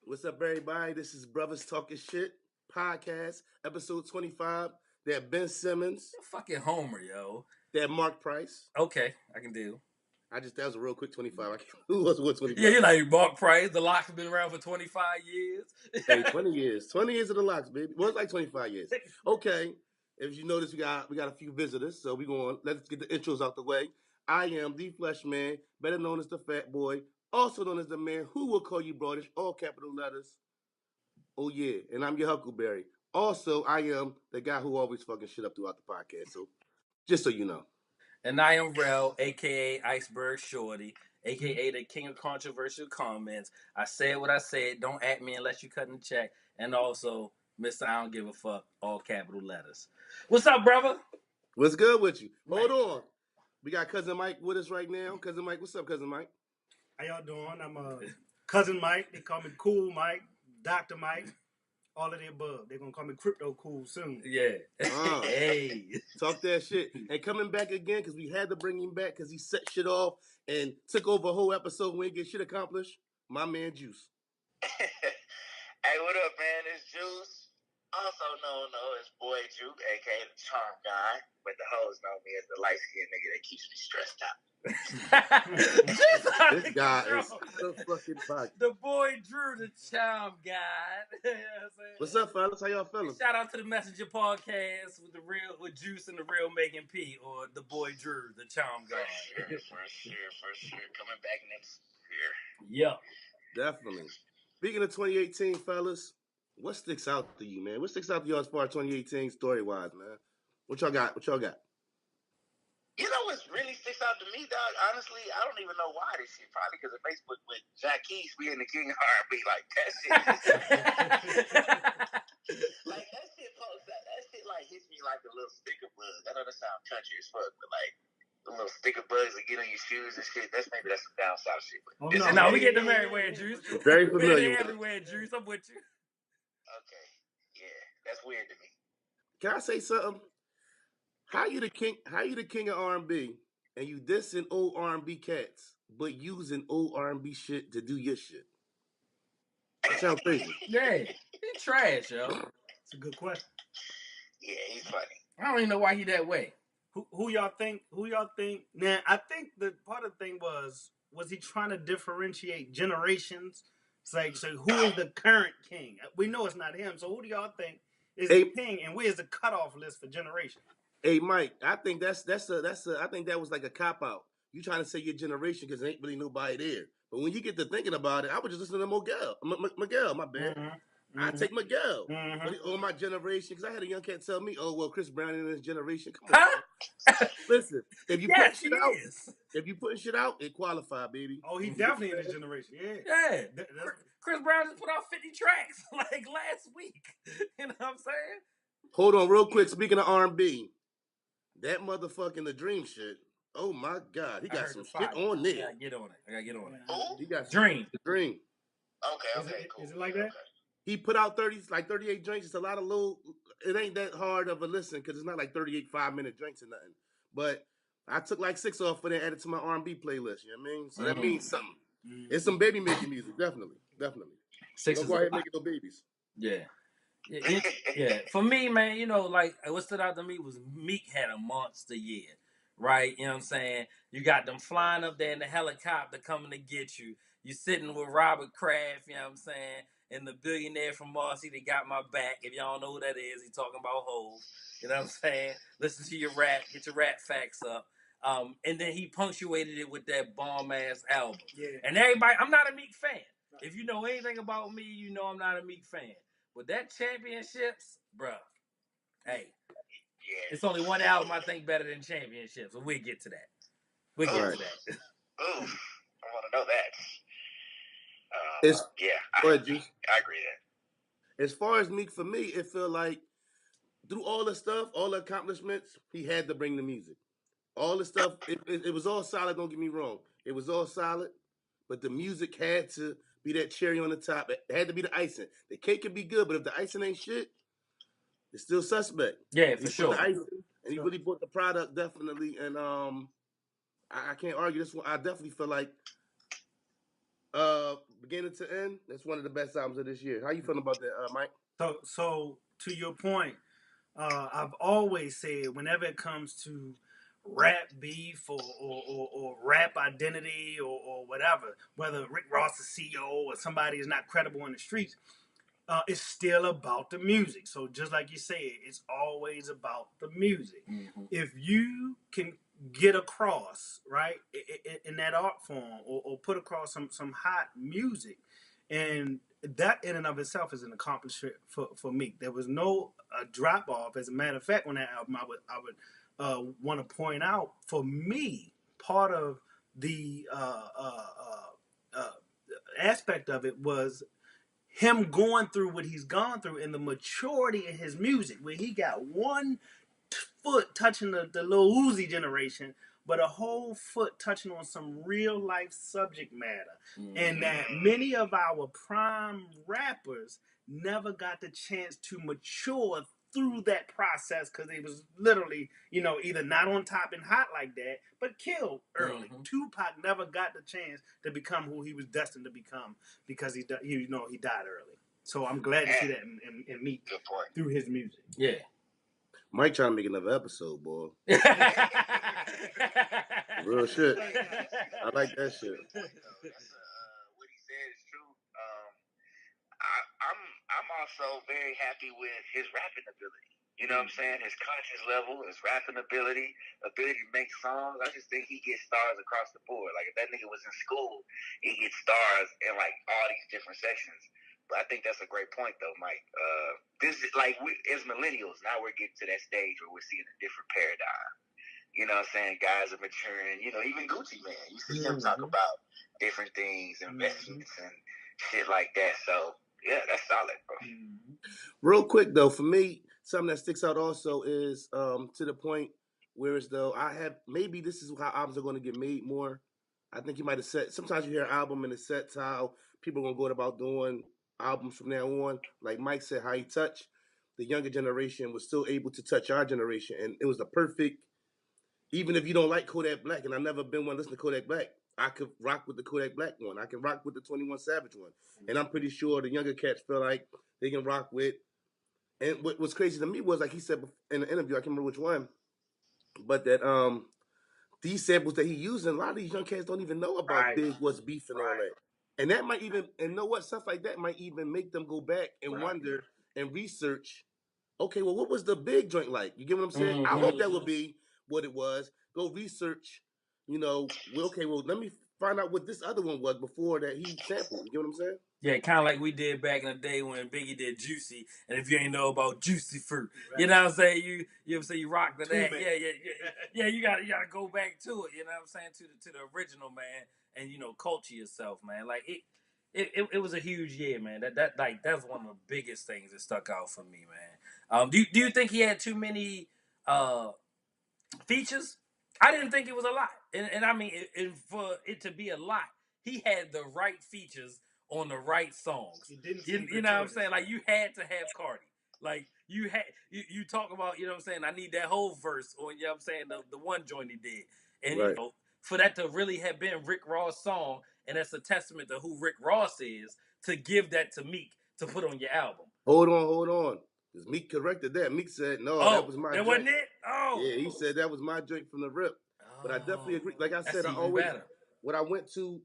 What's up, everybody? This is Brothers Talking Shit podcast, episode 25. That Ben Simmons, Fucking Homer, yo. that Mark Price. Okay, I can do. That was a real quick 25. Who was 25? Yeah, you're like Mark Price. The Lock's been around for 25 years. Hey, 20 years. 20 years of the Locks, baby. Well, it's like 25 years. Okay. If you notice, we got a few visitors, so let's get the intros out the way. I am the Flesh Man, better known as the Fat Boy, also known as the man who will call you broadish, all capital letters. Oh yeah, and I'm your Huckleberry. Also, I am the guy who always fucking shit up throughout the podcast. So, just so you know. And I am Rel, aka Iceberg Shorty, aka the king of controversial comments. I said what I said. Don't at me unless you cut in the check. And also, Mr. I don't give a fuck, all capital letters. What's up, brother? What's good with you? Hold on. We got Cousin Mike with us right now. Cousin Mike, what's up, Cousin Mike? How y'all doing? I'm Cousin Mike. They call me Cool Mike, Dr. Mike, all of the above. They're going to call me Crypto Cool soon. Yeah. Hey. Talk that shit. And coming back again, because we had to bring him back because he set shit off and took over a whole episode when he get shit accomplished. My man, Juice. Hey, what up, man? It's Juice. Also known as Boy Juke, aka the Charm Guy, but the hoes know me as the light skinned nigga that keeps me stressed out. This guy is so fucking fucked. The boy Drew, the Charm Guy. You know what What's up, fellas? How y'all feeling? Shout out to the Messenger Podcast with Juice and the real Megan P, or the boy Drew, the Charm Guy. For sure. Coming back next year. Yeah. Definitely. Speaking of 2018, fellas, what sticks out to you, man? What sticks out to y'all as far as 2018 story-wise, man? What y'all got? You know what really sticks out to me, dog? Honestly, I don't even know why this shit. Probably because of Facebook with Jacquees being the king of R&B. Like, that shit. Like, that shit like hits me like a little sticker bug. I know that sounds country as fuck, but like, the little sticker bugs that get on your shoes and shit. That's some down south shit. But no, we get them everywhere, Juice. Very familiar with everywhere, Juice. I'm with you. Okay. Yeah, that's weird to me. Can I say something? How you the king of R&B and you dissing old R&B cats, but using old R&B shit to do your shit? That sounds crazy. Yeah, he's trash, yo. It's a good question. Yeah, he's funny. I don't even know why he that way. Who y'all think? Now, I think the part of the thing was he trying to differentiate generations? It's like, so who is the current king? We know it's not him. So who do y'all think is the king? And where's the cutoff list for generation? Hey, Mike, I think I think that was like a cop out. You trying to say your generation because there ain't really nobody there. But when you get to thinking about it, I would just listen to Miguel, my bad. Mm-hmm. I take Miguel. Mm-hmm. But all my generation, because I had a young cat tell me, "Oh well, Chris Brown in his generation." Come on, man. Listen, if you putting shit out, it qualify, baby. Oh, he definitely in his generation. Yeah. Chris Brown just put out 50 tracks like last week. You know what I'm saying? Hold on, real quick. Speaking of R&B, that motherfucking The Dream shit. Oh my God, he got some shit on there. I gotta get on it. Who? He got Dream. The Dream. Okay, cool. Is it like that? He put out 38 drinks. It's a lot of little. It ain't that hard of a listen because it's not like 38 5-minute drinks or nothing. But I took like 6 off for that, added to my R&B playlist. You know what I mean? So that means something. It's some baby making music, definitely. 6 Don't go ahead and make no babies. Yeah. For me, man, you know, like what stood out to me was Meek had a monster year, right? You know what I'm saying? You got them flying up there in the helicopter coming to get you. You sitting with Robert Kraft, you know what I'm saying? And the billionaire from Marcy that got my back. If y'all know who that is, he talking about Hov. You know what I'm saying? Listen to your rap, get your rap facts up. And then he punctuated it with that bomb ass album. Yeah. And everybody, I'm not a Meek fan. If you know anything about me, you know I'm not a Meek fan. But that Championships, bruh, hey, it's only one album I think better than Championships, so we'll get to that. Ooh, I want to know that. I agree that. As far as Meek, for me, it felt like through all the stuff, all the accomplishments, he had to bring the music. All the stuff, it was all solid, don't get me wrong. It was all solid, but the music had to be that cherry on the top. It had to be the icing. The cake could be good, but if the icing ain't shit, it's still suspect. Yeah, for sure. The icing, and he really bought the product, definitely. And I can't argue this one. I definitely feel like beginning to end, that's one of the best albums of this year. How you feeling about that, Mike? So to your point, I've always said whenever it comes to rap beef or rap identity or whatever, whether Rick Ross is CEO or somebody is not credible in the streets, it's still about the music. So just like you said, it's always about the music. Mm-hmm. If you can get across, right, in that art form or put across some hot music, and that in and of itself is an accomplishment for me. There was no drop off. As a matter of fact, on that album, I would want to point out, for me, part of the aspect of it was him going through what he's gone through and the maturity in his music, where he got one foot touching the Lil Uzi generation, but a whole foot touching on some real life subject matter. Mm-hmm. And that many of our prime rappers never got the chance to mature through that process because they was literally, either not on top and hot like that, but killed early. Mm-hmm. Tupac never got the chance to become who he was destined to become because he died early. So I'm glad to see that in Meek through his music. Yeah. Mike trying to make another episode, boy. Real shit. I like that shit. What he said is true. I'm also very happy with his rapping ability. You know what I'm saying? His conscious level, his rapping ability to make songs. I just think he gets stars across the board. Like if that nigga was in school, he gets stars in like all these different sections. But I think that's a great point, though, Mike. This is like as millennials, now we're getting to that stage where we're seeing a different paradigm. You know what I'm saying? Guys are maturing. Even Gucci Mane, you see him talk about different things, investments and shit like that. So, yeah, that's solid, bro. Real quick, though, for me, something that sticks out also is to the point where as though maybe this is how albums are going to get made more. I think you might have said, sometimes you hear an album and it sets how people are going to go about doing albums from now on. Like Mike said, how he touched the younger generation was still able to touch our generation, and it was the perfect. Even if you don't like Kodak Black, and I've never been one to listen to Kodak Black, I could rock with the Kodak Black one. I can rock with the 21 Savage one, and I'm pretty sure the younger cats feel like they can rock with. And what was crazy to me was, like he said in the interview, I can't remember which one, but that these samples that he using, a lot of these young cats don't even know about Big What's Beef and all that. And that might even, and know what, stuff like that might even make them go back and wonder and research, okay, well, what was the Big joint like? You get what I'm saying? Mm-hmm. I hope that would be what it was. Go research, okay, well, let me find out what this other one was before that he sampled. You get what I'm saying? Yeah, kind of like we did back in the day when Biggie did Juicy, and if you ain't know about Juicy Fruit, you know what I'm saying? You ever say you rock to that? Yeah. You gotta go back to it. You know what I'm saying? To the original, man, and culture yourself, man. Like it was a huge year, man. That's one of the biggest things that stuck out for me, man. Do you think he had too many features? I didn't think it was a lot, and I mean, for it to be a lot, he had the right features on the right songs. You know what I'm saying? Like you had to have Cardi. Like you talk about, you know what I'm saying? I need that whole verse, or you know what I'm saying, the one joint he did. And for that to really have been Rick Ross' song, and that's a testament to who Rick Ross is, to give that to Meek to put on your album. Hold on. Because Meek corrected that. Meek said, no, that was my drink. That wasn't it? Oh. Yeah, he said that was my drink from the rip. But I definitely agree. Like I said, I always better. When I went to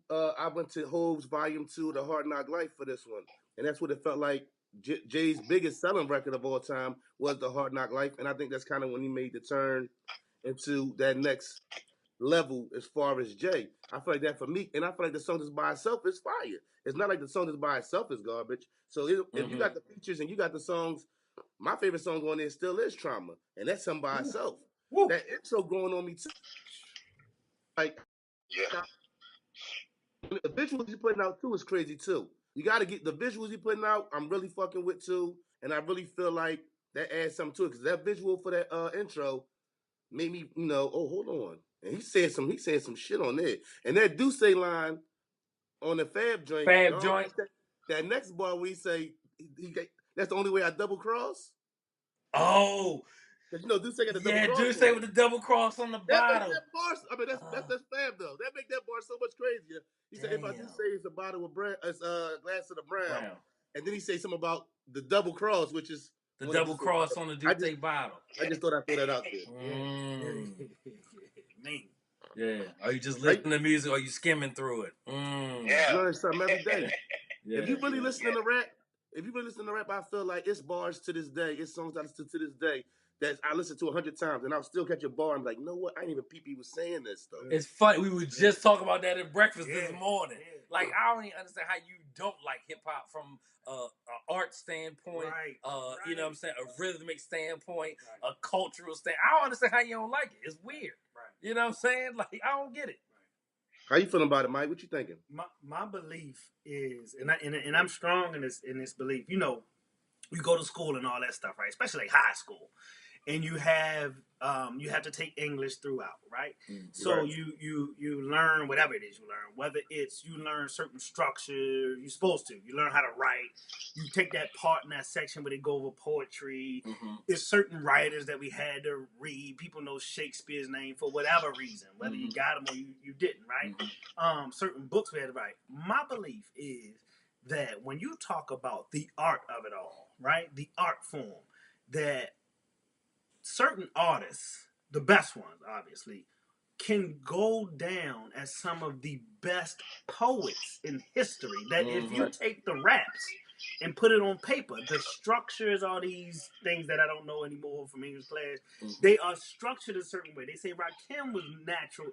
Hove's Volume 2, The Hard Knock Life for this one. And that's what it felt like. Jay's biggest selling record of all time was The Hard Knock Life. And I think that's kind of when he made the turn into that next level as far as Jay. I feel like that for Meek. And I feel like the song that's by itself is fire. It's not like the song that's by itself is garbage. So if you got the features and you got the songs, my favorite song on there still is Trauma. And that's something by itself. Woo. That intro growing on me too. Like, the visuals he's putting out too is crazy too. You got to get the visuals he's putting out. I'm really fucking with too, and I really feel like that adds something to it because that visual for that intro made me, oh, hold on. And he said some shit on there. And that Duce line on the Fab joint. That next bar where he say that's the only way I double cross. Oh. Because Deuce got the double Yeah, cross. Deuce with the double cross on the bottom. That bar. I mean, that's fab though. That make that bar so much crazier. He said, if I do say it's a bottle of brown, it's a glass of the brown, and then he say something about the double cross, which is the double cross on the Deuce bottle. I just thought I'd throw that out there. Man. Yeah. Are you just listening to music or are you skimming through it? Yeah. You learn something every day. If you really listening to rap, I feel like it's bars to this day. It's songs I listen to this day that I listen to 100 times, and I'll still catch a bar. I'm like, you know what? I didn't even peep he was saying this stuff. It's funny. We were just talking about that at breakfast this morning. Like, I don't even understand how you don't like hip hop from an art standpoint, you know what I'm saying, a rhythmic standpoint, a cultural standpoint. I don't understand how you don't like it. It's weird. You know what I'm saying? Like, I don't get it. How you feeling about it, Mike? What you thinking? My belief is, and I'm strong in this belief. You know, you go to school and all that stuff, right? Especially like high school, and you have to take English throughout, right? So you learn whatever it is you learn, whether it's you learn certain structure, you're supposed to. You learn how to write. You take that part in that section where they go over poetry. There's certain writers that we had to read. People know Shakespeare's name for whatever reason, whether you got them or you didn't, right? Certain books we had to write. My belief is that when you talk about the art of it all, right? The art form, that certain artists, the best ones, obviously, can go down as some of the best poets in history. That if you take the raps and put it on paper, the structures are these things that I don't know anymore from English class. They are structured a certain way. They say Rakim was natural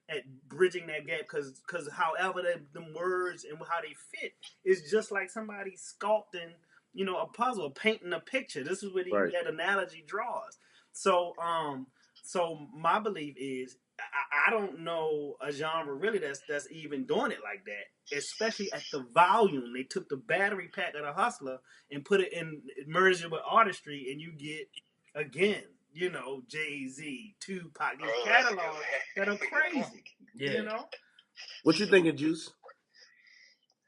at bridging that gap because however the words and how they fit is just like somebody sculpting, you know, a puzzle, painting a picture. This is where that analogy draws. So my belief is I don't know a genre really that's even doing it like that, especially at the volume. They took the battery pack of the Hustler and put it in, merged it with artistry, and you get, again, you know, Jay-Z, Tupac, these catalogs that are crazy. You know? What you thinking, Juice?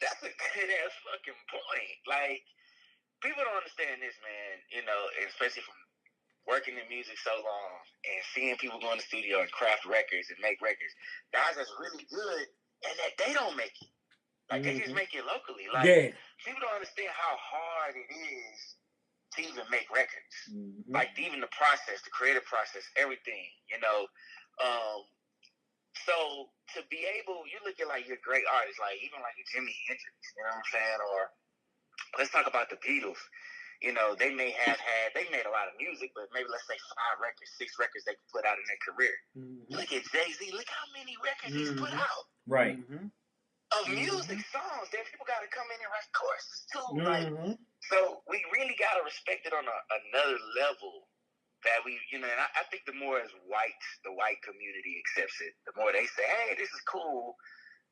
That's a good ass fucking point. Like, people don't understand this, man, you know, especially from working in music so long and seeing people go in the studio and craft records and make records. Guys that's really good and that they don't make it. Like, they just make it locally. Like, people don't understand how hard it is to even make records. Like, even the process, the creative process, everything, you know. So, to be able, you look at, like, your great artists, like, even like Jimi Hendrix, you know what I'm saying? Or let's talk about the Beatles. You know, they made a lot of music, but maybe let's say 5 records, 6 records they could put out in their career. Look at Jay-Z. Look how many records he's put out. Right. Of music, songs. Then people got to come in and write choruses too. Like, so we really got to respect it on another level that we, you know, and I think the more as the white community accepts it, the more they say, hey, this is cool,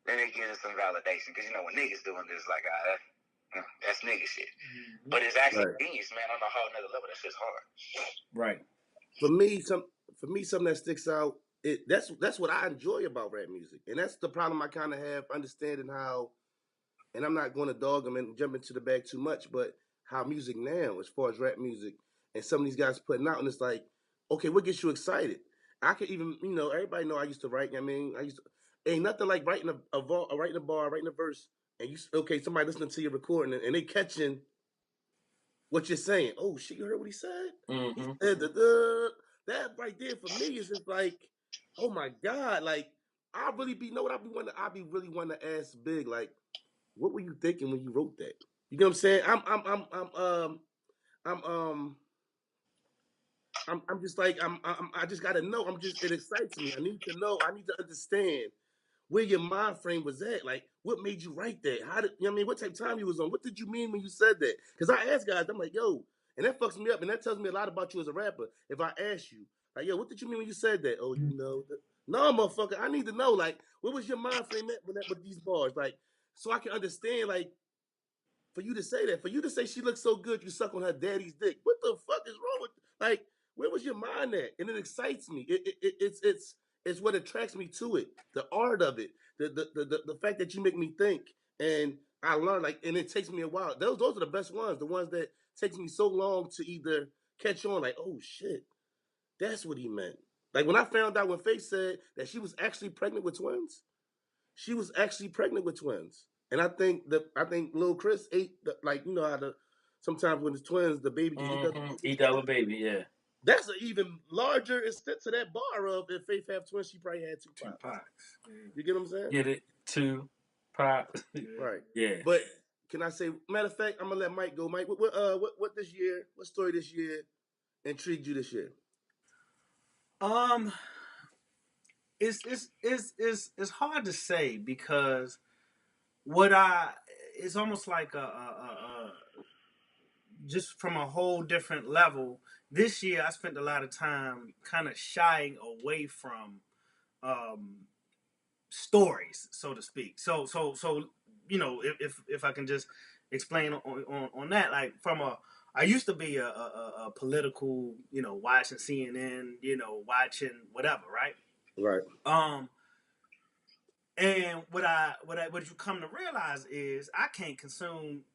then it gives us some validation. Because, you know, when niggas doing this, like, that's nigga shit. But it's actually genius, man, on a whole nother level. That's just hard. Right. For me, something that sticks out, that's what I enjoy about rap music. And that's the problem I kind of have understanding how, and I'm not going to dog them and jump into the bag too much, but how music now, as far as rap music, and some of these guys putting out, and it's like, okay, what gets you excited? I could even, you know, everybody know I used to write. I mean, ain't nothing like writing a bar, writing a verse, and somebody listening to your recording and they catching what you're saying. Oh shit, you heard what he said? He said that right there for me is just like, oh my God, like I really be really wanting to ask Big, like, what were you thinking when you wrote that? You know what I'm saying? I'm just like I just gotta know. It excites me. I need to know. I need to understand where your mind frame was at. Like, what made you write that? What type of time you was on? What did you mean when you said that? Because I ask guys, I'm like, yo, and that fucks me up, and that tells me a lot about you as a rapper. If I ask you, like, yo, what did you mean when you said that? Oh, you know, no, motherfucker, I need to know, like, what was your mind frame at with these bars, like, so I can understand, like, for you to say that, for you to say she looks so good, you suck on her daddy's dick. What the fuck is wrong with, like, where was your mind at? And it excites me. It's what attracts me to it. The art of it, the fact that you make me think, and I learn, like, and it takes me a while. Those are the best ones. The ones that takes me so long to either catch on, like, oh shit, That's what he meant. Like when I found out when Faith said that she was actually pregnant with twins, she was actually pregnant with twins. And I think little Chris ate like you know how the sometimes when it's twins the baby can eat the Eat the other baby, yeah. that's an even larger extent to that bar of if Faith have twins, she probably had two Two pops. pox. You get what I'm saying? Get it? 2 pop. Right. Yeah. But can I say matter of fact, I'm gonna let Mike go. Mike, what this year, what story this year intrigued you this year? It's hard to say because it's almost like a just from a whole different level. This year, I spent a lot of time kind of shying away from stories, so to speak. So you know, if I can just explain on that, like I used to be a political, you know, watching CNN, you know, watching whatever, right? Right. And what you come to realize is I can't consume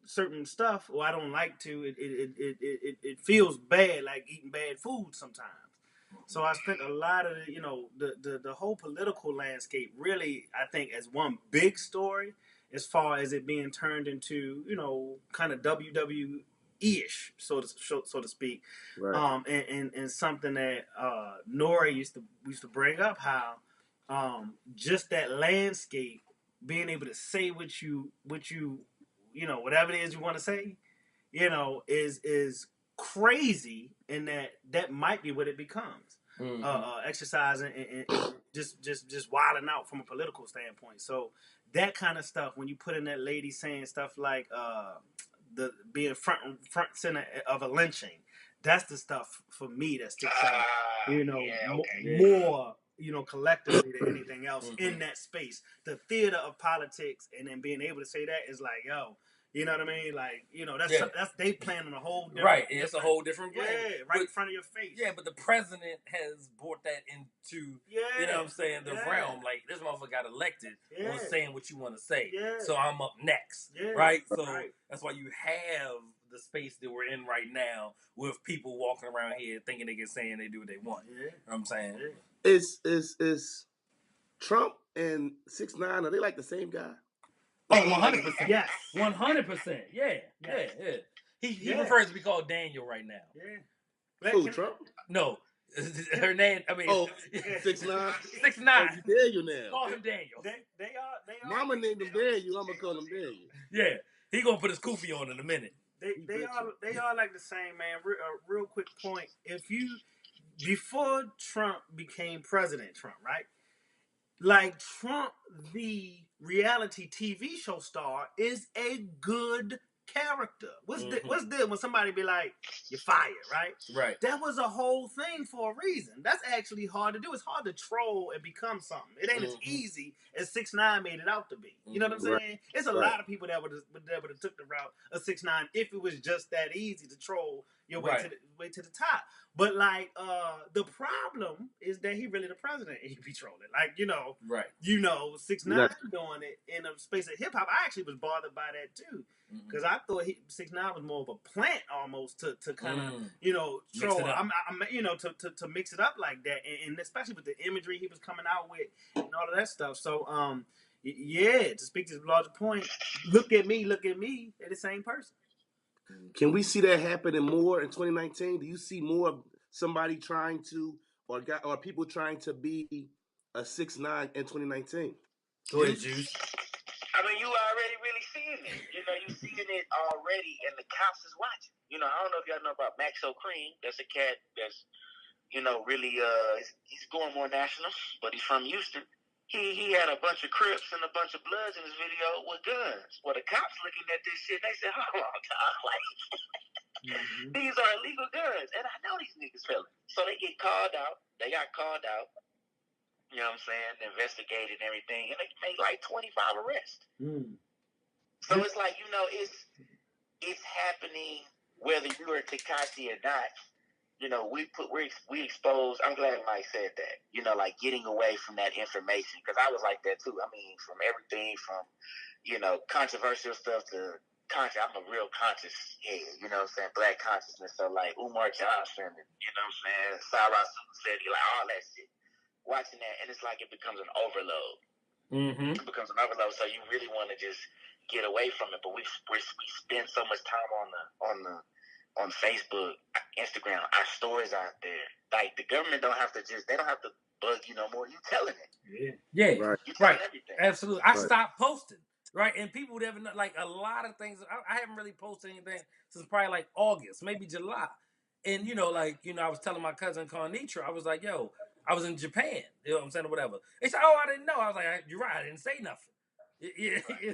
certain stuff, or I don't like to. It feels bad, like eating bad food sometimes. So I spent a lot of you know the whole political landscape really, I think, as one big story as far as it being turned into, you know, kind of WWE-ish, so to speak. Right. And something that Nori used to bring up, how just that landscape, being able to say what you you know, whatever it is you want to say, you know, is crazy, and that might be what it becomes. Exercising and just wilding out from a political standpoint. So that kind of stuff, when you put in that lady saying stuff like the being front center of a lynching, that's the stuff for me that sticks out. You know, more, you know, collectively than anything else in that space. The theater of politics, and then being able to say that is like, yo, you know what I mean? Like, you know, that's they playing on a whole different, right. It's a whole different game. Yeah, right in front of your face. Yeah, but the president has brought that into, you know what I'm saying, the realm. Like, this motherfucker got elected on saying what you want to say. Yeah. So I'm up next, right? So that's why you have the space that we're in right now with people walking around here thinking they can say and they do what they want. You know what I'm saying? Is Trump and 6ix9ine, are they like the same guy? Oh, 100%. Yes. 100%. Yeah. He prefers to be called Daniel right now. Yeah. Who, Trump? No. Her name, I mean... Oh, 6ix9ine? 6ix9ine. Oh, you Daniel now. Call him Daniel. They are. Mama named him Daniel, I'm going to call him Daniel. Yeah. He going to put his kufi on in a minute. They are like the same, man. Real quick point. Before Trump became President Trump, right? Like, Trump, the reality TV show star, is a good character. What's good when somebody be like, you're fired, right? Right. That was a whole thing for a reason. That's actually hard to do. It's hard to troll and become something. It ain't as easy as 6ix9ine made it out to be. You know what I'm saying? Right. It's a lot of people that would have took the route of 6ix9ine if it was just that easy to troll your way to the top. But like, the problem is that he really the president and he be trolling. Like, you know, 6ix9ine doing it in a space of hip hop. I actually was bothered by that too, because I thought 6ix9ine was more of a plant almost to kind of you know troll. I'm you know to mix it up like that, and especially with the imagery he was coming out with and all of that stuff. So to speak to the larger point, look at me, they're the same person. Can we see that happening more in 2019? Do you see more of somebody trying to, or people trying to be a 6ix9ine in 2019? Go ahead, Juice. I mean, you already really seeing it. You know, you seeing it already, and the cops is watching. You know, I don't know if y'all know about Maxo Cream. That's a cat that's, you know, really, he's going more national, but he's from Houston. He had a bunch of Crips and a bunch of Bloods in his video with guns. Well, the cops looking at this shit, they said, hold on, dog, like, these are illegal guns. And I know these niggas felons. So they get called out. They got called out. You know what I'm saying? Investigated and everything. And they made like 25 arrests. So it's like, you know, it's happening whether you are Tekashi or not. You know, we expose. I'm glad Mike said that. You know, like getting away from that information, because I was like that too. I mean, from everything from, you know, controversial stuff to conscious. I'm a real conscious head, you know what I'm saying? Black consciousness. So like Umar Johnson, and, you know what I'm saying? Sarah said, like all that shit. Watching that, and it's like it becomes an overload. Mm-hmm. It becomes an overload. So you really want to just get away from it. But we spend so much time on Facebook, Instagram, our stories out there. Like the government don't have to bug you no more. You telling it. Yeah. Right. You telling Right. everything. Absolutely. I Right. stopped posting. Right. And people would ever know, like a lot of things. I haven't really posted anything since probably like August, maybe July. And you know, like, you know, I was telling my cousin Carnitra, I was like, yo, I was in Japan, you know what I'm saying, or whatever. They said, oh, I didn't know. I was like, you're right, I didn't say nothing.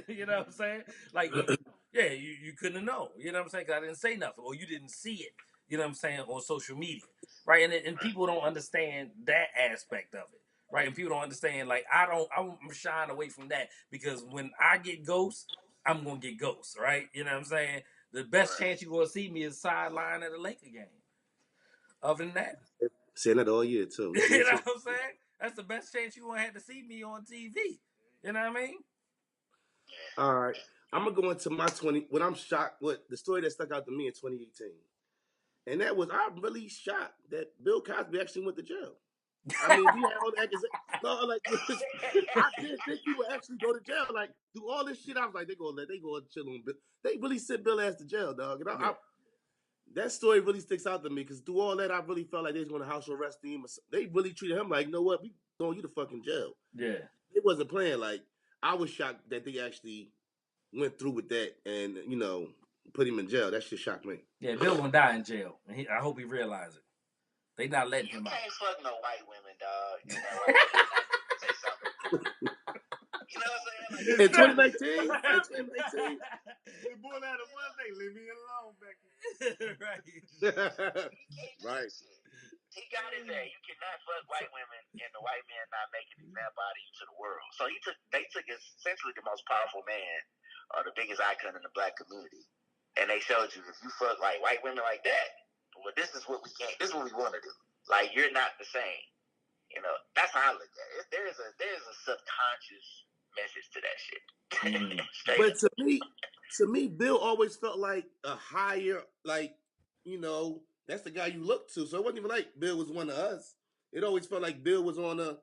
You know what I'm saying? Like, yeah, you couldn't have known. You know what I'm saying? 'Cause I didn't say nothing, or you didn't see it. You know what I'm saying, on social media, right? And people don't understand that aspect of it, right? And people don't understand. Like, I'm shying away from that because when I get ghosts, I'm gonna get ghosts, right? You know what I'm saying? The best chance you're gonna see me is sideline at a Laker game. Other than that, Saying that all year too. you know what I'm saying? That's the best chance you're gonna have to see me on TV. You know what I mean? All right. I'm gonna go into my 20. When I'm shocked, what the story that stuck out to me in 2018, and that was I'm really shocked that Bill Cosby actually went to jail. I mean, we had all the accusations. No, like I didn't think he would actually go to jail. Like through all this shit, I was like, they go chill on Bill. They really sent Bill ass to jail, dog. And that story really sticks out to me because through all that, I really felt like they was going to house arrest him. They really treated him like, you know what, we throwing you to fucking jail. Yeah. They wasn't playing. Like I was shocked that they actually went through with that and put him in jail. That shit shocked me. Yeah, Bill gonna die in jail, and I hope he realizes it. They not letting him out. You can't fuck no white women, dog. You know what I'm saying? You know what I'm saying? In 2019? In 2019? The boy out of one thing, leave me alone, Becky. Right. Right. He got it there. You cannot fuck white women and the white man not make an example out of you to the world. So they took essentially the most powerful man or the biggest icon in the black community. And they showed you if you fuck like white women like that, well, this is what we can't. This is what we want to do. Like you're not the same. You know, that's how I look at it. There's a subconscious message to that shit. But to me, Bill always felt like a higher, like, that's the guy you look to. So it wasn't even like Bill was one of us. It always felt like Bill was on a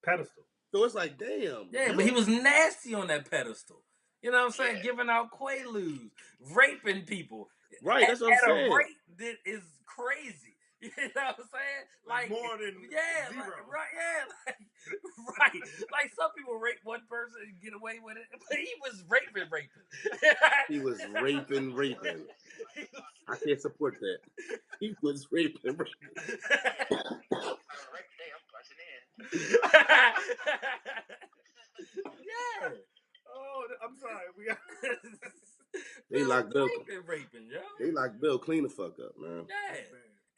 pedestal. So it's like, damn. Yeah, Bill. but he was nasty on that pedestal. You know what I'm saying? Giving out Quaaludes, raping people. Right, that's what I'm saying. At a rate that is crazy. You know what I'm saying? Like more than zero. Right. Like some people rape one person and get away with it, but he was raping. He was raping. I can't support that. He was raping. Yeah. Oh, I'm sorry. They locked Bill. Raping, yo. They locked Bill clean the fuck up, man. Yeah.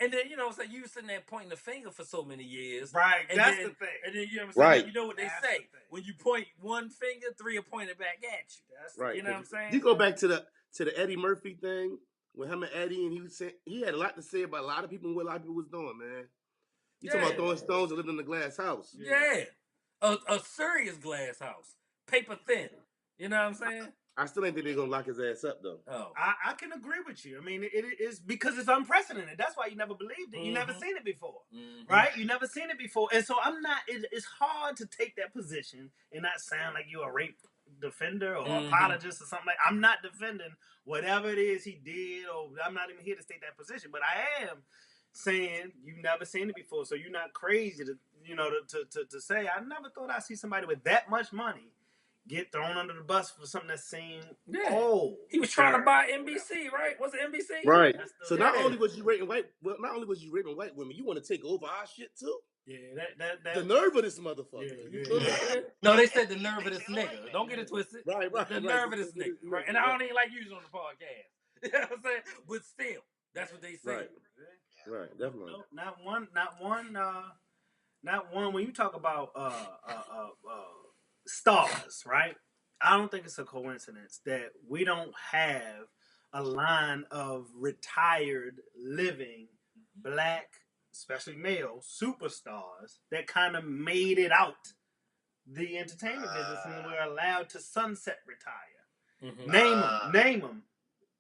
And then, you know what I'm saying, you sitting there pointing the finger for so many years. Right, and that's then, the thing. And then, you know what I'm saying, right. You know what they say. When you point one finger, three are pointed back at you. That's right. You know what I'm saying? You go back to the Eddie Murphy thing with him and Eddie, and he had a lot to say about a lot of people and what a lot of people was doing, man. You talking about throwing stones and living in a glass house. Yeah. A serious glass house. Paper thin. You know what I'm saying? I still ain't think they're going to lock his ass up, though. Oh. I can agree with you. I mean, it is because it's unprecedented. That's why you never believed it. You never seen it before. Right? You never seen it before. And so it's hard to take that position and not sound like you're a rape defender or apologist or something like I'm not defending whatever it is he did, or I'm not even here to state that position. But I am saying you've never seen it before. So you're not crazy to say, I never thought I'd see somebody with that much money get thrown under the bus for something that seemed old. He was trying to buy NBC, right? Was it NBC? Right. So not only was you raping white women, you want to take over our shit too? Yeah, that the nerve of this motherfucker. Yeah. No, they said the nerve of this nigga. Don't get it twisted. Right. The nerve of this nigga. Right. And I don't even like using on the podcast. You know what I'm saying? But still, that's what they say. Right, definitely. No, not one. When you talk about stars, right? I don't think it's a coincidence that we don't have a line of retired, living, black, especially male, superstars that kind of made it out the entertainment business and were allowed to sunset retire. Name them.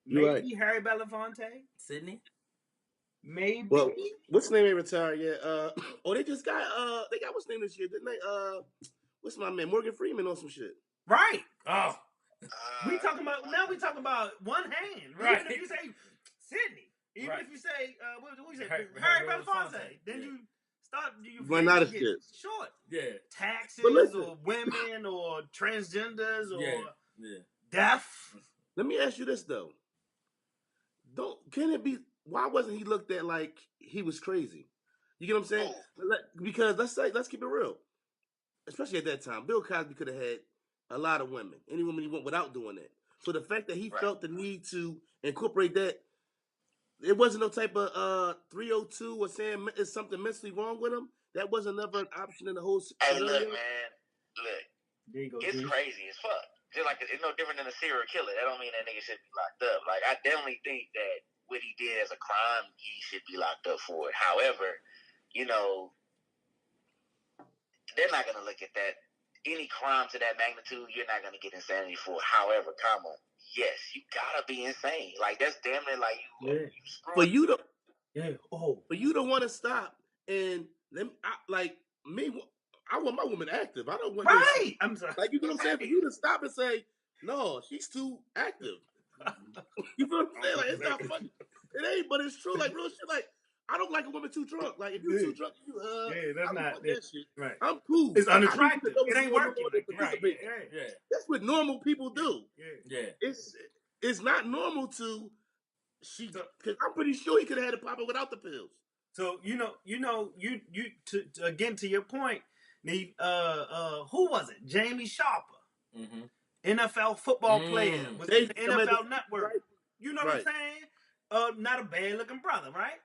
You right. Maybe Harry Belafonte. Sydney. Maybe. Well, what's the name ain't retired yet? They just got they got what's the name this year, didn't they? What's my man Morgan Freeman on some shit? Right. Oh, We talking about one hand. Right. Even if you say Sydney, even Right. if you say what you say Harry Harry Belafonte, Belafonte, then yeah. you start you Run out of get shit. short. Yeah. Taxes But listen. or women or transgenders or Yeah. deaf. Let me ask you this though. Can it be? Why wasn't he looked at like he was crazy? You get what I'm saying? Because let's keep it real. Especially at that time, Bill Cosby could have had a lot of women, any woman he want, without doing that. So the fact that he felt the need to incorporate that, it wasn't no type of 302 or saying is something mentally wrong with him. That wasn't never an option in the whole Hey, scenario. look, man. Look. There you go, it's Juice. crazy as fuck. Just like it's no different than a serial killer. That don't mean that nigga should be locked up. Like, I definitely think that what he did as a crime, he should be locked up for it. However, you know, they're not gonna look at that. Any crime to that magnitude, you're not gonna get insanity for. However, yes, you gotta be insane. Like, that's damn near like you For you to for you to want to stop and I want my woman active. I don't want right. I'm sorry. like, you know what I'm saying? For you to stop and say, no, she's too active. You know what I'm saying? Like, it's not funny. It ain't, but it's true. Like, real shit. Like, I don't like a woman too drunk. Like, if you too drunk, that's not that shit. Right. I'm cool. It's unattractive. It ain't working. Right. Yeah. That's what normal people do. Yeah. It's not normal to because I'm pretty sure he could have had it popping without the pills. So you again to your point, who was it? Jamie Sharper, NFL football player, was in the NFL Network. Right. You know what I'm saying? Not a bad looking brother, right?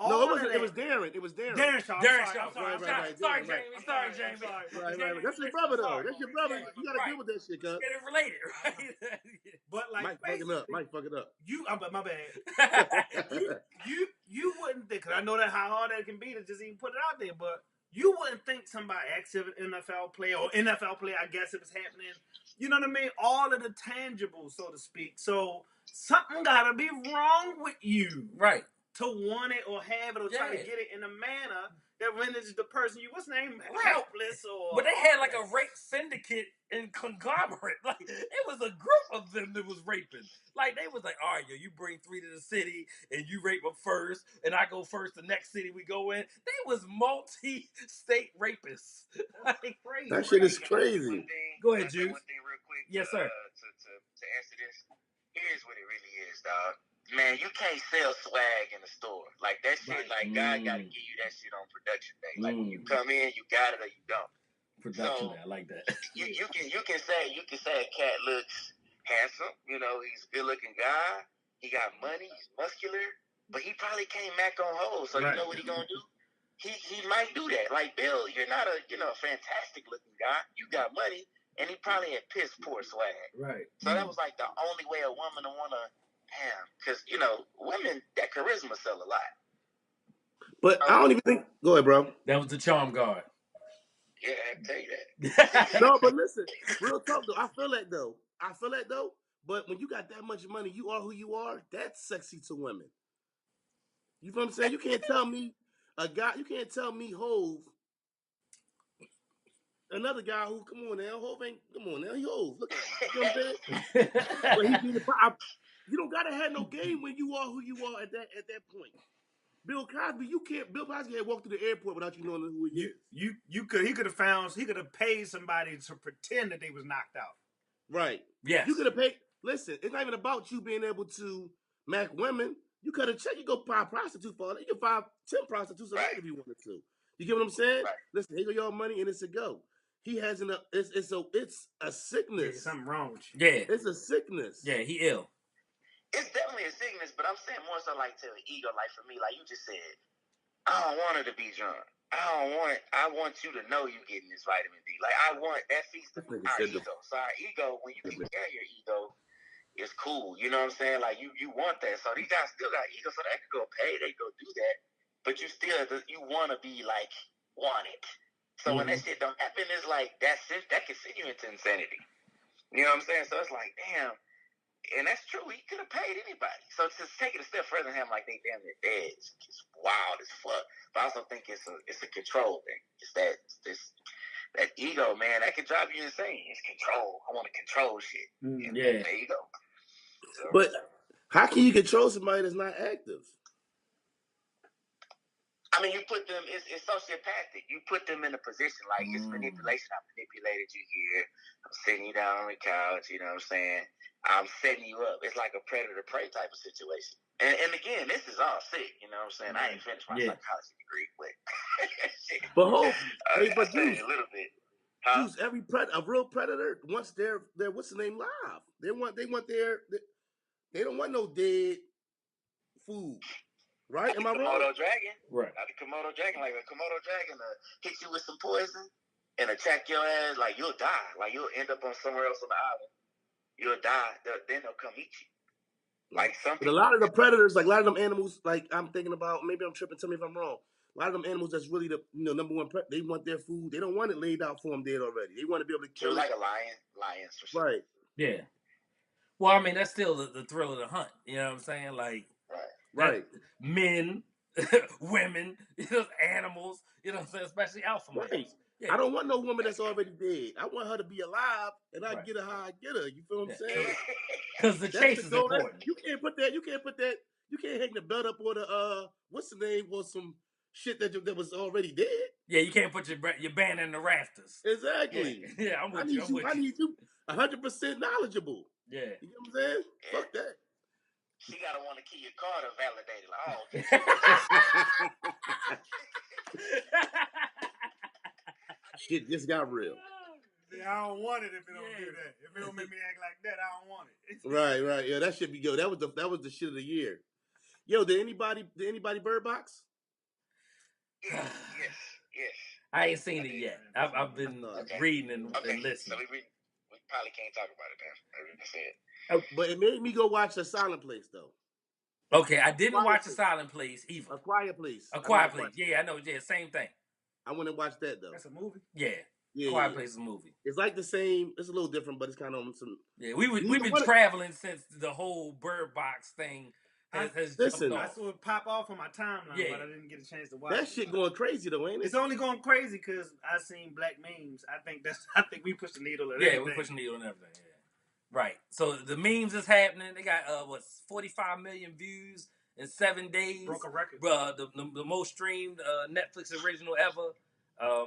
No, it was Darren. It was Darren. Darren Sharp. Right. Sorry, Jamie. Right. That's your brother, though. That's your brother. You gotta deal with that shit, cuz. Get it related, right? But like, Mike fucking up. But my bad. you wouldn't think, cause I know that how hard that can be to just even put it out there, but you wouldn't think somebody active NFL player or NFL player, I guess it was happening. You know what I mean? All of the tangibles, so to speak. So something gotta be wrong with you, right? To want it or have it or try to get it in a manner that renders the person what's the name helpless or. But they had like a rape syndicate and conglomerate. Like, it was a group of them that was raping. Like, they was like, all right, you bring 3 to the city and you rape them first, and I go first. The next city we go in, they was multi-state rapists. Like, crazy. That shit is crazy. Go ahead, Juice. One thing real quick. Yes, sir. To answer this, here's what it really is, dog. Man, you can't sell swag in the store. Like, that shit, like, God gotta give you that shit on production day. Like, when you come in, you got it or you don't. Production day, I like that. You can say a cat looks handsome. You know, he's a good-looking guy. He got money. He's muscular. But he probably can't mac on hoes. So you know what he gonna do? He might do that. Like, Bill, you're not a fantastic-looking guy. You got money. And he probably had piss-poor swag. Right. So that was, like, the only way a woman to want to... Damn, because, women, that charisma sell a lot. But I don't even think... Go ahead, bro. That was the charm guard. Yeah, I can tell you that. No, but listen. Real talk, though. I feel that, though. But when you got that much money, you are who you are. That's sexy to women. You know what I'm saying? You can't tell me you can't tell me Hove, another guy who, come on now, he Hove. Look at him. You know what I'm saying? But you don't gotta have no game when you are who you are at that point. Bill Cosby, Bill Cosby had walked through the airport without you knowing who he is. He could have paid somebody to pretend that they was knocked out. Right. Yes. You could have paid. Listen, it's not even about you being able to mac women. You could have checked. You go buy a prostitute for it. You can buy 10 prostitutes a night if you wanted to. You get what I'm saying? Right. Listen, here go your money and it's a go. He has it's a sickness. There's something wrong with you. Yeah. It's a sickness. Yeah, he ill. It's definitely a sickness, but I'm saying more so like to the ego. Like for me, like you just said, I don't want her to be drunk. I want you to know you getting this vitamin D. Like I want that feast of our ego. So our ego, when you take care of your ego, it's cool. You know what I'm saying? Like you want that. So these guys still got ego, so they could go pay, they go do that. But you want to be like wanted. So when that shit don't happen, it's like that can send you into insanity. You know what I'm saying? So it's like, damn. And that's true. He could have paid anybody. So to take it a step further, him like they damn near dead is wild as fuck. But I also think it's a control thing. It's that ego, man, that can drive you insane. It's control. I want to control shit. And Yeah. there you go. So, But how can you control somebody that's not active? I mean, you put them. It's sociopathic. You put them in a position like it's manipulation. I manipulated you here. I'm sitting you down on the couch. You know what I'm saying? I'm setting you up. It's like a predator prey type of situation. And again, this is all sick. You know what I'm saying? I ain't finished my psychology degree, but but hope. Hey, but but Juice, a little bit. Huh? Juice, a real predator wants their what's the name live. They want their they don't want no dead food. Right? Am I wrong? Komodo dragon. Right. Not the Komodo dragon. Like a Komodo dragon hit you with some poison and attack your ass. Like you'll die. Like you'll end up on somewhere else on the island. You'll die. Then they'll come eat you. Like but a lot of the predators, like a lot of them animals, like I'm thinking about, maybe I'm tripping. Tell me if I'm wrong. A lot of them animals, that's really the number one. They want their food. They don't want it laid out for them dead already. They want to be able to kill it. Like a lions or something. Right. Yeah. Well, I mean, that's still the thrill of the hunt. You know what I'm saying? Like, right. Men, women, animals. You know what I'm saying? Especially alpha males. Yeah. I don't want no woman that's already dead. I want her to be alive, and I get her how I get her. You feel what I'm saying? Because the chase is important. You can't put that. You can't hang the belt up on the what's the name, or some shit that was already dead. Yeah, you can't put your band in the rafters. Exactly. Yeah, I'm with you. I need you 100% knowledgeable. Yeah. You know what I'm saying? Fuck that. She gotta want to keep your car validated. Like, Shit just got real. Yeah, I don't want it if it don't do that. If it don't make me act like that, I don't want it. Right. Yeah, that should be good. That was the shit of the year. Yo, did anybody Bird Box? Yes. I ain't seen it yet. I've been reading and listening. So we probably can't talk about it then. That's it. But it made me go watch A Silent Place though. Okay, I didn't watch A Silent Place either. A Quiet Place. A Quiet Place. Yeah, I know. Yeah, same thing. I want to watch that though. That's a movie. Yeah. Quiet Place is a movie. It's like the same. It's a little different, but it's kind of some. Yeah, we've been traveling since the whole Bird Box thing. Listen, I saw it pop off on my timeline, but I didn't get a chance to watch that shit going crazy though, ain't it? It's only going crazy because I seen black memes. I think we pushed the needle at everything. Yeah, we pushed the needle and everything. Yeah. Right. So the memes is happening. They got 45 million views in 7 days. Broke a record. The most streamed Netflix original ever.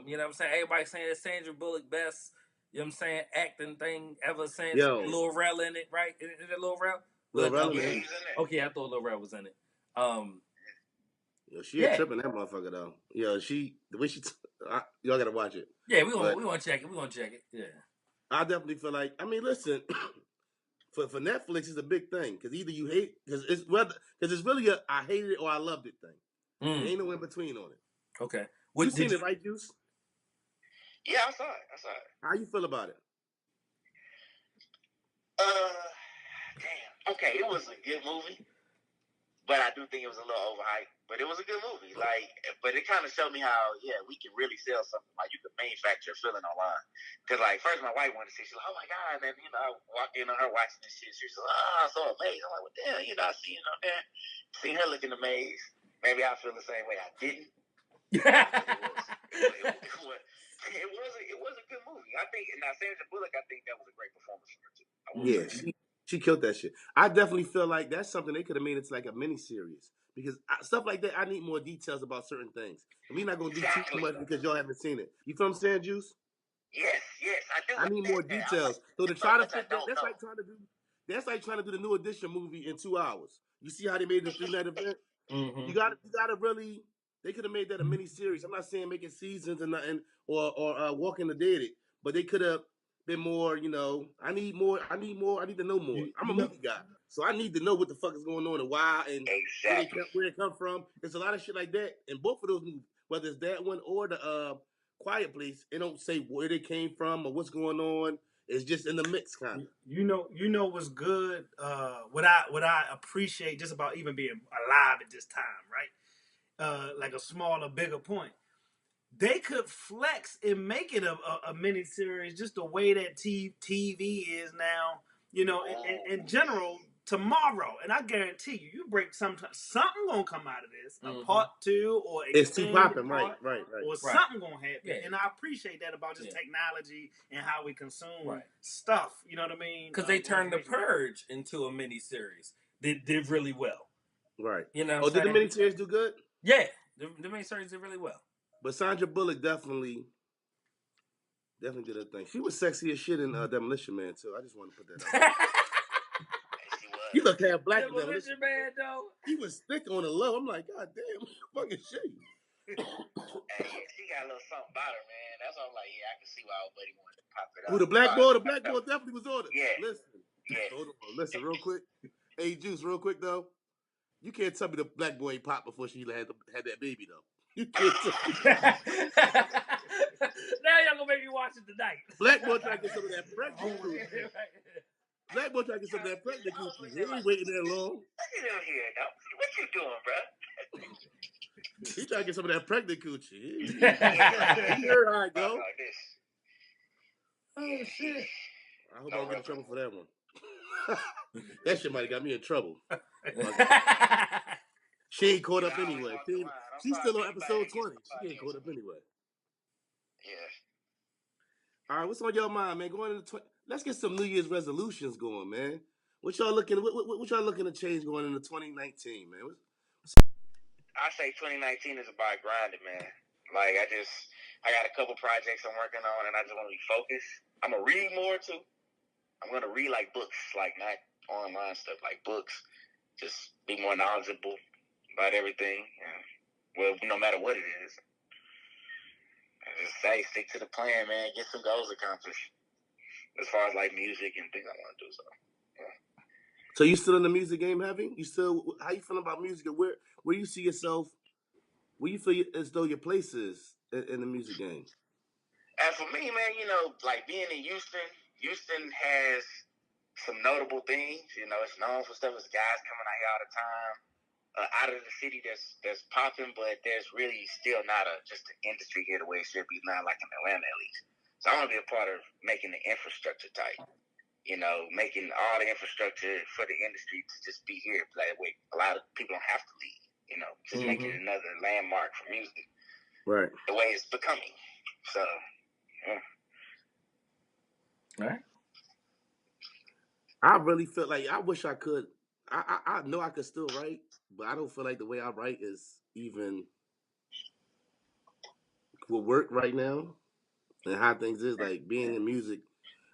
You know what I'm saying? Everybody saying it's Sandra Bullock best. You know what I'm saying? Acting thing ever since. Lil Rel in it, right? Is it Lil Rel? Lil Rel in it. Okay, I thought Lil Rel was in it. She ain't tripping that motherfucker though. Yo, the way y'all gotta watch it. Yeah, we gonna check it. We gonna check it. Yeah. I definitely feel like, I mean, listen, for Netflix it's a big thing because either you hate because it's really a I hated it or I loved it thing. There ain't no in between on it. Okay. You seen it, right, Juice? Yeah, I saw it. How you feel about it? Damn. Okay, it was a good movie, but I do think it was a little overhyped. But it was a good movie. Like, but it kind of showed me how we can really sell something. Like, you can manufacture a feeling online. Because like first my wife wanted to see, she's like, oh my god, and then I walked in on her watching this shit. She's like, so amazing. I'm like, well, damn, I seen her there, seen her looking amazed. Maybe I feel the same way. I didn't. It was a good movie. I think, and now Sandra Bullock, I think that was a great performance for her too. Yeah, she killed that shit. I definitely feel like that's something they could have made into like a mini series because stuff like that. I need more details about certain things. And we're not gonna do too much because y'all haven't seen it. You feel what I'm saying, Juice? Yes, I do. I need more details. So to try to fit that, that's like trying to do the New Edition movie in 2 hours. You see how they made the 3-night event? Mm-hmm. You gotta really. They could have made that a mini series. I'm not saying making seasons and nothing or Walking the Dead, but they could have been more. I need more. I need to know more. I'm a movie guy, so I need to know what the fuck is going on and why and where it come from. There's a lot of shit like that in both of those movies, whether it's that one or the Quiet Place. They don't say where they came from or what's going on. It's just in the mix, kind of. You know what's good. What I appreciate just about even being alive at this time, right? Like a smaller, bigger point. They could flex and make it a mini series just the way that TV is now. You know, in general, tomorrow, and I guarantee you, you break something gonna come out of this, a part 2 or It's too extended popping, part, right. or something gonna happen. Yeah. And I appreciate that about just technology and how we consume Right. stuff. You know what I mean? Because they turned The Purge into a miniseries. They did really well. Right. You know Oh, did the miniseries do good? Yeah, the miniseries did really well. But Sandra Bullock definitely did her thing. She was sexy as shit in Demolition Man too. I just want to put that out there. You look half black in Demolition Man, though. He was thick on the low. I'm like, God damn, fucking shit. Hey, she got a little something about her, man. That's why I'm like, yeah, I can see why old buddy wanted to pop it up. Who, the black boy? The black boy definitely was on it. Yeah. Listen. Yeah. Hold on. Listen, real quick. Hey, Juice, real quick though. You can't tell me the black boy popped before she had that baby though. You can't tell me. Now y'all gonna make me watch it tonight. Black boy trying to get some of that pregnant coochie. Black boy trying to get some of that pregnant coochie. He ain't waiting that long. Look at him here, though. What you doing, bro? He trying to get some of that pregnant coochie. He heard how I go. Oh shit! I hope I don't get in trouble for that one. That shit might have got me in trouble. She ain't caught up anyway. She's still on episode 20. She ain't caught up anyway. Yeah. All right, what's on your mind, man? Going into let's get some New Year's resolutions going, man. What y'all looking to change going into 2019, man? I say 2019 is about grinding, man. Like I got a couple projects I'm working on, and I just want to be focused. I'm gonna read more too. I'm gonna read like books, like not online stuff, like books. Just be more knowledgeable about everything. Well, no matter what it is. I just say stick to the plan, man. Get some goals accomplished. As far as like music and things I want to do. So you still in the music game, heavy? You still? How you feeling about music? And where you see yourself? Where you feel as though your place is in the music game? As for me, man, you know, like being in Houston has some notable things. You know, it's known for stuff. There's guys coming out here all the time. Out of the city that's popping, but there's really still not just an industry here the way it should be now, like in Atlanta at least. So I want to be a part of making the infrastructure tight. You know, making all the infrastructure for the industry to just be here. That way, a lot of people don't have to leave. You know, just make it another landmark for music. Right. The way it's becoming. So, yeah. All right. I really feel like I wish I could. I know I could still write, but I don't feel like the way I write is even will work right now. And how things is like being in music.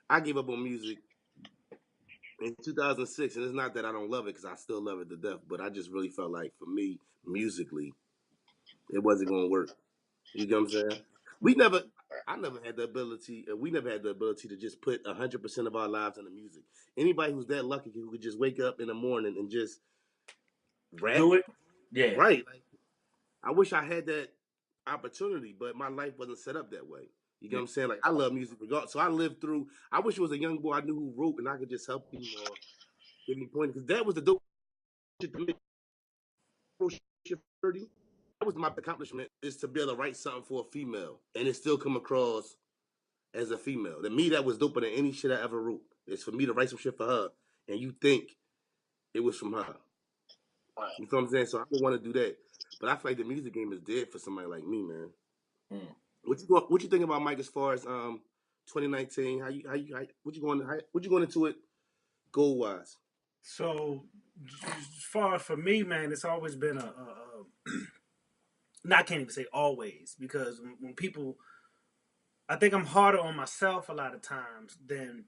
I gave up on music in 2006, and it's not that I don't love it because I still love it to death. But I just really felt like for me, musically, it wasn't going to work. You get what I'm saying? I never had the ability. We never had the ability to just put 100% of our lives into music. Anybody who's that lucky who could just wake up in the morning and just rap, do it. Yeah. Right. Like, I wish I had that opportunity, but my life wasn't set up that way. You get what I'm saying? Like I love music regardless. So I lived through. I wish it was a young boy I knew who wrote, and I could just help him or give me pointers. Because that was the dope shit to me. That was my accomplishment, is to be able to write something for a female and it still come across as a female. To me, that was doper than any shit I ever wrote. It's for me to write some shit for her and you think it was from her. You feel what I'm saying? So I don't want to do that. But I feel like the music game is dead for somebody like me, man. What you think about, Mike, as far as 2019? What you going into it goal wise? So, as far as for me, man, it's always been I can't even say always, because when people, I think I'm harder on myself a lot of times than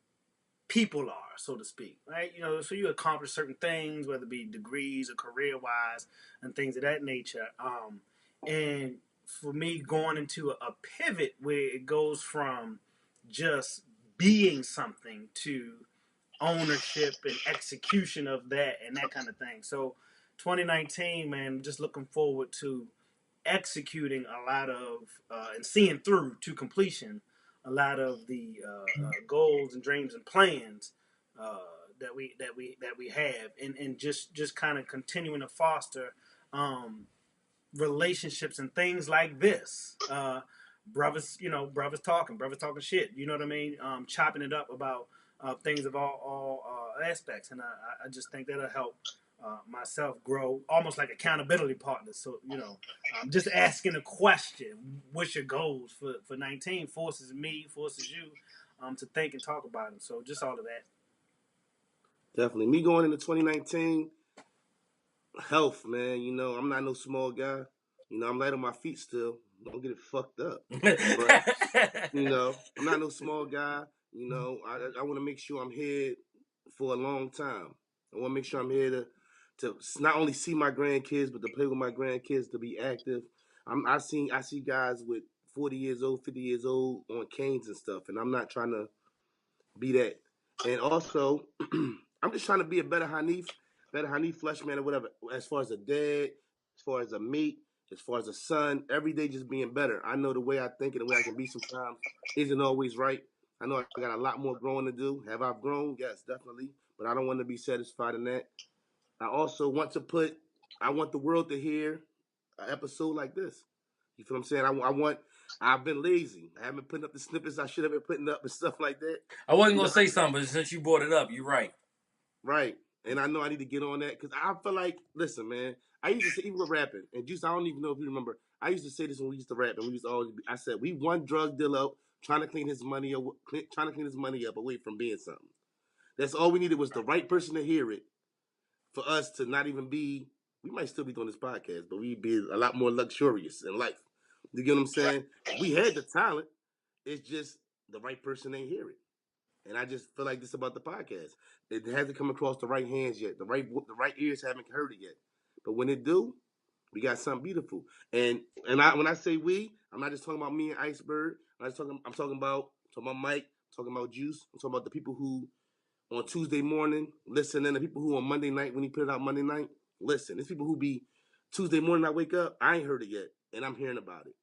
people are, so to speak, right? You know, so you accomplish certain things, whether it be degrees or career-wise and things of that nature. And for me, going into a pivot where it goes from just being something to ownership and execution of that and that kind of thing. So 2019, man, just looking forward to executing a lot of and seeing through to completion a lot of the goals and dreams and plans that we have, and just kind of continuing to foster relationships and things like this. Brothers talking shit. You know what I mean? Chopping it up about things of all aspects, and I just think that'll help myself grow, almost like accountability partners. So just asking a question, what's your goals for 19 forces me, forces you to think and talk about them. So just all of that. Definitely. Me going into 2019, health, man. I'm not no small guy. I'm light on my feet still. Don't get it fucked up. But I'm not no small guy. I want to make sure I'm here for a long time. I want to make sure I'm here to not only see my grandkids, but to play with my grandkids, to be active. I see guys with 40 years old, 50 years old on canes and stuff, and I'm not trying to be that. And also, I'm just trying to be a better Hanif flesh man or whatever. As far as a dad, as far as a mate, as far as a son, every day just being better. I know the way I think and the way I can be sometimes isn't always right. I know I got a lot more growing to do. Have I grown? Yes, definitely. But I don't want to be satisfied in that. I also I want the world to hear an episode like this. You feel what I'm saying? I've been lazy. I haven't put up the snippets I should have been putting up and stuff like that. I wasn't going to say something, but since you brought it up, you're right. Right. And I know I need to get on that because I feel like, listen, man, I used to say, even with rapping, and Juice, I don't even know if you remember, I used to say this when we used to rap, and we used to always I said, we one drug dealer trying to clean his money up away from being something. That's all we needed was the right person to hear it for us to not even be, we might still be doing this podcast, but we'd be a lot more luxurious in life. You get what I'm saying? We had the talent. It's just the right person ain't hear it. And I just feel like this about the podcast. It hasn't come across the right hands yet. The right ears haven't heard it yet. But when it do, we got something beautiful. And when I say we, I'm not just talking about me and Iceberg. I'm talking about Mike, talking about Juice. I'm talking about the people who on Tuesday morning listen, and the people who on Monday night when he put it out Monday night listen. There's people who be Tuesday morning I wake up, I ain't heard it yet, and I'm hearing about it.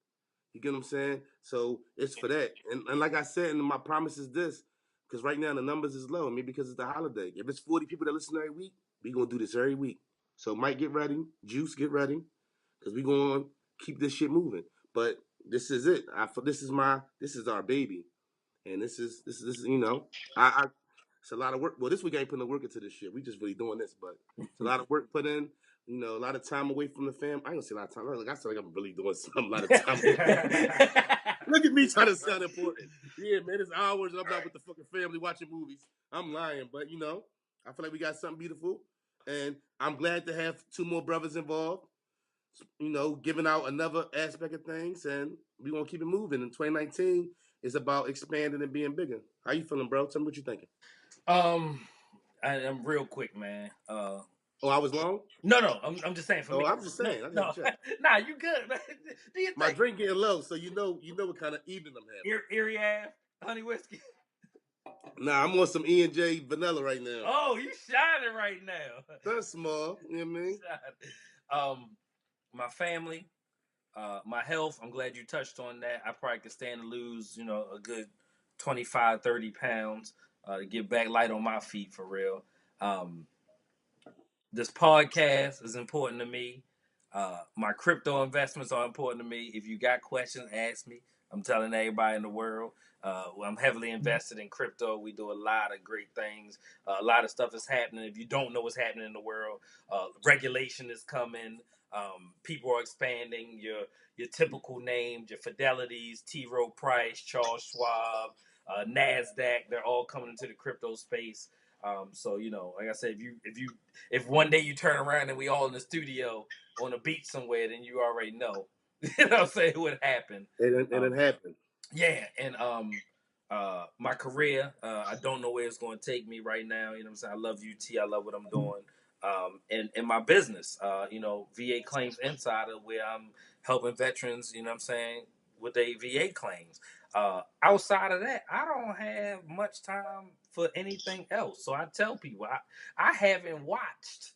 You get what I'm saying? So it's for that. And like I said, and my promise is this, because right now the numbers is low, maybe because it's the holiday. If it's 40 people that listen every week, we gonna do this every week. So Mike, get ready. Juice, get ready, because we gonna keep this shit moving. But this is it. This is our baby, and this is I it's a lot of work. Well, this week I ain't putting no work into this shit. We just really doing this, but it's a lot of work put in. A lot of time away from the fam. I ain't gonna say a lot of time. Like I feel like I'm really doing something. A lot of time. Look at me trying to sound important. Yeah, man, it's hours. I'm not with the fucking family watching movies. I'm lying, but I feel like we got something beautiful, and I'm glad to have two more brothers involved. Giving out another aspect of things, and we gonna keep it moving. In 2019, it's about expanding and being bigger. How you feeling, bro? Tell me what you thinking. I'm real quick, man. Oh, I was long? No, I'm just saying for me. I'm just saying. No, nah, you good, man. Do you think? My drink getting low, so you know what kind of evening I'm having. Erie Ave, honey whiskey. Nah, I'm on some E&J vanilla right now. Oh, you shining right now. That's small, you know what I mean? My family, my health, I'm glad you touched on that. I probably could stand to lose, a good 25, 30 pounds to get back light on my feet for real. This podcast is important to me. My crypto investments are important to me. If you got questions, ask me. I'm telling everybody in the world. I'm heavily invested in crypto. We do a lot of great things. A lot of stuff is happening. If you don't know what's happening in the world, regulation is coming. People are expanding. Your typical names, your Fidelities, T. Rowe Price, Charles Schwab, NASDAQ, they're all coming into the crypto space. So like I said, if one day you turn around and we all in the studio on a beach somewhere, then you already know. You know what I'm saying? It would happen. And it happened. Yeah, and my career, I don't know where it's going to take me right now. You know what I'm saying? I love UT. I love what I'm doing. And in my business, VA Claims Insider, where I'm helping veterans, you know what I'm saying, with their VA claims. Outside of that, I don't have much time for anything else. So I tell people, I haven't watched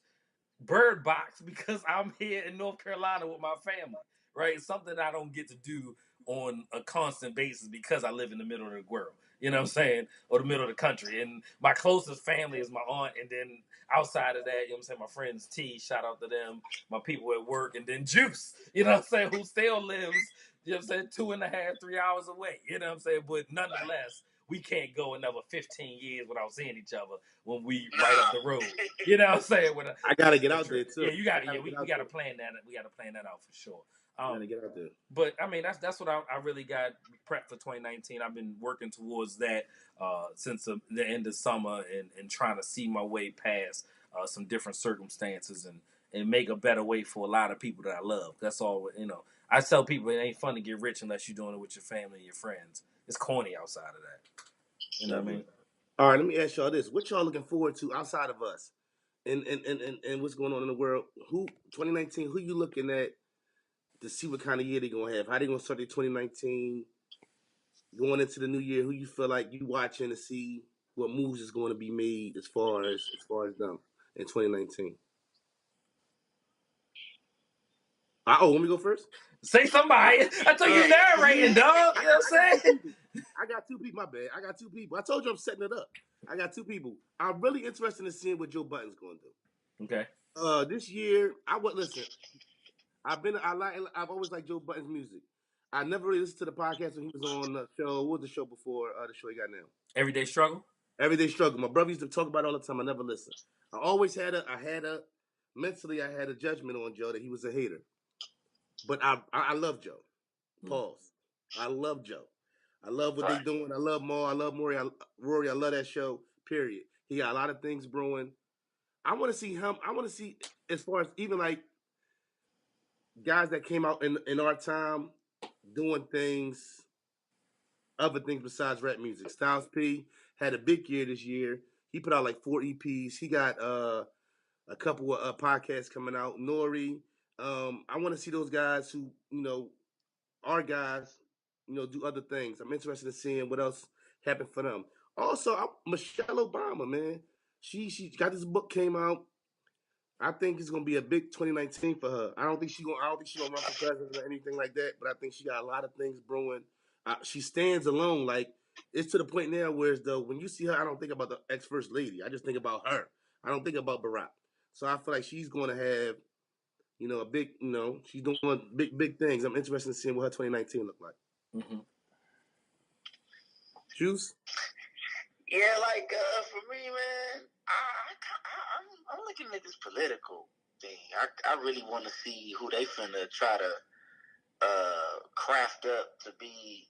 Bird Box because I'm here in North Carolina with my family, right? It's something I don't get to do on a constant basis because I live in the middle of the world, you know what I'm saying? Or the middle of the country. And my closest family is my aunt. And then outside of that, you know what I'm saying? My friends T, shout out to them, my people at work, and then Juice, you know what I'm saying? Who still lives, you know what I'm saying? 2.5, 3 hours away, you know what I'm saying? But nonetheless, we can't go another 15 years without seeing each other when we right up the road. You know what I'm saying? I gotta get out there too. Yeah, you got. Yeah, we gotta plan that. We gotta plan that out for sure. Gotta get out there. But I mean, that's what I really got prepped for 2019. I've been working towards that since the end of summer and trying to see my way past some different circumstances and make a better way for a lot of people that I love. That's all. I tell people it ain't fun to get rich unless you're doing it with your family and your friends. It's corny outside of that. You know what I mean? All right, let me ask y'all this: what y'all looking forward to outside of us, and what's going on in the world? 2019? Who you looking at to see what kind of year they gonna have? How they gonna start their 2019? Going into the new year, who you feel like you watching to see what moves is going to be made as far as them in 2019? Let me go first. Say somebody. I told you narrating, dog. You know what I'm saying? I got two people. My bad. I got two people. I told you I'm setting it up. I got two people. I'm really interested in seeing what Joe Budden's going to do. Okay. This year, listen. I've always liked Joe Budden's music. I never really listened to the podcast when he was on the show. What was the show before the show he got now? Everyday Struggle. Everyday Struggle. My brother used to talk about it all the time. I never listened. I always had mentally I had a judgment on Joe that he was a hater. But I love Joe. Pause. I love Joe. I love what they're doing. I love Mo. I love Rory. I love that show. Period. He got a lot of things brewing. I want to see him. I want to see as far as even like guys that came out in our time doing other things besides rap music. Styles P had a big year this year. He put out like 4 EPs. He got a couple of podcasts coming out. Nori. I want to see those guys who, are guys, do other things. I'm interested in seeing what else happened for them. Also, Michelle Obama, man. She got this book came out. I think it's gonna be a big 2019 for her. I don't think she gonna run for president or anything like that. But I think she got a lot of things brewing. She stands alone. Like it's to the point now where when you see her, I don't think about the ex-first lady. I just think about her. I don't think about Barack. So I feel like she's gonna have, a big, she's doing big things. I'm interested in seeing what her 2019 look like. Mm-hmm. Juice? Yeah, for me, man, I'm looking at this political thing. I really want to see who they finna try to craft up to be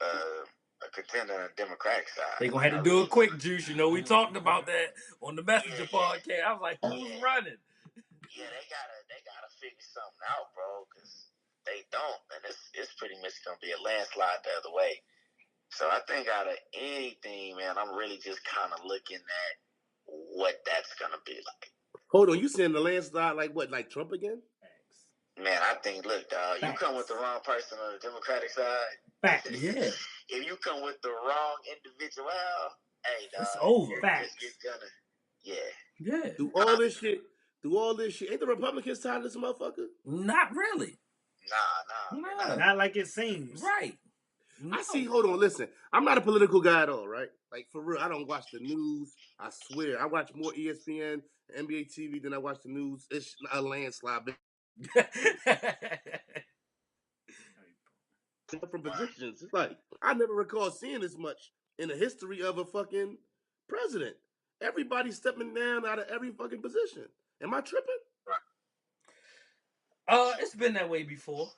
a contender on the Democratic side. They gonna have to do it quick, Juice. We talked about that on the Messenger podcast. I was like, who's running? Yeah, they gotta figure something out, bro, because they don't, and it's pretty much gonna be a landslide the other way. So I think out of anything, man, I'm really just kind of looking at what that's gonna be like. Hold on, you saying the landslide like what, like Trump again? Man, I think, look, dog, you come with the wrong person on the Democratic side. Facts. Yeah. If you come with the wrong individual, hey, dog, it's over. Facts. Yeah. Do all this shit. Ain't the Republicans tired of this motherfucker? Not really. Nah. Not like it seems. Right. No. I see. Hold on, listen. I'm not a political guy at all, right? Like for real, I don't watch the news. I swear, I watch more ESPN, NBA TV than I watch the news. It's a landslide. From positions, it's like I never recall seeing this much in the history of a fucking president. Everybody's stepping down out of every fucking position. Am I tripping? It's been that way before.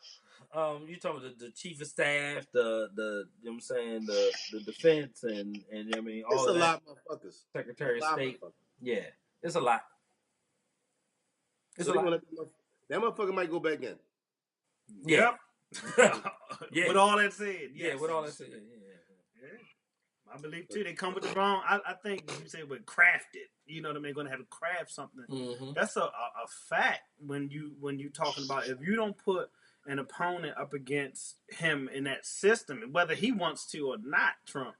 You talking about the chief of staff, the you know what I'm saying, the defense and I mean all it's a lot, motherfuckers. Secretary of State. Yeah, it's a lot. It's a lot. That motherfucker might go back in. Yeah. Yeah. With all that said. Yes. Yeah, with all that said. Yeah. I believe too. They come with the wrong. I think you say with crafted. You know what I mean? Going to have to craft something. Mm-hmm. That's a fact when you talking about if you don't put an opponent up against him in that system, whether he wants to or not, Trump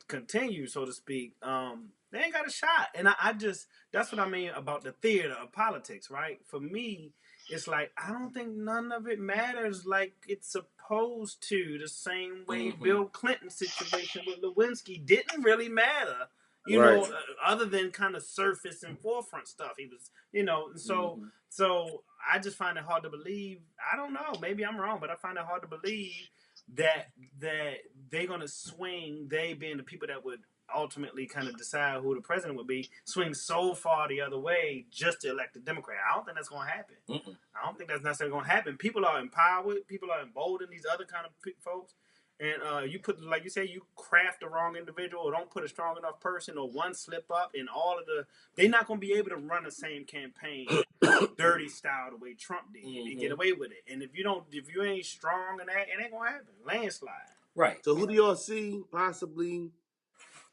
continue, so to speak. They ain't got a shot. And I just that's what I mean about the theater of politics, right? For me, it's like I don't think none of it matters like it's supposed to. The same way Bill Clinton's situation with Lewinsky didn't really matter, you know, other than kind of surface and forefront stuff. He was, so I just find it hard to believe. I don't know. Maybe I'm wrong, but I find it hard to believe that they're gonna swing. They being the people that would ultimately kind of decide who the president would be, swing so far the other way just to elect a Democrat. I don't think that's gonna happen. I don't think that's necessarily gonna happen. People are empowered. People are emboldened. These other kind of folks. And you put, like you say, you craft the wrong individual, or don't put a strong enough person, or one slip up, and all of they're not going to be able to run the same campaign dirty style the way Trump did and get away with it. And if you ain't strong in that, it ain't going to happen. Landslide. Right. So who do y'all see possibly?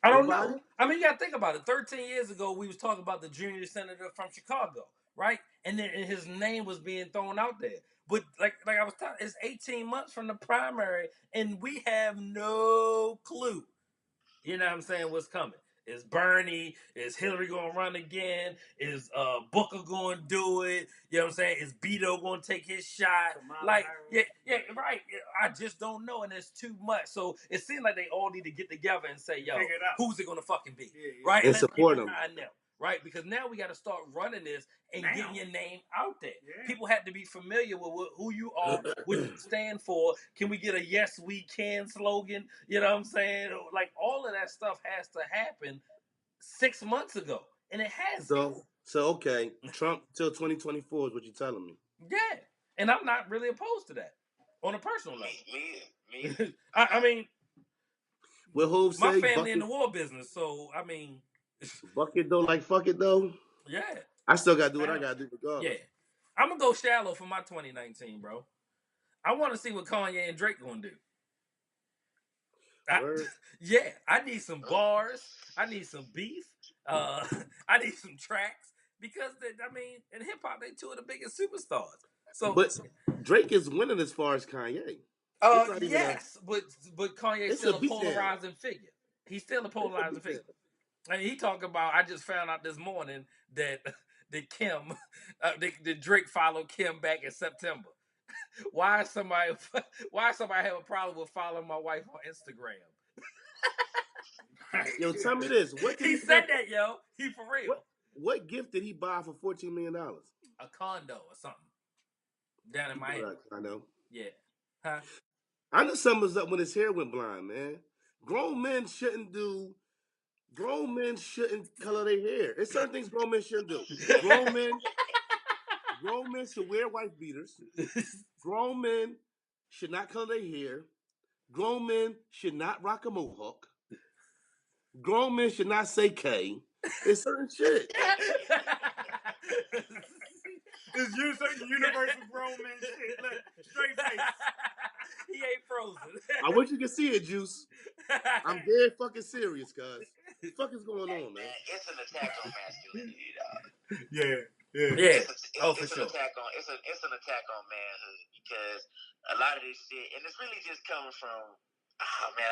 I don't know. I mean, you got to think about it. 13 years ago, we was talking about the junior senator from Chicago, right? And then his name was being thrown out there. But like I was talking, it's 18 months from the primary, and we have no clue. You know what I'm saying? What's coming? Is Bernie? Is Hillary going to run again? Is Booker going to do it? You know what I'm saying? Is Beto going to take his shot? Like, yeah, right. I just don't know, and it's too much. So it seems like they all need to get together and say, yo, who's it going to fucking be? Right? And support them. Right? Because now we got to start running this and getting your name out there. People have to be familiar with who you are, what you stand for. Can we get a yes, we can slogan? You know what I'm saying? Like, all of that stuff has to happen 6 months ago. And it hasn't. So okay, Trump till 2024 is what you're telling me. Yeah. And I'm not really opposed to that on a personal level. Me. I mean, what Hov say? My family in the war business, so I mean, buck it though, like fuck it though. Yeah, I still gotta do what I gotta do regardless. Yeah, I'm gonna go shallow for my 2019, bro. I want to see what Kanye and Drake gonna do. I need some bars. I need some beef. I need some tracks because in hip hop they two of the biggest superstars. So, but Drake is winning as far as Kanye. Yes, but Kanye's still a polarizing figure. He's still a polarizing figure. And he talking about. I just found out this morning that Kim, that Drake followed Kim back in September. Why somebody have a problem with following my wife on Instagram? Yo, tell me this. What did he said that, yo? He for real. What gift did he buy for $14 million? A condo or something down in Miami. I know. Yeah. Huh? I knew something was up when his hair went blind, man. Grown men shouldn't color their hair. There's certain things grown men shouldn't do. Grown men should wear wife beaters. Grown men should not color their hair. Grown men should not rock a mohawk. Grown men should not say K. It's certain shit. It's certain universal grown man shit. Look, straight face. He ain't frozen. I wish you could see it, Juice. I'm dead fucking serious, cuz. What the fuck is going on, man? It's an attack on masculinity, dog. Yeah. It's an attack on manhood because a lot of this shit, and it's really just coming from. Oh man,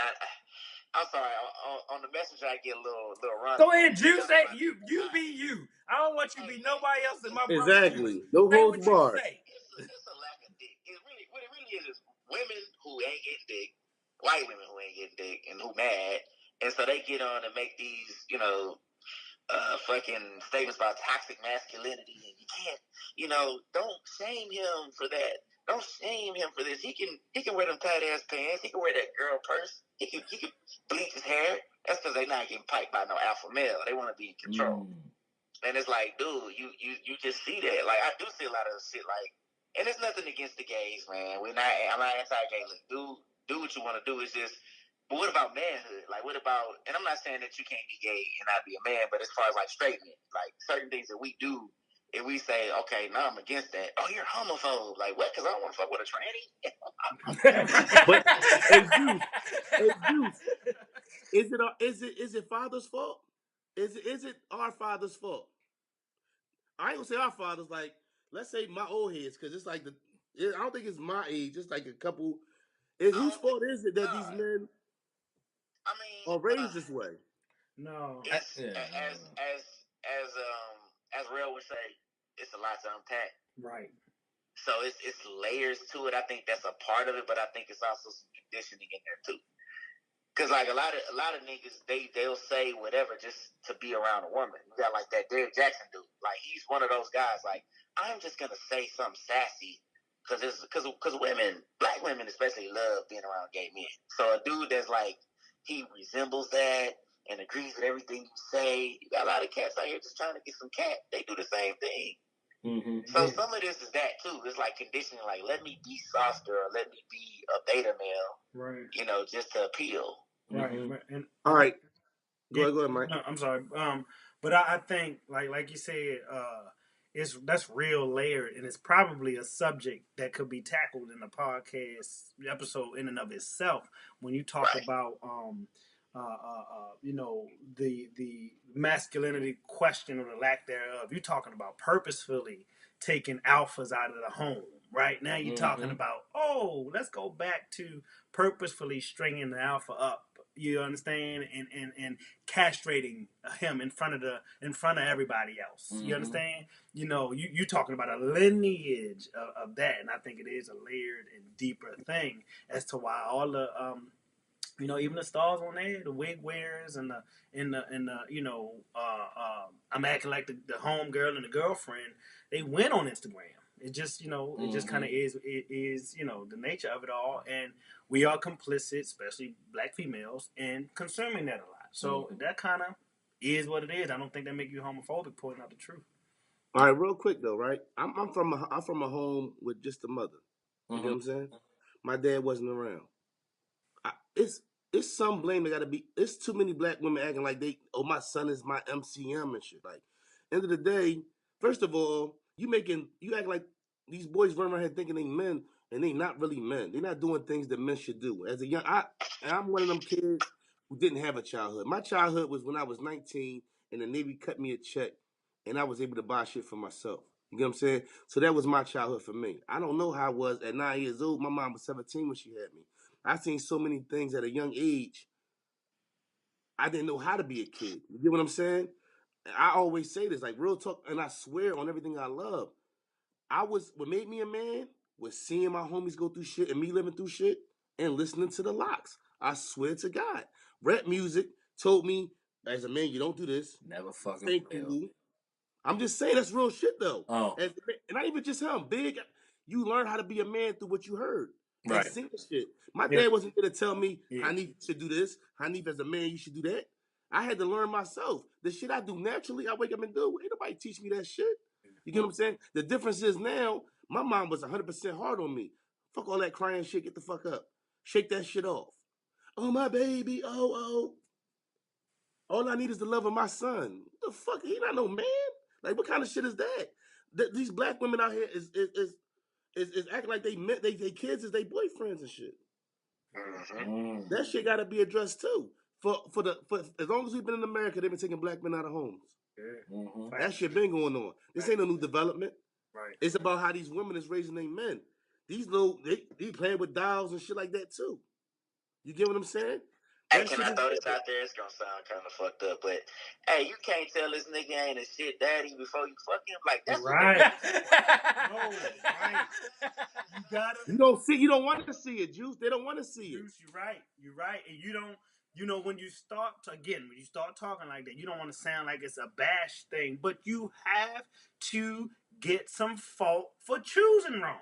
I'm sorry. On the messenger, I get a little run. Go ahead, Juice. You be you. I don't want you to be nobody else in my brother. Exactly. No holds barred. It's a lack of dick. What it really is women who ain't getting dick, white women who ain't getting dick, and who mad, and so they get on and make these, fucking statements about toxic masculinity, and you can't, don't shame him for that. Don't shame him for this. He can wear them tight ass pants. He can wear that girl purse. He can bleach his hair. That's because they're not getting piped by no alpha male. They want to be in control. And it's like, dude, you just see that. Like, I do see a lot of shit. Like, and it's nothing against the gays, man. I'm not anti-gay. Look, do what you want to do. It's just, but what about manhood? Like, what about? And I'm not saying that you can't be gay and not be a man, but as far as like straight men, like certain things that we do. If we say, okay, no, I'm against that. Oh, you're homophobe. Like, what? Because I don't want to fuck with a tranny. But, Juice, is it father's fault? Is it our father's fault? I ain't gonna say our fathers. Like, let's say my old heads, because it's like I don't think it's my age. It's like a couple. Whose fault is it that these men are raised this way? No, as Real would say, it's a lot to unpack. Right. So it's layers to it. I think that's a part of it, but I think it's also some conditioning in there too. Cause like a lot of niggas, they'll say whatever just to be around a woman. You got like that Derrick Jackson dude. Like he's one of those guys. Like I'm just gonna say something sassy because women, black women especially, love being around gay men. So a dude that's like he resembles that and agrees with everything you say. You got a lot of cats out here just trying to get some cat. They do the same thing. Mm-hmm. So some of this is that too. It's like conditioning, like let me be softer or let me be a beta male, Right. you know, just to appeal. Right. Mhm. And All right. Go ahead, Mike. No, I'm sorry. But I think like you said, that's real layered, and it's probably a subject that could be tackled in a podcast episode in and of itself. When you talk Right. about the masculinity question or the lack thereof, you're talking about purposefully taking alphas out of the home. Right now, you're talking about let's go back to purposefully stringing the alpha up. You understand, and castrating him in front of everybody else. You understand? You know, you talking about a lineage of that, and I think it is a layered and deeper thing as to why all the even the stars on there, the wig wearers and the I'm acting like the home girl and the girlfriend. They went on Instagram. It just it just kind of is the nature of it all, and we are complicit, especially black females, in consuming that a lot. So that kind of is what it is. I don't think that make you homophobic, pointing out the truth. All right, real quick though, right? I'm from a home with just a mother. You know what I'm saying? My dad wasn't around. It's some blame that gotta be. It's too many black women acting like my son is my MCM and shit. Like, end of the day, first of all, you act like these boys run around here thinking they men and they not really men. They're not doing things that men should do. As a young, I'm one of them kids who didn't have a childhood. My childhood was when I was 19 and the Navy cut me a check and I was able to buy shit for myself. You get what I'm saying? So that was my childhood for me. I don't know how I was at 9 years old. My mom was 17 when she had me. I've seen so many things at a young age. I didn't know how to be a kid. You get what I'm saying? I always say this, like real talk, and I swear on everything I love. What made me a man was seeing my homies go through shit and me living through shit and listening to the Locks. I swear to God. Rap music told me, as a man, you don't do this. Never fucking Stay cool. I'm just saying that's real shit though. And not even just him. Big, you learn how to be a man through what you heard. Right. And seeing shit. My dad wasn't there to tell me, Hanif, you should do this. Hanif, as a man, you should do that. I had to learn myself. The shit I do naturally, I wake up and do. Ain't nobody teach me that shit. You get what I'm saying? The difference is now, my mom was 100% hard on me. Fuck all that crying shit. Get the fuck up. Shake that shit off. Oh, my baby. Oh. All I need is the love of my son. What the fuck? He not no man. Like, what kind of shit is that? These black women out here is acting like they kids is their boyfriends and shit. That shit got to be addressed too. For as long as we've been in America, they've been taking black men out of homes. That shit been going on. This ain't no new development. Right. It's about how these women is raising their men. These they playing with dolls and shit like that too. You get what I'm saying? Hey, can I throw this out there? It's gonna sound kind of fucked up, but hey, you can't tell this nigga ain't a shit daddy before you fuck him. Like that's right. Right. You gotta. You don't see. You don't want to see it, Juice. They don't want to see it. Juice, you're right. You're right, and you don't. When you start talking like that, you don't want to sound like it's a bash thing, but you have to get some fault for choosing wrong.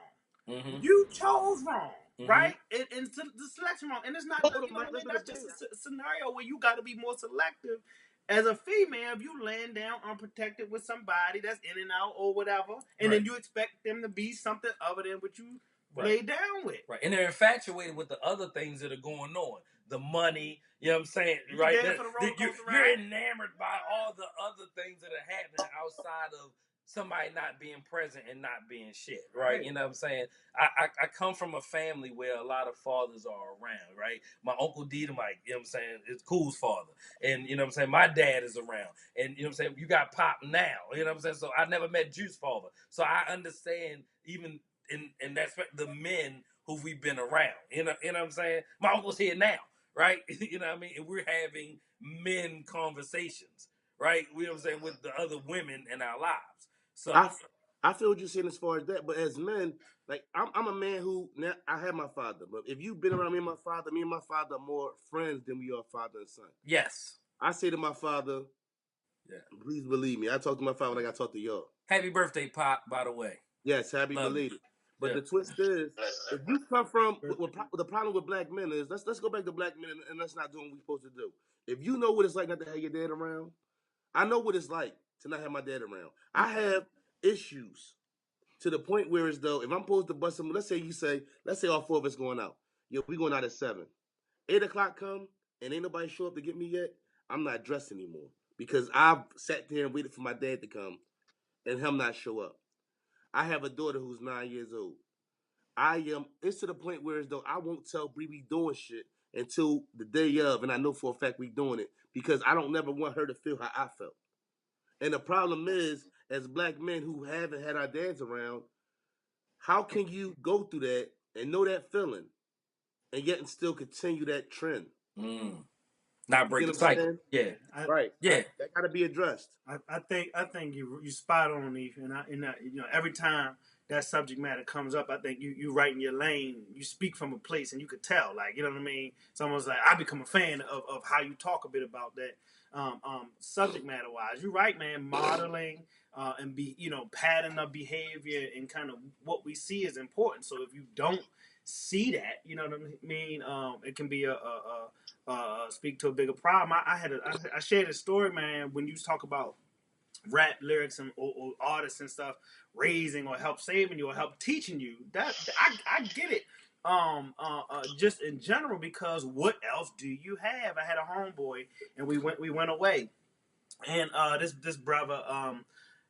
You chose wrong. Right? And the selection wrong. And it's not, that's just a scenario where you got to be more selective. As a female, if you laying down unprotected with somebody that's in and out or whatever, and then you expect them to be something other than what you lay down with. Right. And they're infatuated with the other things that are going on. The money, you know what I'm saying? Right? You're enamored by all the other things that are happening outside of somebody not being present and not being shit, right? You know what I'm saying? I come from a family where a lot of fathers are around, right? My Uncle Mike, you know what I'm saying, is Cool's father. And, you know what I'm saying, my dad is around. And, you know what I'm saying, you got Pop now, you know what I'm saying? So I never met Juice father. So I understand even in that the men who we've been around. You know what I'm saying? My uncle's here now, right? You know what I mean? And we're having men conversations, right? You know what I'm saying, with the other women in our lives. So I feel what you're saying as far as that, but as men, like I'm a man who now I have my father, but if you've been around me and my father are more friends than we are father and son. Yes. I say to my father, please believe me, I talk to my father like I talk to y'all. Happy birthday, Pop, by the way. Yes, happy belated. But Yeah. the twist is, if you come from the problem with black men is, let's go back to black men and let's not do what we're supposed to do. If you know what it's like not to have your dad around, I know what it's like to not have my dad around. I have issues to the point where as though if I'm supposed to bust some, let's say all four of us going out. Yo, we going out at 7. 8 o'clock come and ain't nobody show up to get me yet. I'm not dressed anymore because I've sat there and waited for my dad to come and him not show up. I have a daughter who's 9 years old. It's to the point where as though I won't tell Bree we doing shit until the day of, and I know for a fact we doing it because I don't never want her to feel how I felt. And the problem is, as black men who haven't had our dads around, how can you go through that and know that feeling and yet and still continue that trend? Not break the cycle. Yeah. Right. Yeah. That got to be addressed. I think you spot on, Eve, and every time that subject matter comes up, I think you right in your lane. You speak from a place, and you could tell, like, you know what I mean. It's almost like I become a fan of how you talk a bit about that subject matter wise. You're right, man. Modeling and pattern of behavior and kind of what we see is important. So if you don't see that, you know what I mean, it can be a speak to a bigger problem. I shared a story, man, when you talk about rap lyrics and or artists and stuff raising or help saving you or help teaching you. That I get it. Just in general, because what else do you have? I had a homeboy and we went away, and this brother,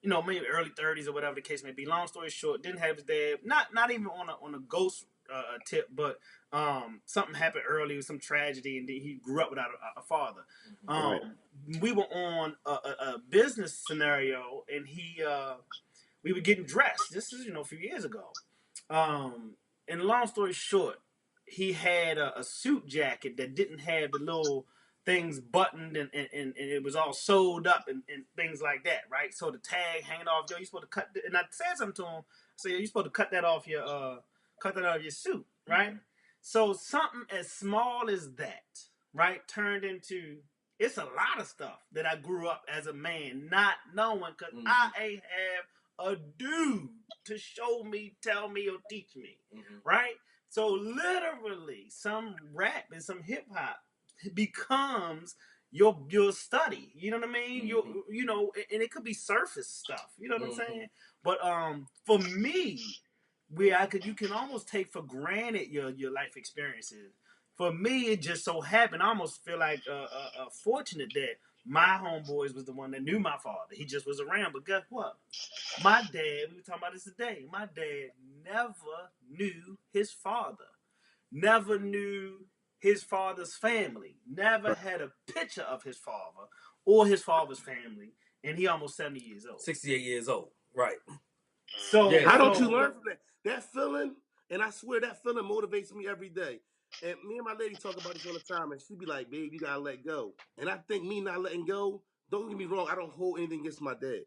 maybe early 30s or whatever the case may be. Long story short, didn't have his dad. Not even on a ghost tip, but something happened early with some tragedy, and he grew up without a father. Right. We were on a business scenario, and we were getting dressed. This is a few years ago. And long story short, he had a suit jacket that didn't have the little things buttoned and it was all sewed up and things like that, right? So the tag hanging off, yo, you're supposed to cut and I said something to him. I said, you're supposed to cut that off your suit, right? Mm-hmm. So something as small as that, right, turned into it's a lot of stuff that I grew up as a man not knowing because I ain't have a dude to show me, tell me, or teach me, right? So literally, some rap and some hip hop becomes your study. You know what I mean? And it could be surface stuff. You know what I'm saying? But for me, you can almost take for granted your life experiences. For me, it just so happened. I almost feel like fortunate that my homeboys was the one that knew my father. He just was around. But guess what? My dad, we were talking about this today. My dad never knew his father. Never knew his father's family. Never had a picture of his father or his father's family. And he almost 70 years old. 68 years old. Right. So how don't you learn from that? That feeling, and I swear that feeling motivates me every day. And me and my lady talk about this all the time, and she be like, babe, you gotta let go. And I think me not letting go, don't get me wrong, I don't hold anything against my dad.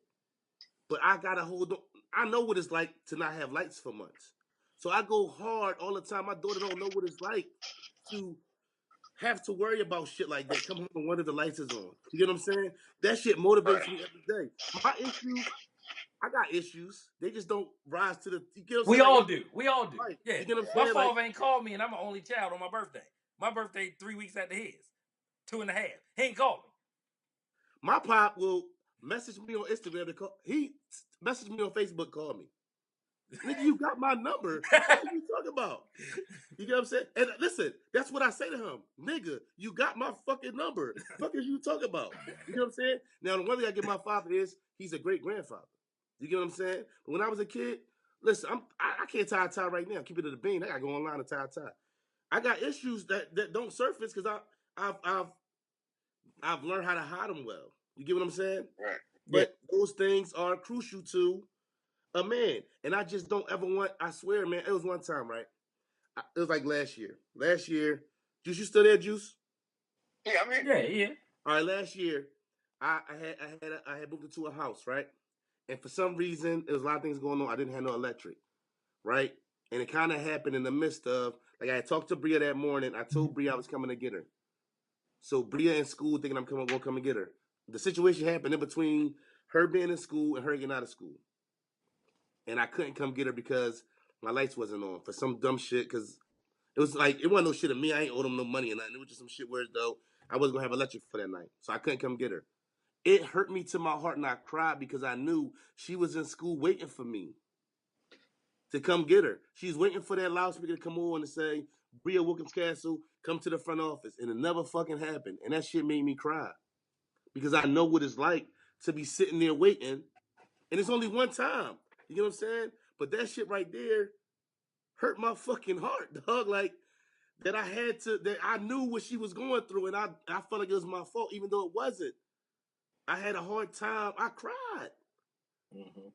But I gotta hold on. I know what it's like to not have lights for months. So I go hard all the time. My daughter don't know what it's like to have to worry about shit like that. Come home and wonder the lights is on. You get what I'm saying? That shit motivates me every day. My issues, I got issues. They just don't rise to the. You get what I'm We saying? all do. We all do. Right. Yeah. You get what I'm My saying? father ain't called me, and I'm an only child on my birthday. My birthday 3 weeks after his, 2.5. He ain't called me. My pop will message me on Instagram. He messaged me on Facebook. Call me. Nigga, you got my number. What are you talking about? You get what I'm saying? And listen, that's what I say to him. Nigga, you got my fucking number. Fuck is you talking about? You get what I'm saying? Now, the one thing I give my father is he's a great grandfather. You get what I'm saying? But when I was a kid, listen, I can't tie a tie right now. Keep it at the bean. I gotta go online and tie a tie. I got issues that don't surface because I've learned how to hide them well. You get what I'm saying? Right. But those things are crucial to a man. And I just don't ever want, I swear, man, it was one time, right? It was like last year. Juice, you still there, Juice? Yeah, I'm here. Yeah. All right, last year, I had moved into a house, right? And for some reason, there was a lot of things going on. I didn't have no electric, right? And it kind of happened in the midst of, like I had talked to Bria that morning. I told Bria I was coming to get her. So Bria in school thinking I'm gonna come and get her. The situation happened in between her being in school and her getting out of school. And I couldn't come get her because My lights wasn't on for some dumb shit because it was like it wasn't no shit of me. I ain't owed them no money or nothing. It was just some shit where though I wasn't gonna have electric for that night, so I couldn't come get her. It hurt me to my heart, and I cried because I knew she was in school waiting for me to come get her. She's waiting for that loudspeaker to come on and say, "Bria Wilkins Castle, come to the front office," and it never fucking happened. And that shit made me cry because I know what it's like to be sitting there waiting, and it's only one time. You know what I'm saying? But that shit right there hurt my fucking heart, dog. Like that I had to, that I knew what she was going through, and I felt like it was my fault, even though it wasn't. I had a hard time. I cried,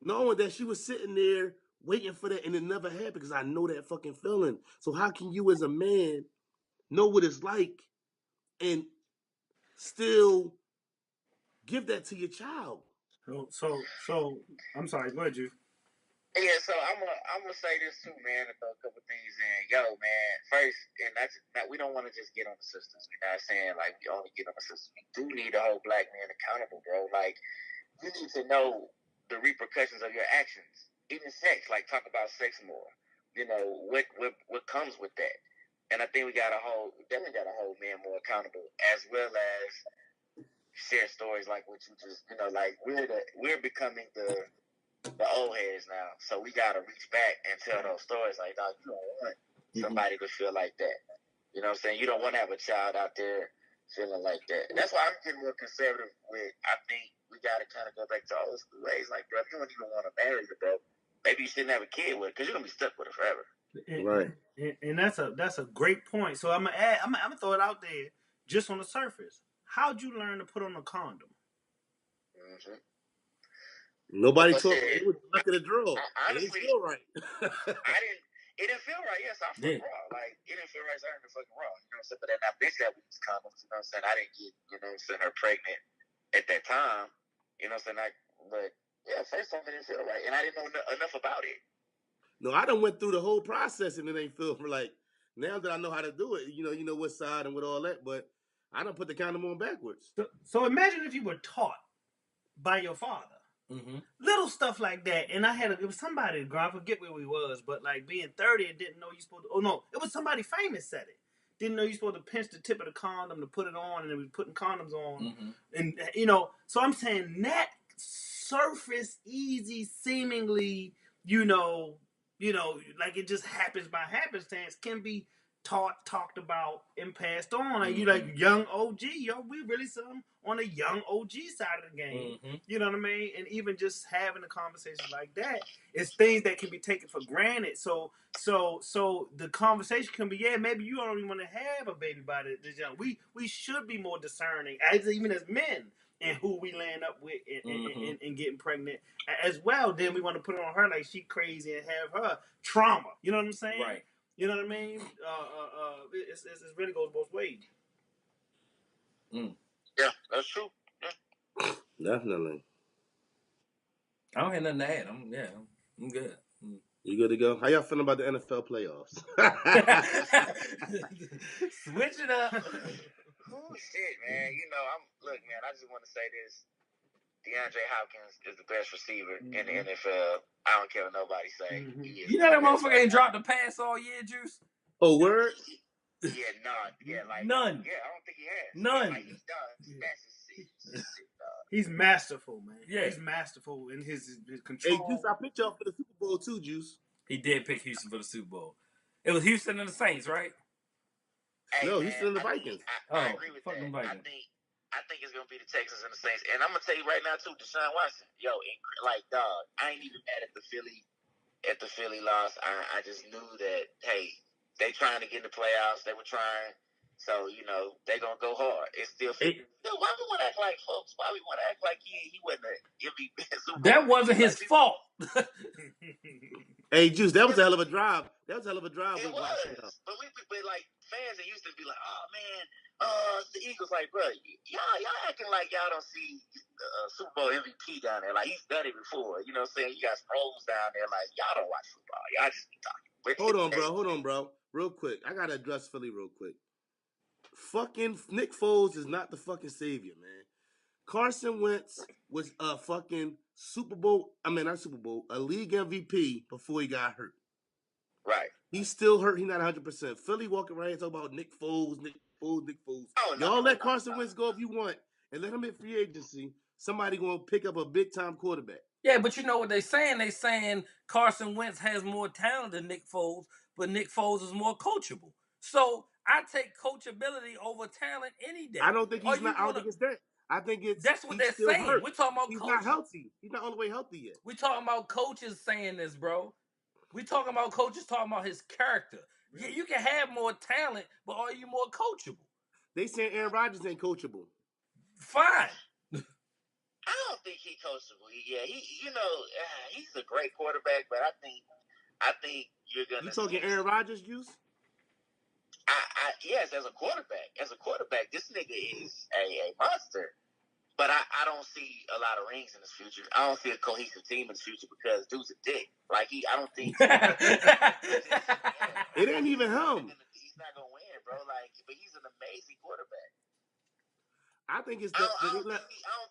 knowing that she was sitting there waiting for that, and it never happened because I know that fucking feeling. So how can you, as a man, know what it's like and still give that to your child? So I'm sorry. Go ahead, Juice. Yeah, so I'm gonna say this too, man. To throw a couple things in, yo, man. First, and that's that we don't want to just get on the systems. We're not saying like we only get on the systems. We do need to hold black men accountable, bro. Like you need to know the repercussions of your actions. Even sex, like talk about sex more. You know what comes with that. And I think we definitely gotta hold men more accountable, as well as share stories like what you just, like we're becoming the old heads now. So we gotta reach back and tell those stories like, dog, you don't want somebody to feel like that. You know what I'm saying? You don't want to have a child out there feeling like that. And that's why I'm getting more conservative with, I think we gotta kind of go back to old school ways. Like, bro, if you don't even want to marry her, bro, maybe you shouldn't have a kid with her because you're gonna be stuck with her forever. Right. And that's a great point. So I'm gonna throw it out there just on the surface. How'd you learn to put on a condom? Mm-hmm. Nobody told me. It was luck of the draw. Honestly, it didn't feel right. It didn't feel right. Yes, I fucking raw. Like it didn't feel right. So I heard the fucking raw. You know what I'm saying? But then I bitch that we use condoms. You know what I'm saying? I didn't get, you know what I'm saying, her pregnant at that time. You know what I'm saying? But yeah, first time it didn't feel right, and I didn't know enough about it. No, I done went through the whole process and it ain't feel like now that I know how to do it. You know what side and with all that. But I done put the condom on backwards. So imagine if you were taught by your father. Mm-hmm. Little stuff like that, and it was somebody, I forget where we was, but like being 30 and didn't know you supposed to. Oh no, it was somebody famous said it. Didn't know you supposed to pinch the tip of the condom to put it on, and then we putting condoms on, and So I'm saying that surface easy, seemingly, like it just happens by happenstance, can be talked about and passed on. Like you like young OG, we really some on the young OG side of the game. You know what I mean? And even just having a conversation like that, it's things that can be taken for granted. So the conversation can be, maybe you don't even want to have a baby by this young. We should be more discerning, even as men, and who we land up with and getting pregnant as well. Then we want to put it on her like she crazy and have her trauma. You know what I'm saying? Right. You know what I mean? It really goes both ways. Yeah, that's true. Yeah. Definitely. I don't have nothing to add. I'm good. You good to go? How y'all feeling about the NFL playoffs? Switch it up. Oh shit, man. Look, man. I just want to say this. DeAndre Hopkins is the best receiver in the NFL. I don't care what nobody say. You know that motherfucker ain't dropped a pass all year, Juice? Oh, word? Yeah, none. Yeah, like none. Yeah, I don't think he has. None. Yeah, like he's done. He's masterful, man. Yeah. He's masterful in his control. Hey, Juice, I picked y'all for the Super Bowl too, Juice. He did pick Houston for the Super Bowl. It was Houston and the Saints, right? Hey, no, man, Houston and the Vikings. I agree with that. I think it's gonna be the Texans and the Saints. And I'm gonna tell you right now too, Deshaun Watson. Yo, like dog, I ain't even mad at the Philly loss. I just knew that they trying to get in the playoffs. They were trying. So, they gonna go hard. It's still why we wanna act like folks? Why we wanna act like he wasn't an MVP? That wasn't his fault. Hey, Juice, that was a hell of a drive. It was. But like fans in Houston be like, oh man, the Eagles, like, bro, y'all acting like y'all don't see Super Bowl MVP down there. Like, he's done it before. You know what I'm saying? You got pros down there. Like, y'all don't watch football. Y'all just be talking. Hold on, bro. Real quick. I got to address Philly real quick. Fucking Nick Foles is not the fucking savior, man. Carson Wentz was a fucking a league MVP before he got hurt. Right. He's still hurt. He's not 100%. Philly walking around here talking about Nick Foles. Oh, no, Y'all let no, Carson no. Wentz go if you want, and let him hit free agency. Somebody gonna pick up a big time quarterback. Yeah, but you know what they're saying? They're saying Carson Wentz has more talent than Nick Foles, but Nick Foles is more coachable. So I take coachability over talent any day. I don't think Are he's you not. I don't gonna? think it's that. I think it's That's what he's they're still saying. hurt. We're talking about He's not coaches. healthy. He's not all the way healthy yet. We're talking about coaches saying this, bro. We're talking about coaches talking about his character. Yeah, you can have more talent, but are you more coachable? They saying Aaron Rodgers ain't coachable. Fine. I don't think he coachable. Yeah, he's a great quarterback, but I think you're gonna. You talking Aaron Rodgers, Juice? Yes, as a quarterback, this nigga is a monster. But I don't see a lot of rings in his future. I don't see a cohesive team in his future because dude's a dick. Like I don't think it ain't even him. He's not gonna win, bro. Like, but he's an amazing quarterback. I think it's. I don't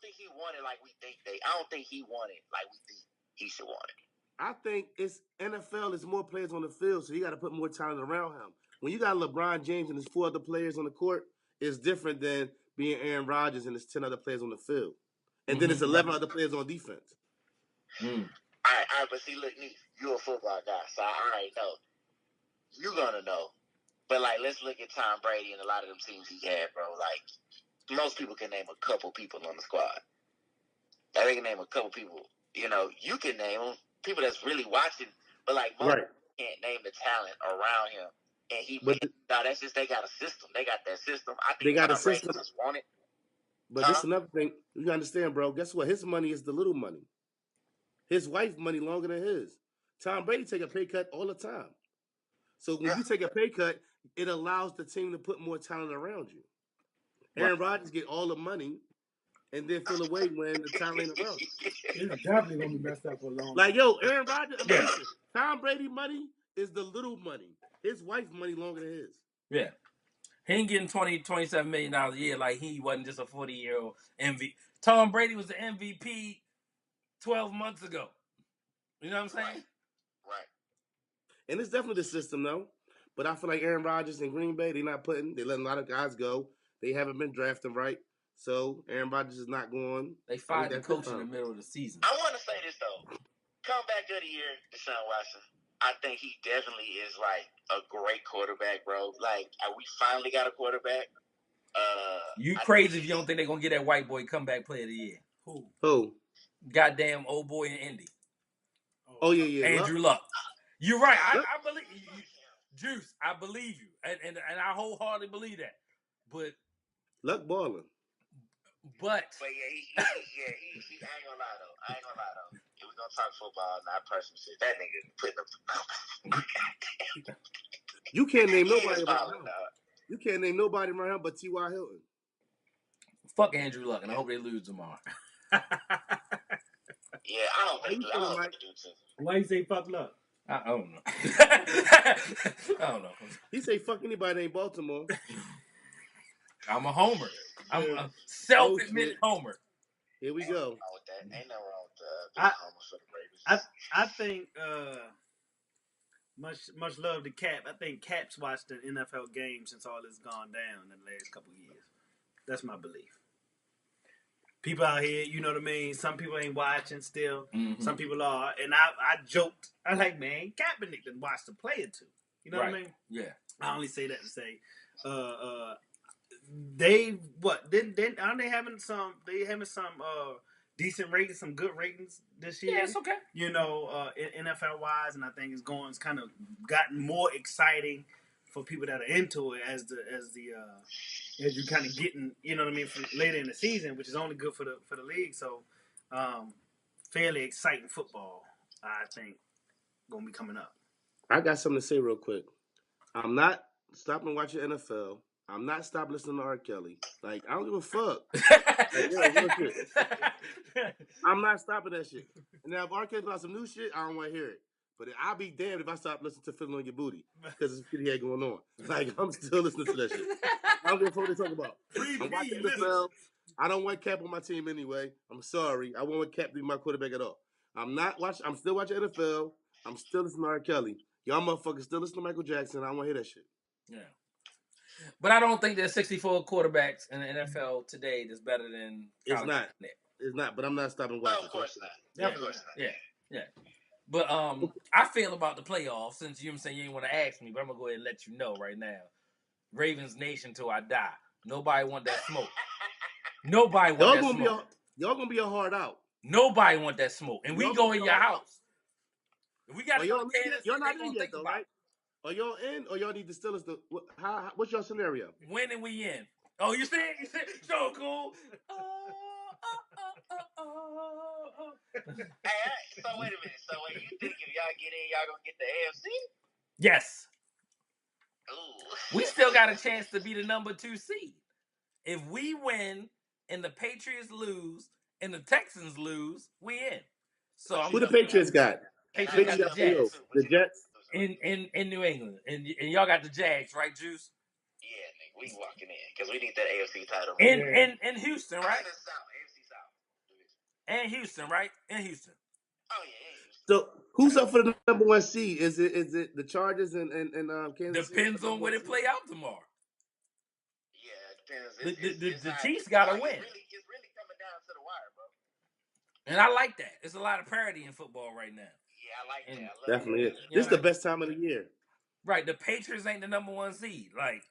think he won it like we think I don't think he won it like we think he should want it. I think it's NFL is more players on the field, so you got to put more talent around him. When you got LeBron James and there's 4 other players on the court, it's different than being Aaron Rodgers and there's 10 other players on the field. And then there's 11 other players on defense. All right, but see, look, you're a football guy, so I already know. You're going to know. But, like, let's look at Tom Brady and a lot of them teams he had, bro. Like, most people can name a couple people on the squad. Like, they can name a couple people. You know, you can name them. People that's really watching, but, like, most can't name the talent around him. And that's just they got a system. They got that system. I think they got a system. Just want it. But this is another thing. You understand, bro. Guess what? His money is the little money. His wife's money longer than his. Tom Brady take a pay cut all the time. So when you take a pay cut, it allows the team to put more talent around you. Aaron Rodgers get all the money and then feel away when the talent ain't around you. It's definitely going to be messed up for a long time. Like, yo, Aaron Rodgers, listen, Tom Brady money is the little money. His wife's money longer than his. Yeah. He ain't getting $27 million a year like he wasn't just a 40-year-old MVP. Tom Brady was the MVP 12 months ago. You know what I'm saying? Right. And it's definitely the system, though. But I feel like Aaron Rodgers and Green Bay, they letting a lot of guys go. They haven't been drafting right. So Aaron Rodgers is not going. They fired the coach in the middle of the season. I want to say this, though. Comeback of the year, Deshaun Watson. I think he definitely is, like, a great quarterback, bro. Like, we finally got a quarterback. You crazy if you don't think they're going to get that white boy comeback player of the year. Who? Goddamn old boy in Indy. Oh, yeah. Andrew Luck. You're right. I believe you. Juice, I believe you. And I wholeheartedly believe that. But Luck balling. But yeah, he I ain't gonna lie though. If we're gonna talk football, not personal shit, that nigga putting up. You can't name nobody around him. You can't name nobody around him but T.Y. Hilton. Fuck Andrew Luck, and I hope they lose tomorrow. Yeah, I don't think they do. Why you say fuck Luck? I don't know. I don't know. He say fuck anybody named Baltimore. I'm a homer. I'm a self-admitted homer. Here we go. Ain't nothing wrong with that. I think much love to Cap. I think Cap's watched an NFL game since all this gone down in the last couple of years. That's my belief. People out here, you know what I mean? Some people ain't watching still. Mm-hmm. Some people are. And I joked. I like, man, Kaepernick done watched the player too. You know what I mean? Yeah. I only say that to say, they aren't they having some decent ratings, some good ratings this year? Yeah, it's okay. You know, NFL wise, and I think it's kind of gotten more exciting for people that are into it as you kind of getting, you know what I mean, for later in the season, which is only good for the league. So, fairly exciting football, I think, gonna be coming up. I got something to say real quick. I'm not stopping watching NFL. I'm not stopping listening to R. Kelly. Like, I don't give a fuck. I'm not stopping that shit. And now if R. Kelly about some new shit, I don't want to hear it. But I'll be damned if I stop listening to Fiddle on Your Booty because there's shit he had going on. Like, I'm still listening to that shit. I don't give a fuck what they talk about. I'm watching NFL. I don't want Cap on my team anyway. I'm sorry. I won't want Cap to be my quarterback at all. I'm still watching NFL. I'm still listening to R. Kelly. Y'all motherfuckers still listen to Michael Jackson. I don't want to hear that shit. Yeah. But I don't think there's 64 quarterbacks in the NFL today that's better than It's Colin not. Kaepernick. It's not. But I'm not stopping Oh, watching. of course not. Yeah. Of course not. Yeah. But I feel about the playoffs, since you know what I'm saying you ain't want to ask me, but I'm gonna go ahead and let you know right now. Ravens Nation till I die. Nobody want that smoke. Nobody want that smoke. Y'all gonna be a hard out. Nobody want that smoke. And we Y'all go gonna in be your a hard house. If we gotta go to Kansas City, Y'all not they in gonna yet think though, about right? Are y'all in, or y'all need the Steelers to? What's your scenario? it. When and we in. Oh, you see? So cool. Hey, so wait a minute. So wait, you think if y'all get in, y'all gonna get the AFC? Yes. Ooh. We still got a chance to be the number 2 seed. If we win and the Patriots lose and the Texans lose, we in. So Who the Patriots got? Patriots got the Jets The Jets. in New England, and y'all got the Jags, right, Juice? Yeah, nigga, we walking in because we need that AFC title. In Houston, right? AFC South. And Houston, right? In Houston. Oh yeah. So who's up for the number 1 seed? Is it the Chargers and Kansas City? Depends on where they play out tomorrow. Yeah, it depends. The Chiefs gotta win. It's really coming down to the wire, bro. And I like that. There's a lot of parity in football right now. Yeah, I like that. I love Definitely that. is. This is the best time of the year. Right. The Patriots ain't the number 1 seed. Like,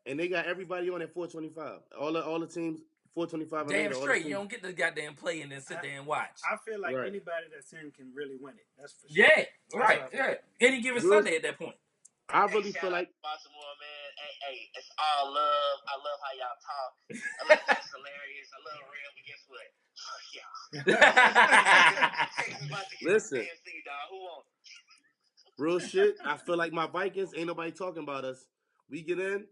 and they got everybody on at 425. All the teams 425. Damn later, straight. You don't get to goddamn play and then sit there and watch. I feel like Right. anybody that's in can really win it. That's for sure. Yeah. Right. Yeah. Any given Sunday at that point. I really feel like Baltimore, man. Hey, it's all love. I love how y'all talk. I love that's hilarious. I love real, but guess what? Fuck y'all. Listen. AFC, dog. Who won? Real shit. I feel like my Vikings ain't nobody talking about us. We get in.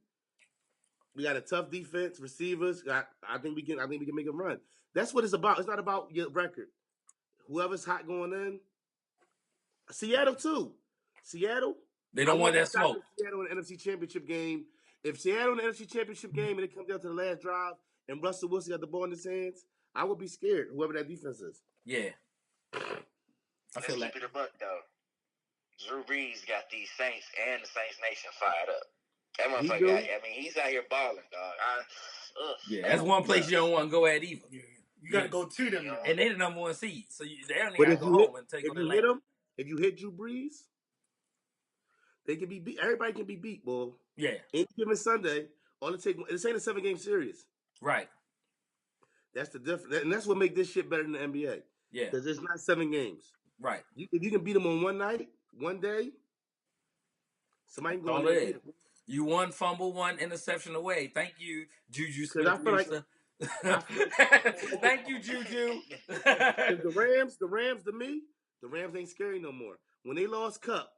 We got a tough defense, receivers. I think we can make a run. That's what it's about. It's not about your record. Whoever's hot going in. Seattle too. Seattle. They don't want that smoke. Seattle in the NFC Championship game. If Seattle in the NFC Championship game and it comes down to the last drive and Russell Wilson got the ball in his hands, I would be scared. Whoever that defense is. Yeah. Let's keep it a buck though. Drew Brees got these Saints and the Saints Nation fired up. That motherfucker, he's out here balling, dog. Yeah, that's one place you don't want to go at either. Yeah. You got to go to them. And they the number 1 seed. So they don't got to go home and take on the land. If you hit Drew Brees, they can be beat. Everybody can be beat, boy. Yeah. Any given Sunday, this ain't a 7-game series. Right. That's the difference. And that's what makes this shit better than the NBA. Yeah. Because it's not 7 games. Right. If you can beat them on one night, one day, somebody can go on there. You 1 fumble, 1 interception away. Thank you, Juju Smith. I feel like, thank you, Juju. the Rams, to me, the Rams ain't scary no more. When they lost Kupp,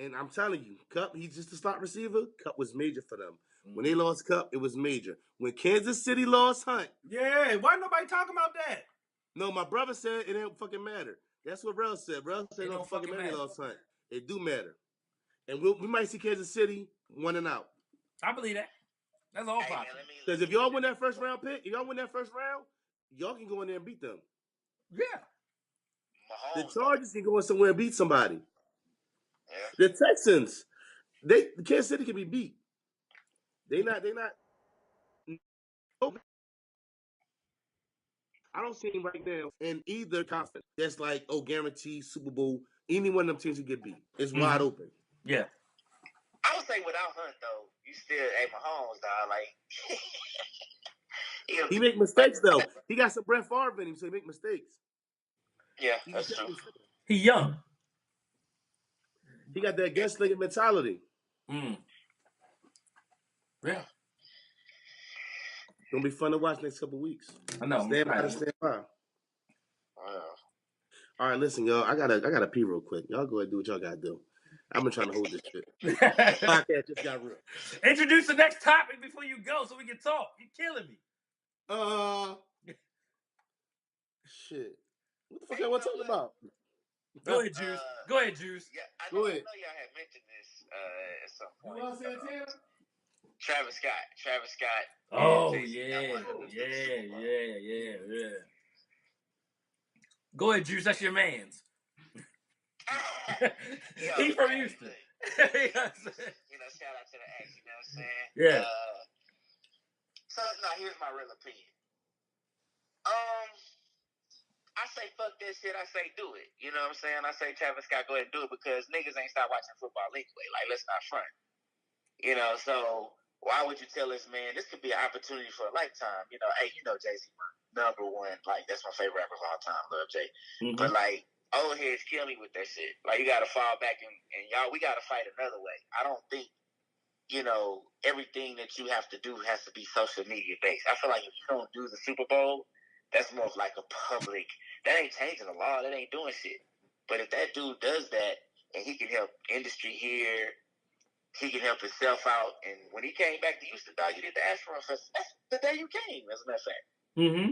and I'm telling you, Kupp, he's just a slot receiver. Kupp was major for them. When they lost Kupp, it was major. When Kansas City lost Hunt. Yeah, why nobody talking about that? No, my brother said it didn't fucking matter. That's what Rel said. Rel said it don't fucking matter. They lost Hunt. It do matter. And we might see Kansas City 1 and out. I believe that. That's all possible. Because if y'all win that first round, y'all can go in there and beat them. Yeah. The Chargers can go in somewhere and beat somebody. Yeah. The Texans, the Kansas City can be beat. They not. I don't see him right now in either conference. That's like, guaranteed Super Bowl. Any one of them teams will get beat. It's wide open. Yeah. I would say without Hunt though, you still Mahomes, dog. Like he make mistakes though. He got some Brett Favre in him, so he make mistakes. Yeah, that's true. He young. He got that gunslinger mentality. Yeah. It's gonna be fun to watch next couple weeks. I know. Stand by. Wow. All right, listen, y'all. I gotta pee real quick. Y'all go ahead and do what y'all gotta do. I've been trying to hold this shit. Podcast just got real. Introduce the next topic before you go so we can talk. You're killing me. Shit. What the fuck y'all want to talk about? Go ahead, Juice. Go ahead, Juice. Yeah, I know y'all had mentioned this at some point. You want to say it, Tim? Travis Scott. Oh, yeah. Go ahead, Juice. That's your man's. Yo, He from hey, Houston. look, You know what I'm saying? shout out to the X. You know what I'm saying? Yeah. So now here's my real opinion. I say fuck that shit. I say do it. You know what I'm saying? I say Travis Scott, go ahead and do it because niggas ain't stop watching football anyway. Like, let's not front. You know, so why would you tell this man this could be an opportunity for a lifetime? You know, hey, you know Jay-Z, number one, like that's my favorite rapper of all time. Love Jay. Mhm. But like old heads kill me with that shit. Like you gotta fall back and y'all we gotta fight another way. I don't think, you know, everything that you have to do has to be social media based. I feel like if you don't do the Super Bowl, that's more of like a public. That ain't changing the law. That ain't doing shit. But if that dude does that and he can help industry here, he can help himself out. And when he came back to Houston, dog, you did the Astro Festival. That's the day you came, as a matter of fact. Mm-hmm.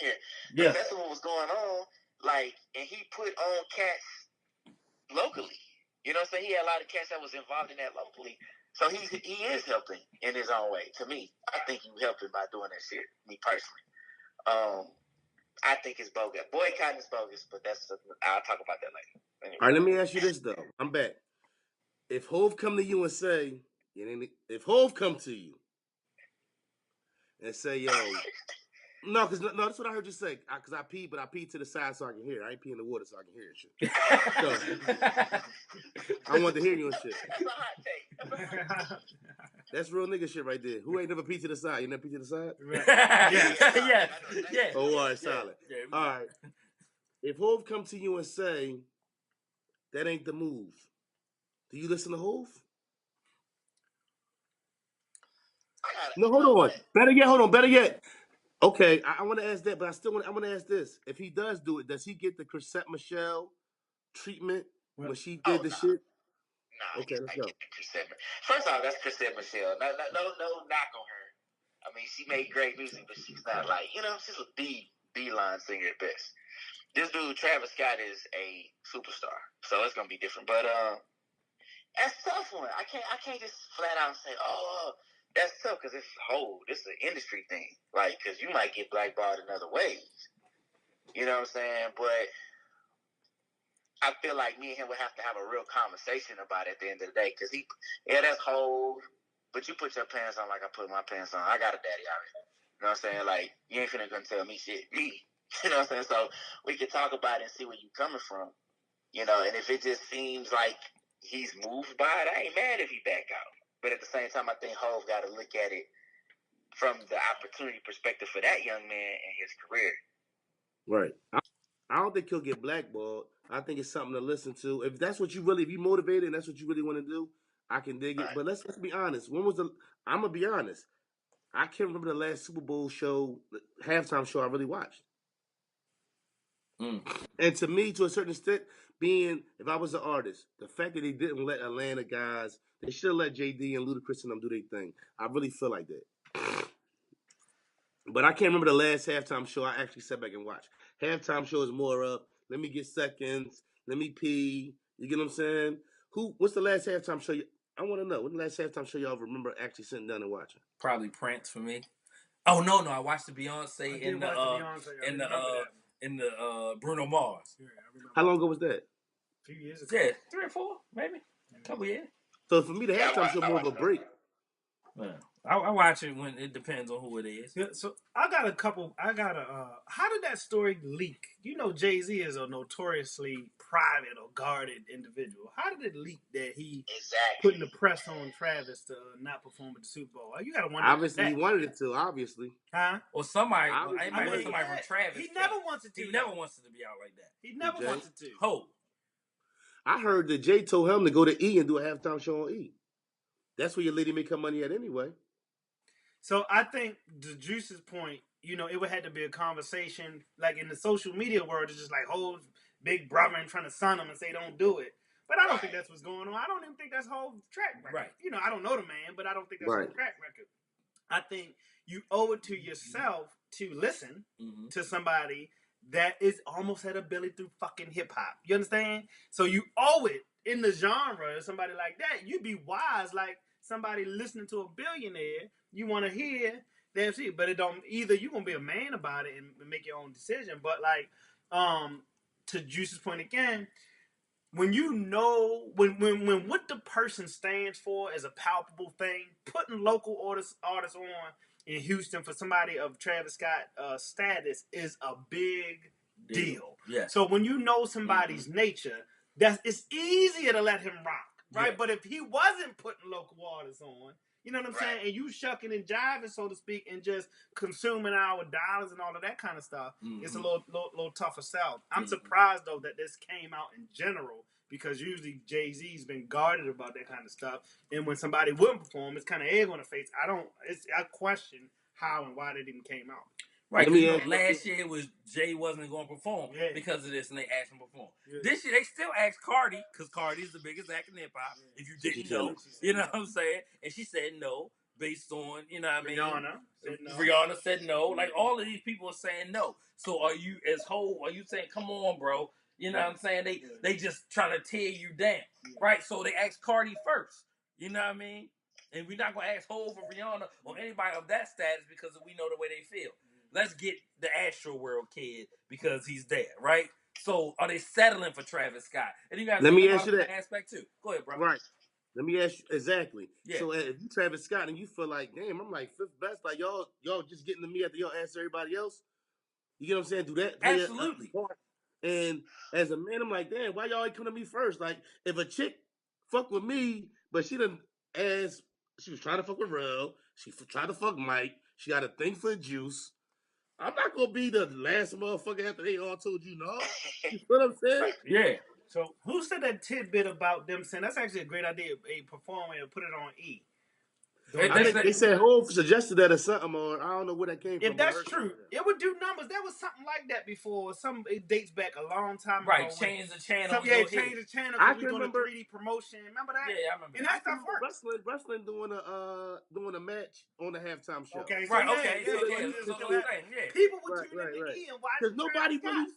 Yeah. Yeah. The festival was going on, like, and he put on cats locally. You know what I'm saying? He had a lot of cats that was involved in that locally. So he is helping in his own way. To me, I think you helping by doing that shit. Me personally, I think it's bogus. Boycotting is bogus, but I'll talk about that later. Anyway. All right, let me ask you this though. I'm back. If Hove come to you and say, if Hove come to you and say, yo, no, that's what I heard you say. Because I peed, but I peed to the side so I can hear. I ain't peeing in the water so I can hear it. Shit. So, I want to hear you and shit. That's a hot take. That's real nigga shit right there. Who ain't never peed to the side? You never peed to the side? Yeah. Oh, all right, solid. Yeah. All right. If Hove come to you and say, that ain't the move, do you listen to Hove? No, hold on. Better yet. Okay, I want to ask that, but I want to ask this. If he does do it, does he get the Chrisette Michelle treatment when she did the shit? Nah, okay, let's go. First off, that's Chrisette Michelle. No knock on her. I mean, she made great music, but she's not like, you know, she's a B-line singer at best. This dude, Travis Scott, is a superstar, so it's gonna be different. But that's a tough one. I can't just flat out say, oh, that's tough because it's whole. This is an industry thing, like, because you might get blackballed in other ways. You know what I'm saying? But I feel like me and him would have to have a real conversation about it at the end of the day. Because that's whole, but you put your pants on like I put my pants on. I got a daddy already. You know what I'm saying? Like, you ain't finna gonna tell me shit. Me. You know what I'm saying? So we can talk about it and see where you coming from. You know, and if it just seems like he's moved by it, I ain't mad if he back out. But at the same time, I think Hove got to look at it from the opportunity perspective for that young man and his career. Right. I don't think he'll get blackballed. I think it's something to listen to. If that's what if you motivated and that's what you really want to do, I can dig it. Right. But let's be honest. I'm gonna be honest. I can't remember the last Super Bowl show, halftime show I really watched. And to me, to a certain extent, if I was an artist, the fact that they didn't let Atlanta guys, they should have let JD and Ludacris and them do their thing. I really feel like that. But I can't remember the last halftime show I actually sat back and watched. Halftime show is more up. Let me get seconds. Let me pee. You get what I'm saying? What's the last halftime show? I want to know. What's the last halftime show y'all remember actually sitting down and watching? Probably Prince for me. Oh no, I watched the Beyonce in the Bruno Mars. Yeah, how long ago was that? A few years ago. Yeah, 3 or 4, maybe. A couple years. So for me, the halftime show more of a break. Yeah. I watch it when it depends on who it is. Yeah, so how did that story leak? You know, Jay-Z is a notoriously private or guarded individual. How did it leak that he putting the press on Travis to not perform at the Super Bowl? You gotta wonder. Obviously, he wanted it to. Obviously, huh? Or somebody. Somebody from Travis. He never wants it to. He never wants it to be out like that. He never wants it to. Ho. I heard that Jay told him to go to E and do a halftime show on E. That's where your lady make her money at anyway. So I think to Juice's point, you know, it would have to be a conversation like in the social media world. It's just like whole big brother and trying to son him and say don't do it. But I don't think that's what's going on. I don't even think that's whole track record. Right. You know, I don't know the man, but I don't think that's whole track record. I think you owe it to yourself to listen to somebody that is almost at a Billy through fucking hip hop. You understand? So you owe it in the genre. Somebody like that, you'd be wise like somebody listening to a billionaire. You want to hear that shit, but it don't. Either you gonna be a man about it and make your own decision. But like, to Juice's point again, when you know when what the person stands for is a palpable thing, putting local artists on in Houston for somebody of Travis Scott status is a big deal. Yeah. So when you know somebody's nature, it's easier to let him rock, right? Yeah. But if he wasn't putting local artists on, you know what I'm saying, and you shucking and jiving, so to speak, and just consuming our dollars and all of that kind of stuff, it's a little tougher sell. I'm surprised though that this came out in general, because usually Jay-Z's been guarded about that kind of stuff, and when somebody wouldn't perform, it's kind of egg on the face. I question how and why that even came out. Right, because last year it was Jay wasn't going to perform because of this, and they asked him to perform. Yeah. This year they still asked Cardi, because Cardi's the biggest act in hip hop. Yeah. If you didn't know, you know what I'm saying? And she said no, based on, you know what I mean? Rihanna said no. Like, all of these people are saying no. So are you, as whole, are you saying, come on, bro? You know what I'm saying? They just trying to tear you down, right? So they asked Cardi first. You know what I mean? And we're not going to ask Hov or Rihanna or anybody of that status because we know the way they feel. Let's get the Astro World kid because he's there, right? So are they settling for Travis Scott? And you got to think about that aspect too. Go ahead, bro. Right. Let me ask you exactly. Yeah. So if you Travis Scott and you feel like, damn, I'm like fifth best, like y'all just getting to me after y'all answer everybody else. You get what I'm saying? Do that? Absolutely. And as a man, I'm like, damn, why y'all ain't come to me first? Like, if a chick fuck with me, but she done she was trying to fuck with Rel, she tried to fuck Mike, she got a thing for Juice. I'm not gonna be the last motherfucker after they all told you no. You feel what I'm saying? Yeah. So who said that tidbit about them saying that's actually a great idea? A performer and put it on E. I think they said Hov suggested that or something, or I don't know where that came from. If that's true, it would do numbers. There was something like that before. It dates back a long time ago. Right, change the channel. Change the channel. I can remember 3D promotion. Remember that? Yeah, I remember. And that stuff works. Wrestling doing a match on the halftime show. Okay, so people would tune in to E and watch. Because nobody really.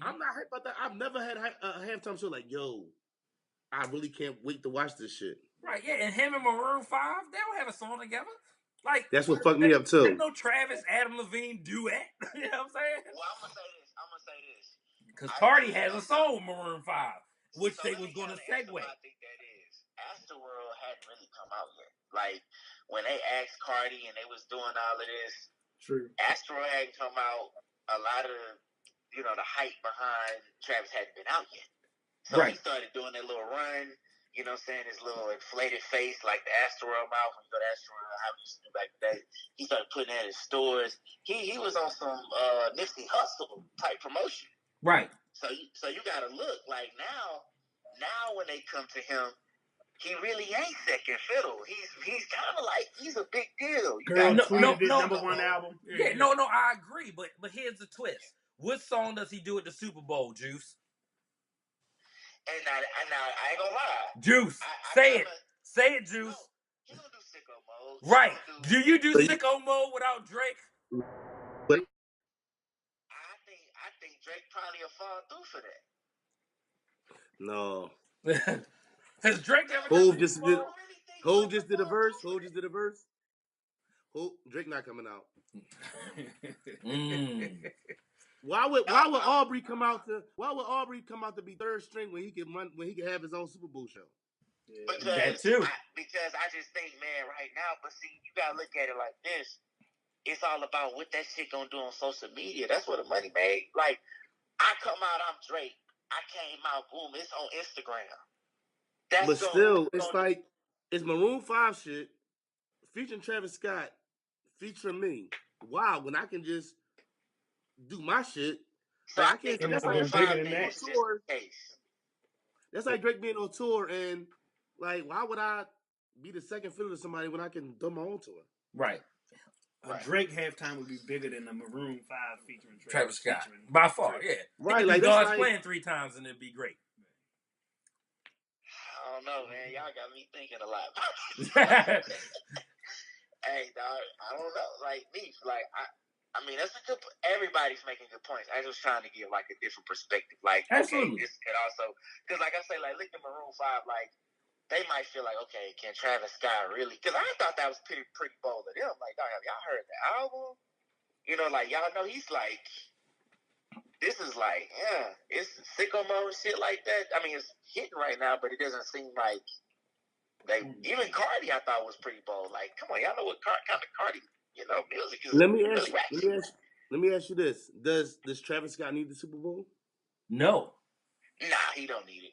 I'm not hyped about that. I've never had a halftime show like, yo, I really can't wait to watch this shit. Right, yeah, and him and Maroon 5, they don't have a song together. Like, that's what fucked me up too. There's no Travis Adam Levine duet. You know what I'm saying? Well, I'm gonna say this. Because Cardi has a song with Maroon 5, which they was gonna segue. I think that is Astroworld hadn't really come out yet. Like when they asked Cardi and they was doing all of this, true. Astroworld hadn't come out. A lot of the hype behind Travis hadn't been out yet. So he started doing that little run. You know what I'm saying? His little inflated face, like the Astroworld mouth. When you go to Astroworld, how we used to do back then. He started putting that in stores. He was on some Nipsey Hussle type promotion. Right. So you gotta look like now when they come to him, he really ain't second fiddle. He's kind of like he's a big deal. Number one album. No, I agree. But here's the twist. What song does he do at the Super Bowl, Juice? And now I ain't gonna lie. Juice, say it, Juice. No, he don't do Sicko Mode. Right. Do you do Sicko Mode without Drake? I think Drake probably will fall through for that. No. Has Drake ever Hov just did a verse. Drake not coming out. Why would Aubrey come out to be third string when he can have his own Super Bowl show? Yeah. Because I just think, man, right now, but see, you gotta look at it like this. It's all about what that shit gonna do on social media. That's what the money made. Like, I come out, I'm Drake. I came out, boom, it's on Instagram. But still, it's like, it's Maroon 5 shit featuring Travis Scott, featuring me. Wow, when I can just do my shit. So I can't. That's like bigger than that. Tour. That's like Drake being on tour, and like, why would I be the second fiddle to somebody when I can do my own tour? Right. A Drake halftime would be bigger than a Maroon 5 featuring Travis Scott. By far, yeah. Right, like God's playing 3 times and it'd be great. I don't know, man. Y'all got me thinking a lot. Hey, dog, I don't know. Like me, I mean, that's a good. Everybody's making good points. I was trying to give like a different perspective. Like, absolutely. Okay, this could also, because like I say, like look at Maroon 5, like they might feel like, okay, can Travis Scott really? Because I thought that was pretty bold of them. Like, dog, have y'all heard the album? Like y'all know he's like this is like, it's sicko mode shit like that. I mean, it's hitting right now, but it doesn't seem like even Cardi. I thought was pretty bold. Like, come on, y'all know what kind of Cardi, music is. Let me really ask. Let me ask you this: Does Travis Scott need the Super Bowl? No. Nah, he don't need it.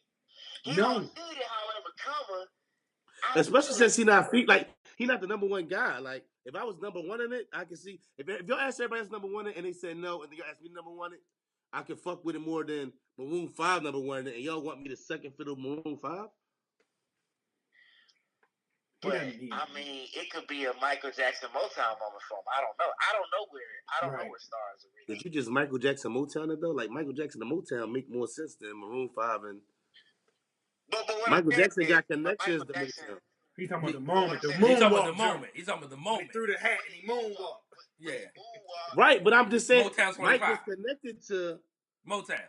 He No. don't need it. However, comma. Especially since he not he not the number one guy. Like, if I was number one in it, I can see. If y'all ask everybody else number one in it and they said no, and then y'all ask me number one in it, I can fuck with it more than Maroon 5 number one in it, and y'all want me to second fiddle Maroon 5? But I mean, it could be a Michael Jackson Motown moment for him. I don't know. I don't know where stars are really. Did you just Michael Jackson Motown it though? Like, Michael Jackson and Motown make more sense than Maroon 5 and. But Michael Jackson got connections to Motown. He's talking about the moment. He's talking about the moment. He's talking about the moment. He threw the hat and he moonwalked. Yeah. Right, but I'm just saying, Motown's Mike 25. was connected to Motown.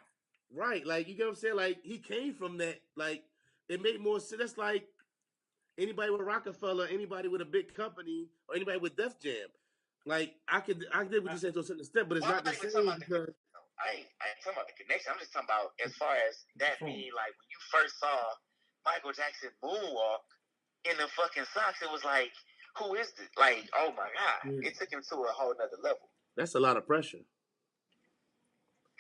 Right, like, you get what I'm saying? Like, he came from that. Like, it made more sense. That's like anybody with Rockefeller, anybody with a big company, or anybody with Def Jam. Like, I did what you said to a certain extent, but it's not the same because. I ain't talking about the connection. I'm just talking about as far as that being like when you first saw Michael Jackson moonwalk in the fucking socks, it was like, who is this? Like, oh my God. It took him to a whole nother level. That's a lot of pressure.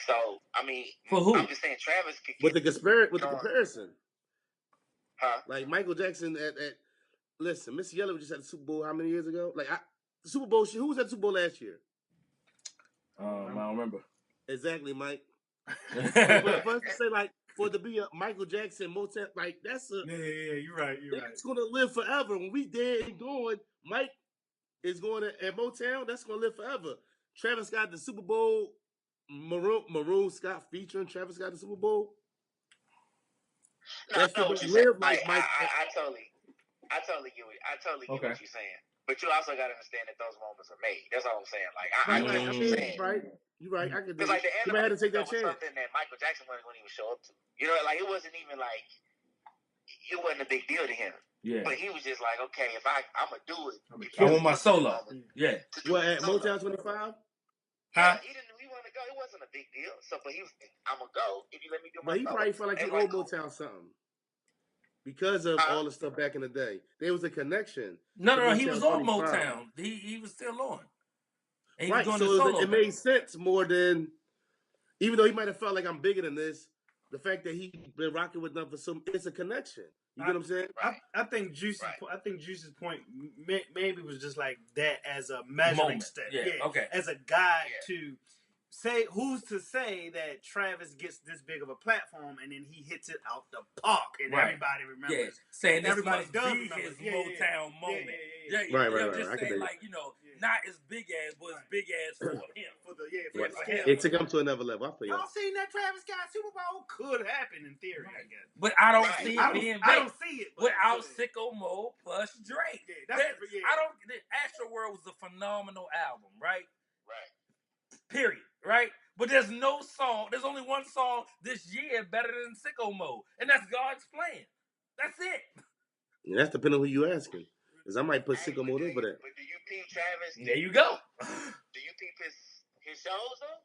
So, I mean, for who? I'm just saying Travis could with the comparison. Huh? Like Michael Jackson listen, Missy Elliott just had the Super Bowl how many years ago? Like the Super Bowl, who was at the Super Bowl last year? I don't remember. Exactly, Mike. But for us to say, like, for it to be a Michael Jackson Motown, like, that's a you're right. It's gonna live forever. When we dead and going, Mike is going at Motown. That's gonna live forever. Travis Scott the Super Bowl, Maroon Scott featuring Travis Scott the Super Bowl. No, that's I know what gonna you're live saying. like Mike. I totally get what you're saying. But you also got to understand that those moments are made. That's all I'm saying. Like I get what you're saying. You're right. I could. Because like the anime had to take that chance. Something that Michael Jackson wouldn't even show up to. You know, like it wasn't even like it wasn't a big deal to him. Yeah. But he was just like, okay, if I'm gonna do it. I want my solo. Yeah. What at Motown 25? Huh? He wanted to go. It wasn't a big deal. So, but he was, I'm gonna go if you let me do my. But he probably felt like he owed Motown something. Because of all the stuff back in the day. There was a connection. No, he was on Motown. He was still on. And he was doing the solo. It made sense more than, even though he might have felt like I'm bigger than this, the fact that he's been rocking with them for it's a connection. You get what I'm saying? I think Juice's point maybe was just like that as a measuring stick. Yeah, okay. As a guide to say, who's to say that Travis gets this big of a platform and then he hits it out the park and everybody remembers. Yeah, saying this everybody must be his Motown moment. Right. Just saying, like, not as big as, but as big as for him. For him. It took him to another level. I feel y'all seen that Travis Scott Super Bowl? Could happen in theory, I guess. But I don't see it being big. I don't see it. Without Sicko Mode plus Drake. I don't. Astroworld was a phenomenal album, right? Right. Period. Right? But there's only one song this year better than Sicko Mode, and that's God's Plan. That's it. Yeah, that's depending on who you asking. Because I might put Sicko Mode over there. But do you peep Travis? There you go. Do you peep his shows though?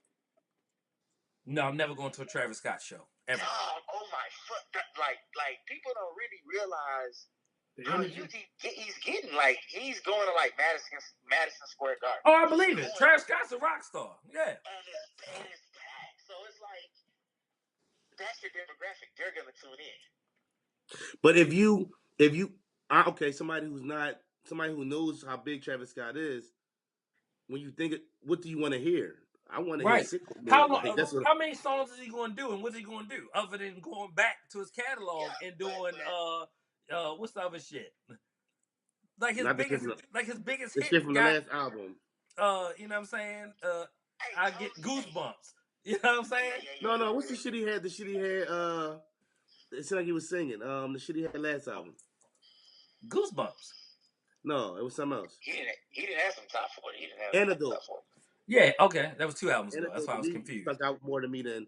No, I'm never going to a Travis Scott show ever. Oh my foot! Like people don't really realize how huge he's getting. Like he's going to like Madison Square Garden. Oh, I believe it. Travis Scott's a rock star. Yeah. And it's packed. So it's like that's your demographic. They're gonna tune in. But if you somebody who knows how big Travis Scott is, when you think what do you want to hear? I want to hear Sicko Mode. How many songs is he going to do, and what's he going to do other than going back to his catalog and doing what's the other shit? Like his biggest hit shit from the last album. You know what I'm saying? I get goosebumps. You know what I'm saying? No. What's the shit he had? It seemed like he was singing. The shit he had last album. Goosebumps. No, it was something else. He didn't have some top 40. He didn't have Antidote. Top 40. Yeah, okay. That was 2 albums ago. That's why I was confused. Stuck out more to me than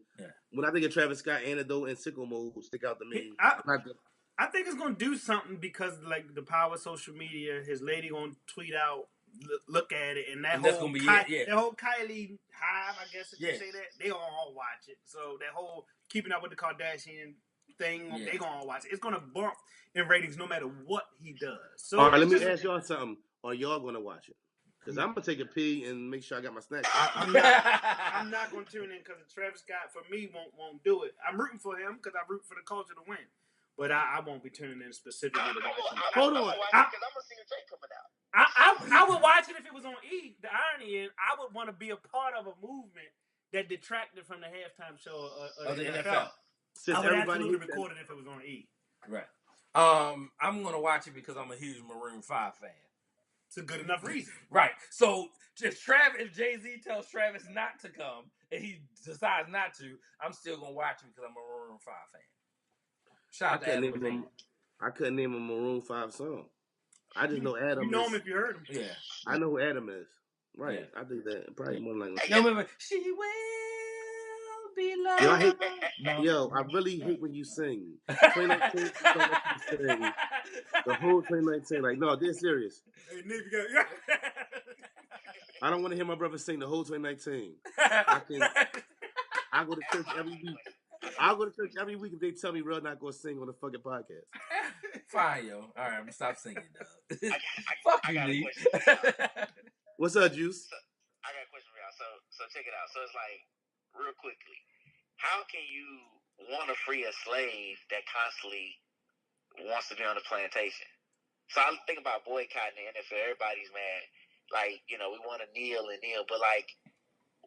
when I think of Travis Scott, Antidote, and Sicko Mode stick out to me. I think it's gonna do something because like the power of social media. His lady gonna tweet out look at it, and that And that's whole gonna be it, yeah. that whole Kylie hive, I guess if you Yeah. say that, they gonna all watch it. So that whole keeping up with the Kardashian thing, Yeah. they gonna all watch it. It's gonna bump in ratings no matter what he does. So All right, let it's me just- ask y'all something. Are y'all gonna watch it? Because I'm gonna take a pee and make sure I got my snacks. I'm not gonna tune in because Travis Scott for me won't do it. I'm rooting for him because I root for the culture to win, but I won't be tuning in specifically to watch him. Hold on. Because I'm gonna see a Drake coming out. I would watch it if it was on E. The irony is, I would want to be a part of a movement that detracted from the halftime show of the NFL. Since I would everybody absolutely hates that- record it if it was on E. Right. I'm gonna watch it because I'm a huge Maroon 5 fan. It's a good enough reason. Right. So if Jay-Z tells Travis not to come and he decides not to, I'm still gonna watch it because I'm a Maroon 5 fan. Shout out to Adam Levine. I couldn't name a Maroon 5 song. I just know Adam. You know him if you heard him. Yeah. I know who Adam is. Right. Yeah. I think that probably more like. No, remember, she will be loved. Yo, I hate, No. yo, I really hate when you sing. 2019, don't let you sing. The whole 2019, like, no, they're serious. Hey, Nick, you got I don't want to hear my brother sing the whole 2019. I go to church every week. I'll go to church every week if they tell me real not going to sing on the fucking podcast. Fine, yo. All right, I'm gonna stop singing, dog. I got a Lee. question. What's up, Juice? I got a question for y'all. So check it out. So it's like, real quickly, how can you want to free a slave that constantly wants to be on the plantation? So I think about boycotting the NFL. Everybody's mad. Like, we want to kneel, but like,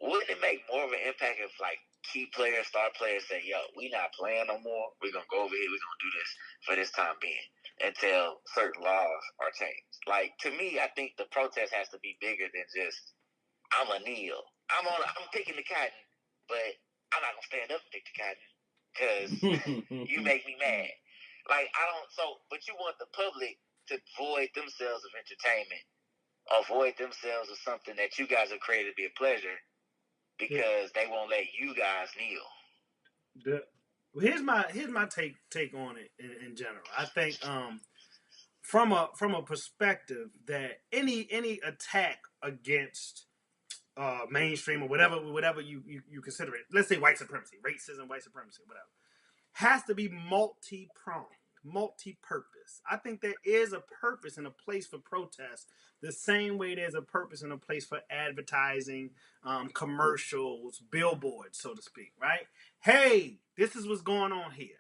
wouldn't it make more of an impact if like key players, star players say, yo, we not playing no more. We're going to go over here. We're going to do this for this time being until certain laws are changed. Like, to me, I think the protest has to be bigger than just, I'm a kneel. I'm picking the cotton, but I'm not going to stand up and pick the cotton because you make me mad. Like, but you want the public to void themselves of entertainment, avoid themselves of something that you guys have created to be a pleasure because they won't let you guys kneel. Here's my take on it in general. I think from a perspective that any attack against mainstream or whatever you consider it, let's say white supremacy, racism, white supremacy, whatever, has to be multi-pronged, multi-purpose. I think there is a purpose and a place for protest the same way there's a purpose and a place for advertising, commercials, billboards, so to speak, right? Hey, this is what's going on here.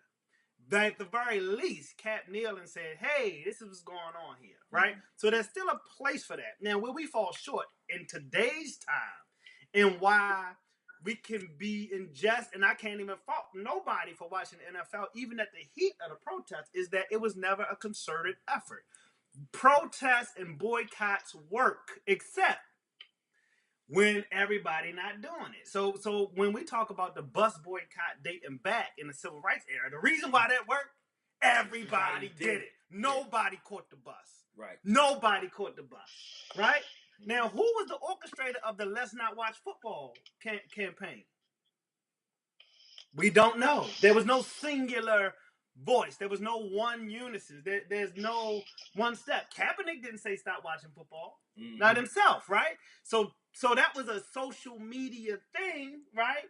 That at the very least, Cap Neal and said, hey, this is what's going on here, right? So there's still a place for that. Now, where we fall short in today's time and why we can be in jest, and I can't even fault nobody for watching the NFL, even at the heat of the protest, is that it was never a concerted effort. Protests and boycotts work, except when everybody not doing it. So when we talk about the bus boycott dating back in the civil rights era, the reason why that worked, everybody did it. Nobody caught the bus. Right. Nobody caught the bus. Right? Now, who was the orchestrator of the Let's Not Watch Football campaign? We don't know. There was no singular voice. There was no one unison. There's no one step. Kaepernick didn't say stop watching football. Mm-hmm. Not himself, right? So that was a social media thing, right?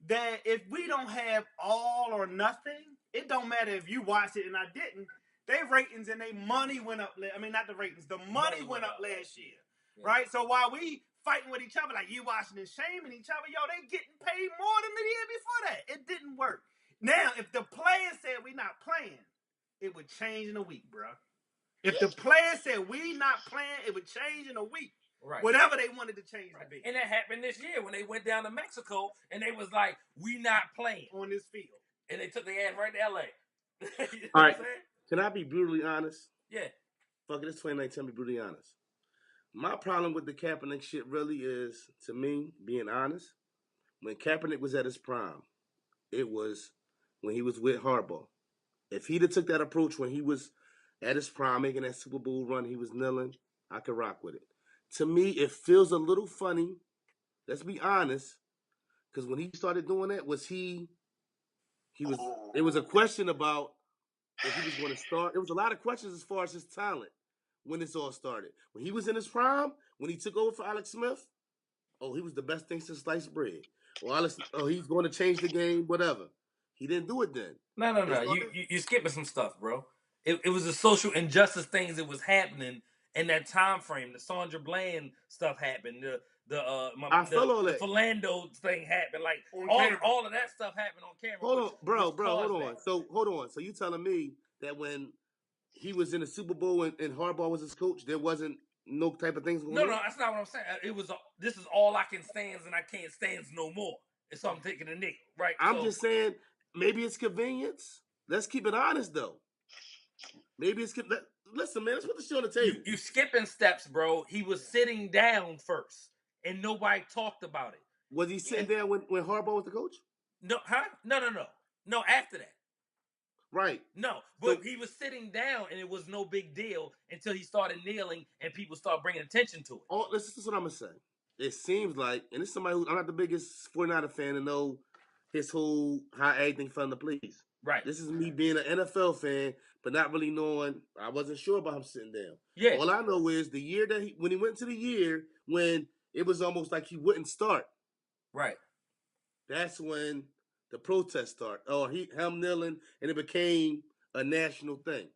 That if we don't have all or nothing, it don't matter if you watched it and I didn't. Their ratings and their money went up. I mean, not the ratings. The money went up last year, right? So while we fighting with each other, like you watching and shaming each other, yo, they getting paid more than the year before that. It didn't work. Now, if the players said we not playing, it would change in a week, bro. If the players said we not playing, it would change in a week. Right. Whatever they wanted to change to be. And that happened this year when they went down to Mexico and they was like, we not playing on this field. And they took their ass right to LA. You know all right. Can I be brutally honest? Yeah. Fuck it, it's 2019, be brutally honest. My problem with the Kaepernick shit really is, to me, being honest, when Kaepernick was at his prime, it was when he was with Harbaugh. If he'd have took that approach when he was at his prime, making that Super Bowl run, he was kneeling, I could rock with it. To me, it feels a little funny, let's be honest, because when he started doing that, it was a question about if he was going to start. It was a lot of questions as far as his talent. when this all started. When he was in his prime, when he took over for Alex Smith, oh, he was the best thing since sliced bread. He's going to change the game, whatever. He didn't do it then. No. You skipping some stuff, bro. It was the social injustice things that was happening in that time frame. The Sandra Bland stuff happened. The Philando thing happened. Like all of that stuff happened on camera. Hold on, bro. Hold on. Hold on. So you telling me that when he was in the Super Bowl and Harbaugh was his coach, there wasn't no type of things going on? No, that's not what I'm saying. It was this is all I can stands and I can't stands no more. It's so I'm taking a knee, right? I'm just saying maybe it's convenience. Let's keep it honest though. Maybe it's listen, man. Let's put the shit on the table. You skipping steps, bro. He was sitting down first, and nobody talked about it. Was he sitting down when Harbaugh was the coach? No, huh? No. After that. Right. No, but he was sitting down, and it was no big deal until he started kneeling, and people started bringing attention to it. Oh, this is what I'm gonna say. It seems like, and this is somebody who I'm not the biggest 49er fan to know his whole how everything fell into place. Right. This is me being an NFL fan, but not really knowing. I wasn't sure about him sitting down. Yeah. All I know is the year that when he went to the year when it was almost like he wouldn't start. Right. That's when the protests start. Him kneeling, and it became a national thing.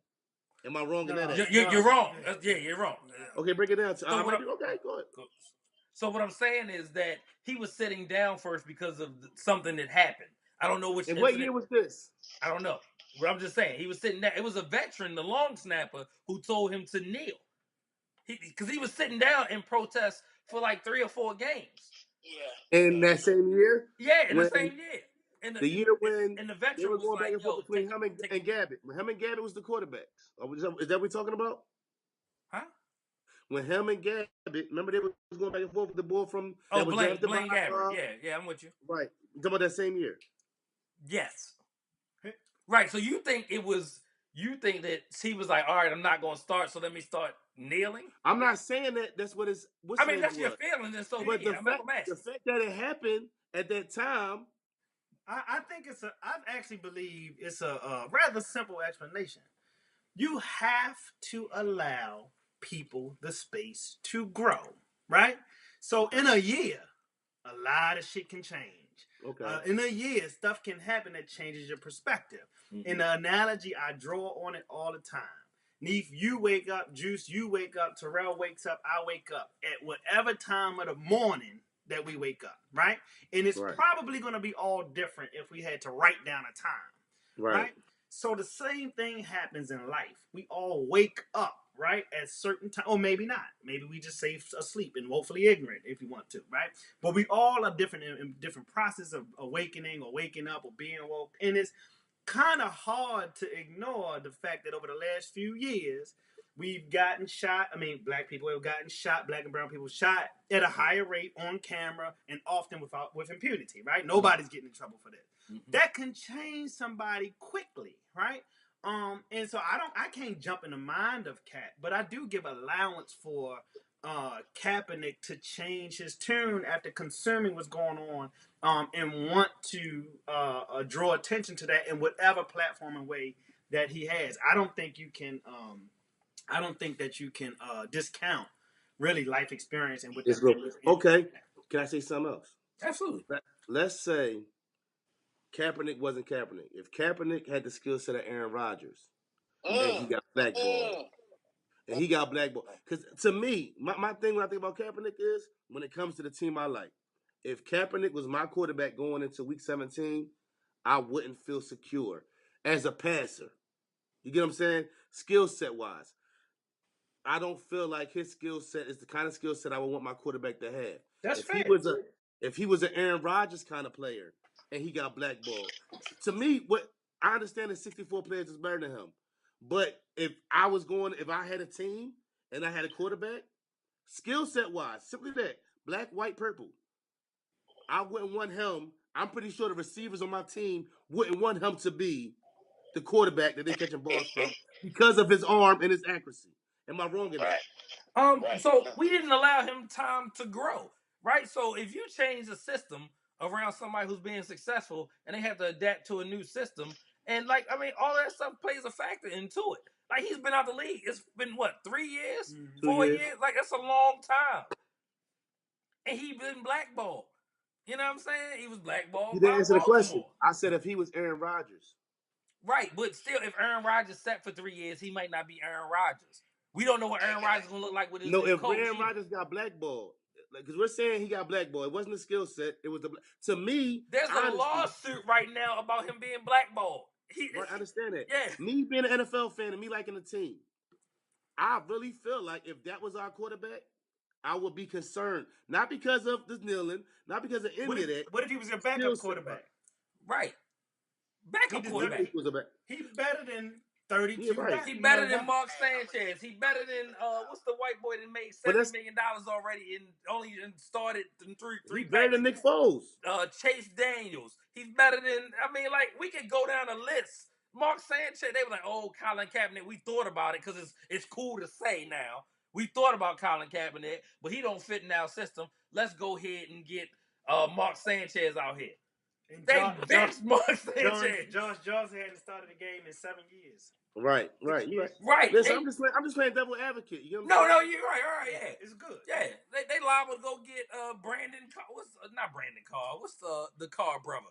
Am I wrong in that? You're wrong. Yeah, you're wrong. Okay, break it down. Okay, go ahead. So what I'm saying is that he was sitting down first because of something that happened. I don't know which. And what year was this? I don't know. But I'm just saying he was sitting there. It was a veteran, the long snapper, who told him to kneel. Because he was sitting down in protest for like 3 or 4 games. Yeah. In that same year? Yeah, in the same year. The year when the veteran they were going back and forth between him and Gabbett. When him and Gabbett was the quarterbacks. Is that what we're talking about? Huh? When him and Gabbett, remember they was going back and forth with the ball from... Blaine Gabbert. Yeah, I'm with you. Right. You talking about that same year? Yes. Right, so you think that he was like, all right, I'm not going to start, so let me start kneeling? I'm not saying that that's what it's... that's your feeling, and so but the fact that it happened at that time... I think I actually believe it's a rather simple explanation. You have to allow people the space to grow, right? So in a year, a lot of shit can change. Okay. In a year, stuff can happen that changes your perspective. Mm-hmm. In the analogy, I draw on it all the time. Neef, you wake up. Juice, you wake up. Terrell wakes up. I wake up. At whatever time of the morning that we wake up, right? And it's probably going to be all different if we had to write down a time, right? So the same thing happens in life. We all wake up, right, at certain time, or maybe not. Maybe we just stay asleep and woefully ignorant if you want to, right? But we all are different in different process of awakening or waking up or being awoke. And it's kind of hard to ignore the fact that over the last few years, we've gotten shot. I mean, black people have gotten shot, black and brown people shot at a higher rate on camera and often with impunity, right? Nobody's getting in trouble for that. Mm-hmm. That can change somebody quickly, right? And so I can't jump in the mind of Cat, but I do give allowance for Kaepernick to change his tune after consuming what's going on, and want to draw attention to that in whatever platform and way that he has. I don't think you can discount really life experience and what. Okay, can I say something else? Absolutely. Let's say Kaepernick wasn't Kaepernick. If Kaepernick had the skill set of Aaron Rodgers, and he got blackballed, because to me, my thing when I think about Kaepernick is when it comes to the team I like. If Kaepernick was my quarterback going into Week 17, I wouldn't feel secure as a passer. You get what I'm saying? Skill set wise. I don't feel like his skill set is the kind of skill set I would want my quarterback to have. That's fair. If he was an Aaron Rodgers kind of player and he got blackballed, to me, what I understand is 64 players is better than him. But if I had a team and I had a quarterback, skill set wise, simply that, black, white, purple, I wouldn't want him. I'm pretty sure the receivers on my team wouldn't want him to be the quarterback that they're catching balls from because of his arm and his accuracy. Am I wrong in that? So we didn't allow him time to grow, right? So if you change the system around somebody who's being successful and they have to adapt to a new system, and all that stuff plays a factor into it. Like, he's been out the league. It's been, what, 3 years? Mhm. 4 2 years. years? Like, that's a long time. And he been blackballed. You know what I'm saying? He was blackballed You by didn't answer the question. Baltimore. I said if he was Aaron Rodgers. Right, but still, if Aaron Rodgers sat for 3 years, he might not be Aaron Rodgers. We don't know what Aaron Rodgers is going to look like with his No, new if coach. Aaron Rodgers got blackballed, because we're saying he got blackballed, it wasn't the skill set. It was to me. There's a honestly, lawsuit right now about him being blackballed. Right, I understand that. Yeah. Me being an NFL fan and me liking the team, I really feel like if that was our quarterback, I would be concerned. Not because of this kneeling, not because of any of that. What if he was your Skill backup set. quarterback? Right. He Backup deserved- quarterback. He was a back. He better than 32. Yeah, right. He better than Mark Sanchez. He better than what's the white boy that made But $70 million already and only started in three He better than Nick Foles. Chase Daniels. He's better than, I mean, like, we could go down a list. Mark Sanchez, they were like, oh, Colin Kaepernick, we thought about it because it's cool to say now. We thought about Colin Kaepernick, but he don't fit in our system. Let's go ahead and get Mark Sanchez out here. And They benched Mark Sanchez. Josh Johnson hadn't started the game in 7 years. Right. You right. Right. Listen, I'm just playing devil advocate. You know what I'm No, saying? you're right. All right, yeah. It's good. Yeah, they liable to go get Brandon Carr. Not Brandon Carr? What's the Carr brother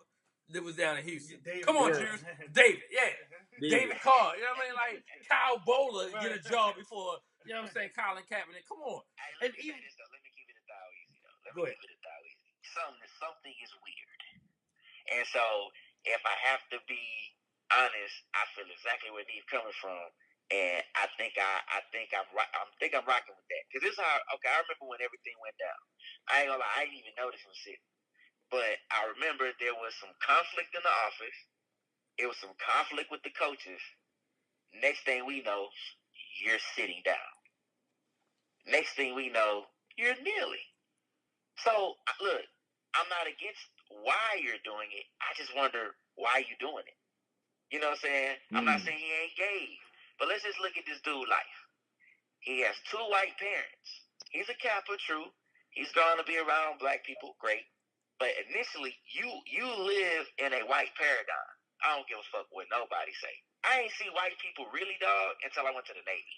that was down in Houston? David. Come on, Yeah. Juice. David, yeah. David Carr. You know what I mean? Like, Kyle Bowler get a job before, you know what I'm saying, Colin Kaepernick. Come on. Let And me even, say this, though. Let me keep it a thou easy, though. Let Go me ahead. keep it a thou easy. Something is weird. And so, if I have to be honest, I feel exactly where Neve's coming from. And I think I'm rocking with that. Because this is how, okay, I remember when everything went down. I ain't gonna lie, I didn't even notice him sitting. But I remember there was some conflict in the office. It was some conflict with the coaches. Next thing we know, you're sitting down. Next thing we know, you're kneeling. So, look, I'm not against why you're doing it. I just wonder why you're doing it. You know what I'm saying? I'm not saying he ain't gay. But let's just look at this dude's life. He has 2 white parents. He's a Kappa, true. He's going to be around black people, great. But initially, you live in a white paradigm. I don't give a fuck what nobody say. I ain't see white people really, dog, until I went to the Navy.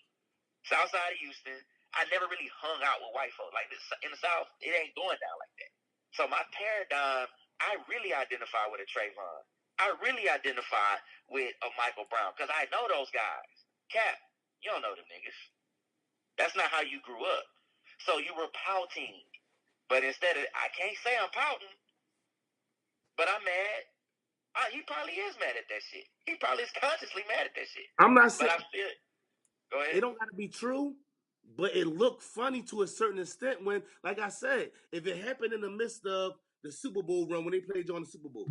Southside of Houston, I never really hung out with white folk. Like this, in the South, it ain't going down like that. So my paradigm, I really identify with a Trayvon. I really identify with a Michael Brown because I know those guys. Cap, you don't know them niggas. That's not how you grew up. So you were pouting. But instead of, I can't say I'm pouting, but I'm mad. He probably is mad at that shit. He probably is consciously mad at that shit. I'm not saying But I feel it. Go ahead. it don't got to be true, but it looked funny to a certain extent when, like I said, if it happened in the midst of the Super Bowl run when they played on the Super Bowl,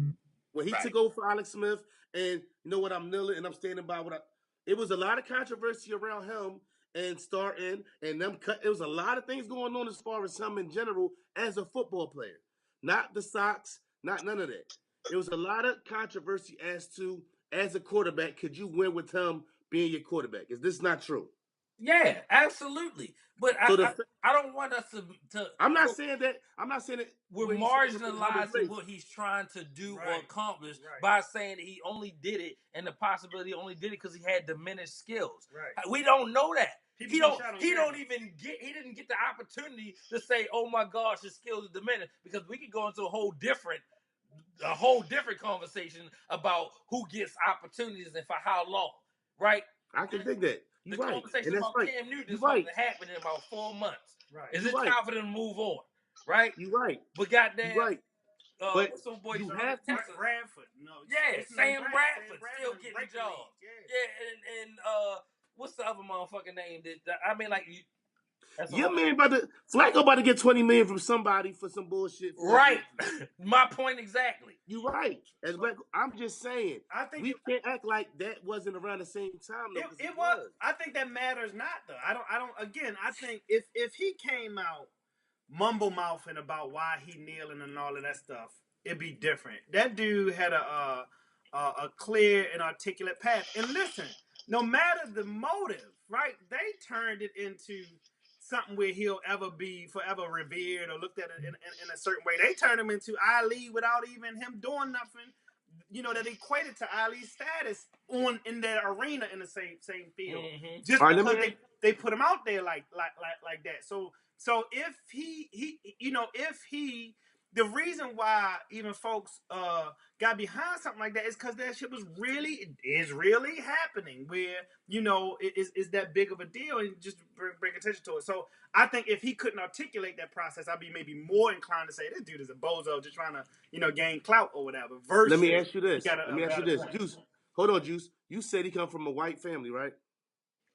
when he took over for Alex Smith, and you know what, I'm kneeling and I'm standing by it was a lot of controversy around him and starting and them cut. It was a lot of things going on as far as him in general as a football player, not the socks, not none of that. It was a lot of controversy as to, as a quarterback, could you win with him being your quarterback? Is this not true? yeah, absolutely. But So I don't want us to. I'm not saying that. I'm not saying that We're what he's saying is marginalizing what he's trying to do or Right. accomplish Right. by saying that he only did it and the possibility only did it because he had diminished skills. Right. We don't know that. People He get don't. shot on He camera. don't even get. He didn't get the opportunity to say, "Oh my gosh, his skills are diminished," because we could go into a whole different conversation about who gets opportunities and for how long, right? I can dig that. The You're right. conversation And that's about right. Cam Newton is You're supposed right. to happen in about 4 months. Right. Is You're it right. time for them to move on, right? You're right. But goddamn, You're right. But what's some boy you from have to- Texas? Bradford. No. Yeah, what's his name? Sam Bradford still in getting breaking jobs. league. Yeah, and what's the other motherfucking name? That I mean, like, that's a Your whole- man Flacco about to get $20 million from somebody for some bullshit. right. My point exactly. You're right. As black, I'm just saying. I think We can't act like that wasn't around the same time though. 'cause it was. I think that matters not though. I don't. Again, I think if he came out mumble mouthing about why he kneeling and all of that stuff, it'd be different. That dude had a clear and articulate path. And listen, no matter the motive, right? They turned it into something where he'll ever be forever revered or looked at it in a certain way. They turned him into Ali without even him doing nothing that equated to Ali's status in that arena in the same field, Mm-hmm. just All right, because let me. they put him out there like that. So if he if he the reason why even folks got behind something like that is because that shit is really happening where it is that big of a deal and just bring attention to it. So I think if he couldn't articulate that process, I'd be maybe more inclined to say this dude is a bozo just trying to gain clout or whatever. Let Versus me ask you he this. got Let a me ask you valid this. point. Juice. Hold on, Juice. You said he come from a white family, right?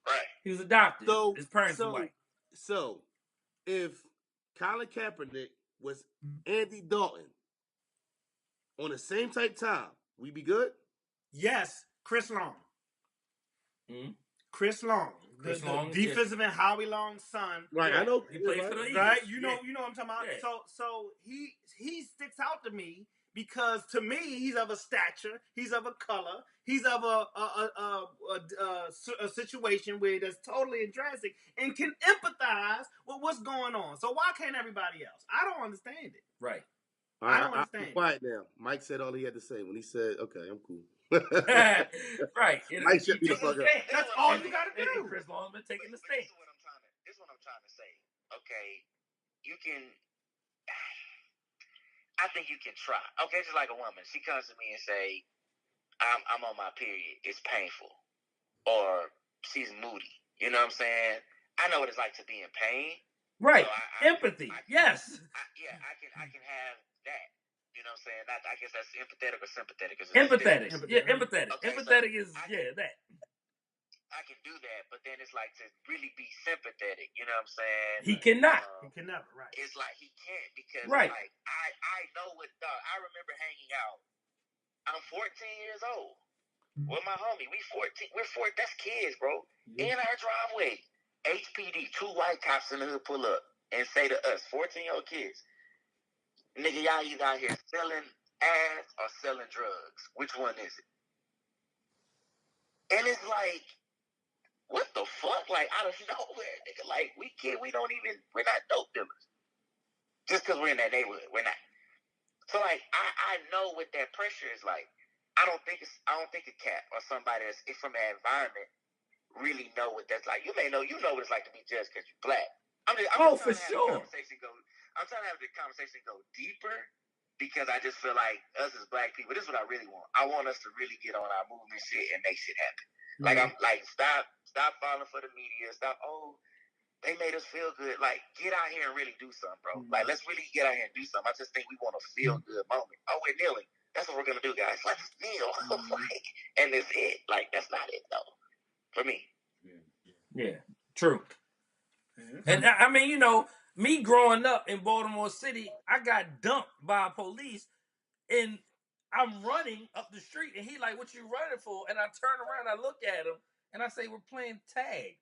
Right. He was adopted. So, His parents were so, white. so, if Colin Kaepernick was Andy Dalton on the same type time, we be good? Yes, Chris Long. Mm-hmm. Chris Long, the Long, defensive end, Howie Long's son. Right, Yeah, I know. he played for the Eagles. Right, you know Yeah. what I'm talking about. Yeah. So he sticks out to me because to me he's of a stature, he's of a color, he's of a situation where that's totally drastic and can empathize with what's going on. So why can't everybody else? I don't understand it. Right. All I right, don't understand. I'm quiet now. Mike said all he had to say when he said, "Okay, I'm cool." Right. Mike shut me the fuck up. That's all you gotta do. And Chris Long been taking the But state. this is what I'm trying to say. Okay, you can. I think you can try. Okay, just like a woman, she comes to me and say, "I'm on my period. It's painful," or she's moody. You know what I'm saying? I know what it's like to be in pain. Right. So Empathy. Yes. I can have that. You know what I'm saying? I guess that's empathetic or sympathetic. Empathetic. Yeah, empathetic. Okay, empathetic so is that. I can do that, but then it's like to really be sympathetic. You know what I'm saying? He cannot. He can never, right? It's like he can't because Right. like I know what I remember hanging out. I'm 14 years old with my homie. We're 14. That's kids, bro. In our driveway, HPD, 2 white cops in the hood pull up and say to us, 14-year-old kids, "Nigga, y'all either out here selling ass or selling drugs. Which one is it?" And it's like, what the fuck? Like, out of nowhere, nigga. Like, we're not dope dealers. Just because we're in that neighborhood, we're not. So, like, I know what that pressure is like. I don't think a cat or somebody that's from that environment really know what that's like. You may know, what it's like to be judged because you're black. I'm just for sure. I'm trying to have the conversation go deeper because I just feel like us as black people, this is what I really want. I want us to really get on our movement shit and make shit happen. Like, I'm like, stop falling for the media. Stop, they made us feel good. Like, get out here and really do something, bro. Like, let's really get out here and do something. I just think we want a feel good moment. Oh, we're kneeling. That's what we're gonna do, guys. Let's kneel. Like, and it's it. Like, that's not it though. For me. Yeah. True. And I mean, me growing up in Baltimore City, I got dumped by police and I'm running up the street and he like, "What you running for?" And I turn around, I look at him and I say, "We're playing tag."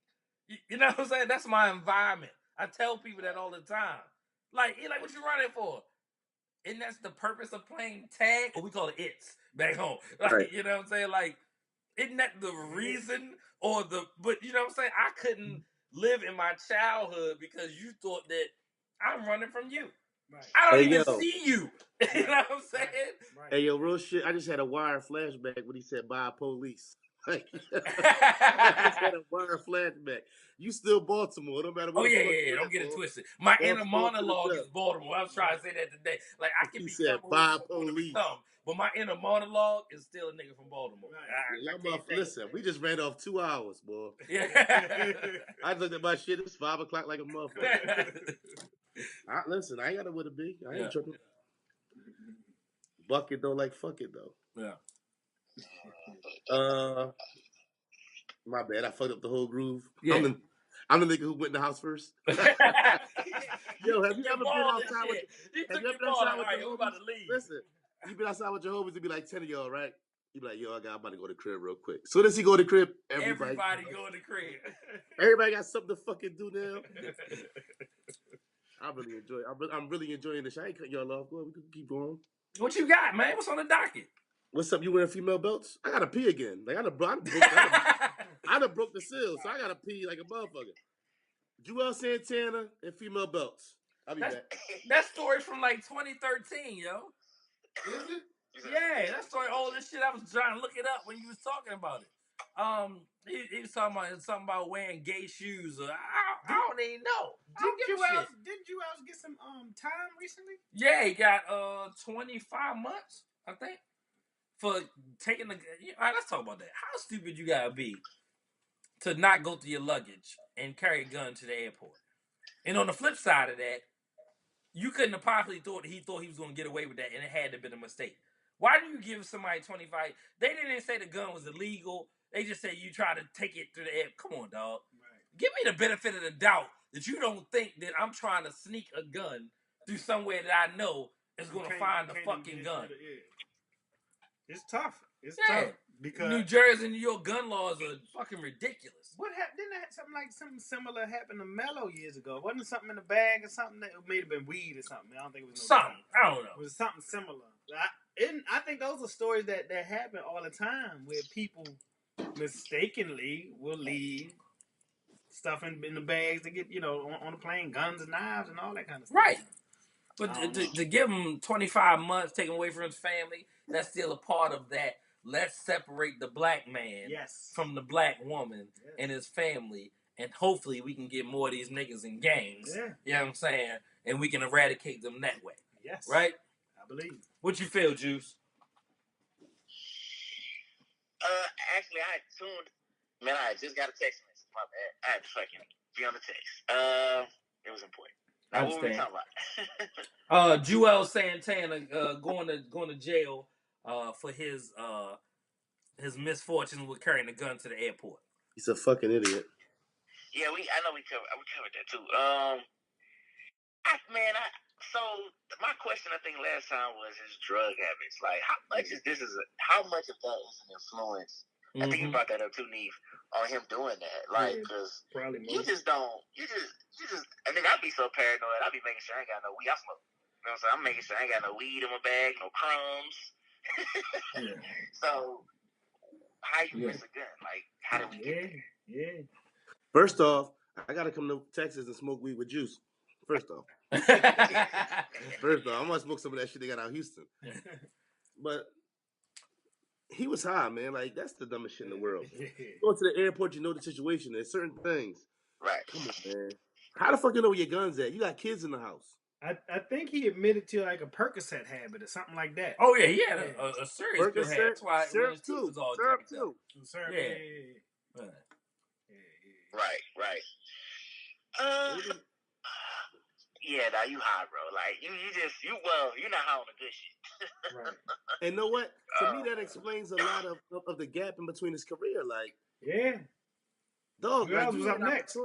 You know what I'm saying? That's my environment. I tell people that all the time. Like, he like, "What you running for?" And that's the purpose of playing tag, or we call it "it's" back home. Like, Right. you know what I'm saying? Like, isn't that the reason but you know what I'm saying? I couldn't live in my childhood because you thought that I'm running from you. Right. I don't Hey, even yo. see you. You know what I'm saying? Right. Hey, yo, real shit. I just had a Wire flashback when he said "bye police." Like, I just had a Wire flashback. You still Baltimore, no matter Oh what. yeah. Don't get it twisted. My inner Baltimore monologue to is Baltimore. I was trying to say that today. Like, I can He said become "bye who I want to police." become, but my inner monologue is still a nigga from Baltimore. Right. Yeah, y'all listen, we just ran off 2 hours, boy. Yeah. I looked at my shit. It's 5 o'clock like a motherfucker. Listen, I ain't got it with a B. I ain't tripping. Bucket though, like fuck it though. Yeah. My bad. I fucked up the whole groove. Yeah. I'm the nigga who went in the house first. Yo, have you ever been outside with? Have you ever been outside with your homies? Listen, you been outside with your homies. It be like 10 of y'all, right? You be like, "Yo, I'm about to go to the crib real quick." Soon as he go to the crib, everybody go to the crib. Everybody got something to fucking do now. I really enjoy. I'm really enjoying this. I ain't cut y'all off. Go ahead, we can keep going. What you got, man? What's on the docket? What's up? You wearing female belts? I gotta pee again. Like I done broke the seal, so I gotta pee like a motherfucker. Joel Santana and female belts. I'll be back. That story from like 2013, yo. Is it? Yeah, that's story old as shit. I was trying to look it up when you was talking about it. He was talking about something about wearing gay shoes. I don't even know. I don't give a shit. Didn't you else get some time recently? Yeah, he got 25 months, I think, for taking the. All right, let's talk about that. How stupid you gotta be to not go through your luggage and carry a gun to the airport? And on the flip side of that, you couldn't have possibly thought he was going to get away with that, and it had to have been a mistake. Why do you give somebody 25? They didn't say the gun was illegal. They just said you try to take it through the air. Come on, dog. Right. Give me the benefit of the doubt that you don't think that I'm trying to sneak a gun through somewhere that I know is going to find the fucking gun. It's tough. It's tough. Because New Jersey and New York gun laws are fucking ridiculous. What happened? Didn't something similar happen to Mello years ago? Wasn't something in the bag or something that may have been weed or something? I don't think it was something. I don't know. It was something similar. I think those are stories that happen all the time where people mistakenly will leave stuff in the bags to get on the plane, guns and knives and all that kind of stuff. Right. But to give him 25 months taken away from his family, that's still a part of that. Let's separate the black man from the black woman and his family, and hopefully we can get more of these niggas in gangs. Yeah. You know what I'm saying? And we can eradicate them that way. Yes. Right? I believe. What you feel, Juice? Actually, I tuned. Man, I just got a text message. My bad. I had to fucking be on the text. It was important. I understand. What were we talking about? Juelz Santana going to jail for his misfortunes with carrying a gun to the airport. He's a fucking idiot. Yeah, I know we covered that too. So my question I think last time was his drug habits. Like, how much of that is an influence? I think you brought that up too, Neef, on him doing that. Like, because you just, I think I'd be so paranoid. I'd be making sure I ain't got no weed. I smoke. You know what I'm saying? I'm making sure I ain't got no weed in my bag, no crumbs. So, how you miss a gun? Like, how do we get there? Yeah. First off, I got to come to Texas and smoke weed with Juice. First off, I'm gonna smoke some of that shit they got out Houston. But he was high, man. Like, that's the dumbest shit in the world. Go to the airport, you know the situation. There's certain things. Right. Come on, man. How the fuck you know where your gun's at? You got kids in the house. I think he admitted to like a Percocet habit or something like that. Oh yeah, he had a serious Percocet habit. That's why syrup too. Was all syrup too. Syrup. Yeah. Right. Yeah, now you high, bro. Like you're not high on the good shit. Right. And know what? To me, that explains a lot of the gap in between his career. Like, dog, like, was up next.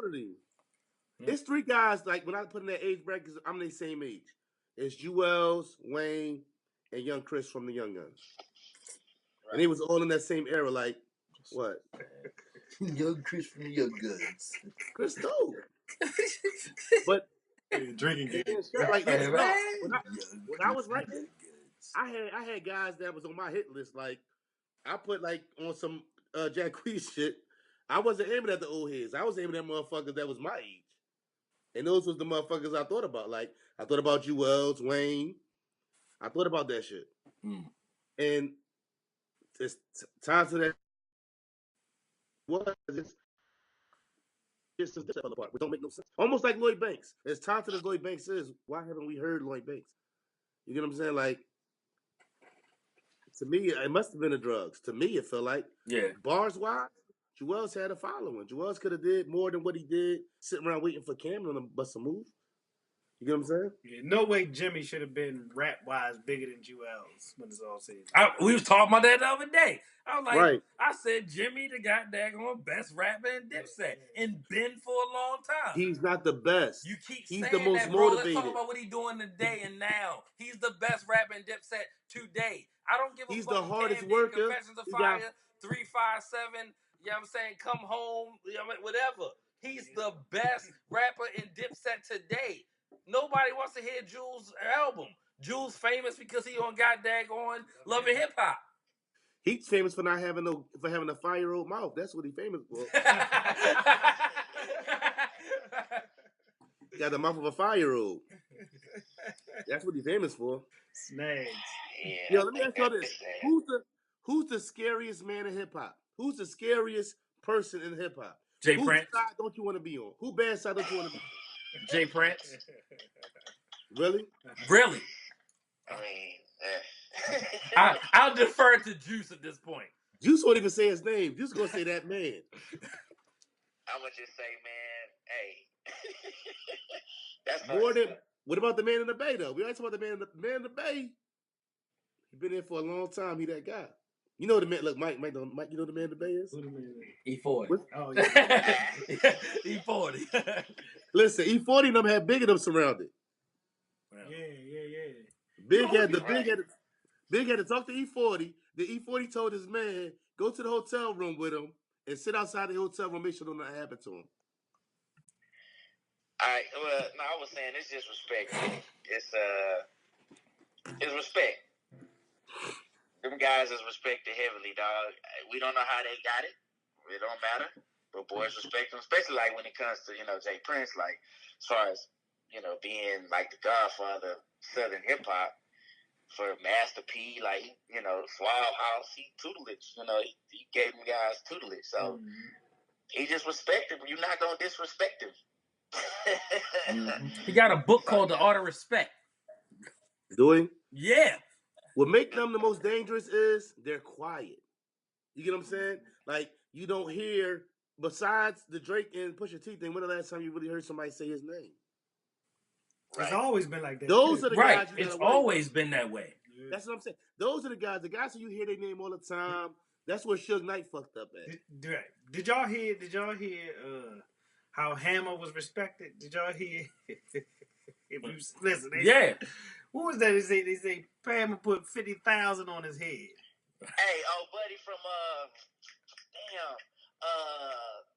It's three guys. Like, when I put in that age bracket, I'm the same age. It's Juelz, Wayne, and Young Chris from the Young Guns. Right. And he was all in that same era. Like, what? Young Chris from the Young Guns. Chris too. But drinking games. Like this, when I was writing, I had guys that was on my hit list. Like, I put like on some Jacquees shit. I wasn't aiming at the old heads. I was aiming at motherfuckers that was my age. And those was the motherfuckers I thought about. Like, I thought about Juelz, Wayne. I thought about that shit. And it's time to that. What is it? Just apart. It don't make no sense. Almost like Lloyd Banks. As talented as Lloyd Banks is, why haven't we heard Lloyd Banks? You get what I'm saying? Like, to me, it must have been the drugs. To me, it felt like, bars wise, Juelz had a following. Juelz could have did more than what he did, sitting around waiting for Cameron to bust a move. You get what I'm saying? Yeah, no way Jimmy should have been rap-wise bigger than Juelz when it's all said. We was talking about that the other day. I was like, I said Jimmy the goddamn best rapper in Dipset and been for a long time. He's not the best. You keep He's saying the most that, bro. motivated. Let's talk about what he's doing today and now. He's the best rapper in Dipset today. I don't give a fuck. He's the hardest worker. Confessions of Fire, 357, you know what I'm saying? Come Home, you know, whatever. He's the best rapper in Dipset today. Nobody wants to hear Jules' album. Jules famous because he on goddamn Love and Hip Hop. He's famous for not having a 5-year-old mouth. That's what he's famous for. He got the mouth of a 5-year-old. That's what he's famous for. Snags. Yeah, Yo, I let me think ask y'all that's this: sad. who's the scariest man in hip hop? Who's the scariest person in hip hop? Jay Whose Prince. side don't you want to be on? Who bad side don't you want to be? Jay Prince. Really? Really? I mean, I'll defer to Juice at this point. Juice won't even say his name. Juice gonna say that man. I'm gonna just say, man, hey, that's More than. personal. What about the man in the Bay though? We always talk about the man in the Bay. He been there for a long time. He that guy. You know the man. Look, Mike. You know the man in the Bay is. Who the man E40. is? Oh yeah. E40. Listen, E40 and them had Big and them surrounded. Yeah. Big You had the right. Big had to talk to E40. The E40 told his man go to the hotel room with him and sit outside the hotel room, make sure nothing happen to him. All right. Well, no, I was saying it's just respect. It's respect. Them guys is respected heavily, dog. We don't know how they got it. It don't matter. But boys respect them, especially like when it comes to Jay Prince, like as far as being like the godfather of Southern hip hop. For Master P, like Swab House, he tutelage. He gave them guys tutelage, so he just respected him. You're not gonna disrespect him. He got a book called The Art of Respect. Do he? Yeah. What make them the most dangerous is they're quiet. You get what I'm saying? Like you don't hear besides the Drake and Pusha T thing. When the last time you really heard somebody say his name? It's always been like that. Those are the Right. guys you It's gotta worry always about. been that way. That's what I'm saying. Those are the guys who you hear their name all the time. That's where Suge Knight fucked up at. Did y'all hear how Hammer was respected? Did y'all hear? If you listen, Yeah. Who was that? They say Hammer put 50,000 on his head. Hey, buddy from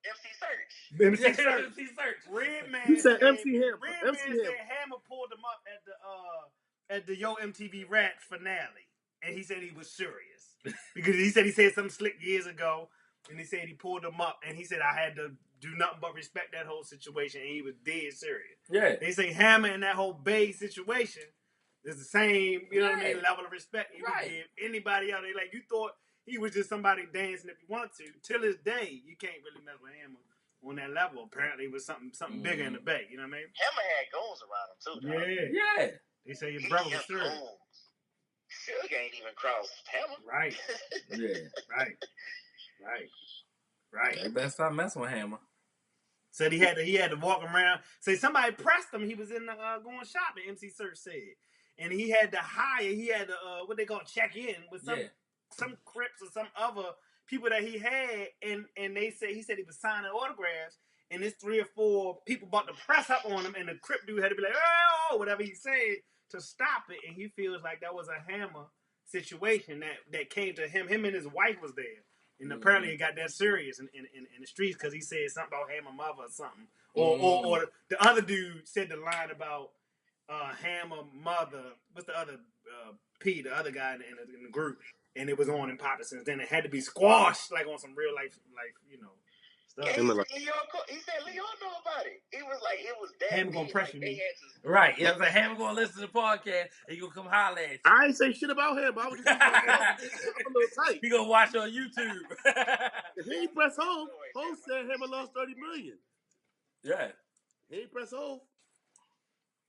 MC Search. MC Search. MC Search. Redman. You said MC Hammer. Redman MC said Hammer. Hammer pulled him up at the Yo MTV Rap finale, and he said he was serious because he said something slick years ago, and he said he pulled him up, and he said I had to do nothing but respect that whole situation, and he was dead serious. Yeah. They say Hammer in that whole Bay situation is the same, what I mean, level of respect you would give anybody out there. Like you thought he was just somebody dancing if you want to. Till this day, you can't really mess with Hammer on that level. Apparently, it was something bigger in the Bay. You know what I mean? Hammer had goons around him too. Dog. Yeah. They say your brother was serious. Suge ain't even crossed Hammer. Right. Yeah. Right. They better stop messing with Hammer. Said he had to walk around. Say somebody pressed him. He was in the going shopping. MC Search said, and he had to what they call check in with some Crips or some other people that he had, and he said he was signing autographs, and there's 3 or 4 people about to press up on him, and the Crip dude had to be like, oh, whatever he said to stop it, and he feels like that was a Hammer situation that came to him. Him and his wife was there. And apparently it got that serious in the streets because he said something about Hammer mother or something. Or the other dude said the line about Hammer mother. What's the other P, the other guy in the group? And it was on and popping since then. It had to be squashed like on some real life stuff. Yeah, he said Leon know about it. He was like, it was that. Hammer gonna pressure me. Right. Yeah, like Hammer gonna listen to the podcast and he gonna come holler at you. I ain't say shit about him. I was just I'm a little tight. He gonna watch on YouTube. If he ain't press home, Hov said Hammer lost $30 million. Yeah. He ain't press home.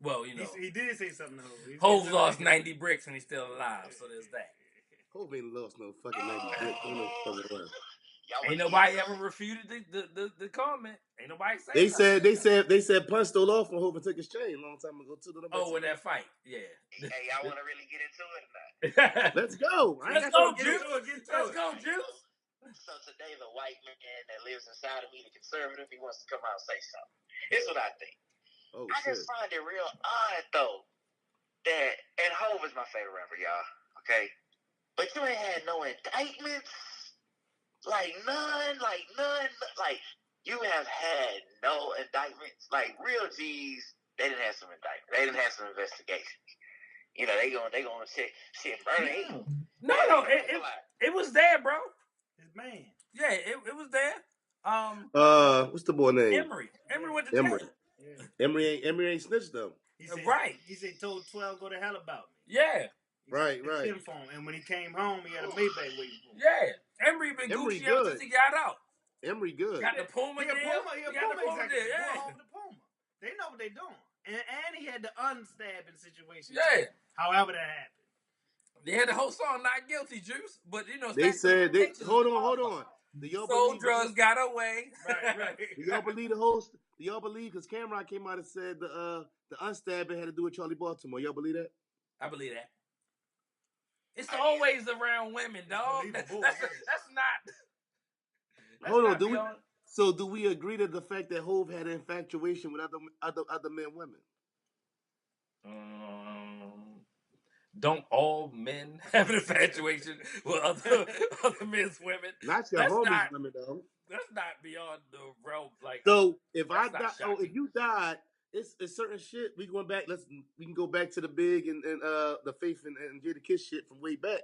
Well, he did say something. Hov lost 90 bricks and he's still alive, so there's that. Hov ain't lost no fucking 90 bricks. Ain't nobody ever refuted the comment. Ain't nobody say they said Punch stole off from Hov and took his chain a long time ago too. In that fight, yeah. Hey, y'all want to really get into it or not? Let's go. Let's go, Juice. Let's go, Juice. So today, the white man that lives inside of me, the conservative, he wants to come out and say something. Here's what I think. I just find it real odd though that and Hov is my favorite rapper, y'all. Okay, but you ain't had no indictments. Like none. You have had no indictments. Like real G's, they didn't have some indictments. They didn't have some investigations. They gonna say shit murder. No, it was there, bro. His man. Yeah, it was there. What's the boy name? Emery went to jail. Yeah. Emery ain't snitched though. He said, right. He said told 12 go to hell about me. Yeah. Right. Kim for him. And when he came home, he had a Maybach waiting for him. Yeah, Emery been Emery Gucci ever good. since he got out. Emery good. Got the Puma He a deal. Puma, he a He got Puma the Puma executive. deal. Going Yeah. home to Puma. They know what they doing. And he had the unstabbing situation. Yeah. Too, however that happened. They had the whole song "Not Guilty," Juice, but you know They said they statutes hold on. Do y'all sold believe drugs got away. Right. Do y'all believe the host? Do y'all believe because Cameron came out and said the unstabbing had to do with Charlie Baltimore? Y'all believe that? I believe that. It's always around women, dog. That's not. That's Hold on, not do we? beyond- So do we agree to the fact that Hove had an infatuation with other men, women? Don't all men have an infatuation with other men's women? Not your That's homies, not- women though. That's not beyond the realm. Like, So if That's I not die, if you died, it's certain shit. We going back. We can go back to the Big and the Faith and Jada Kiss shit from way back.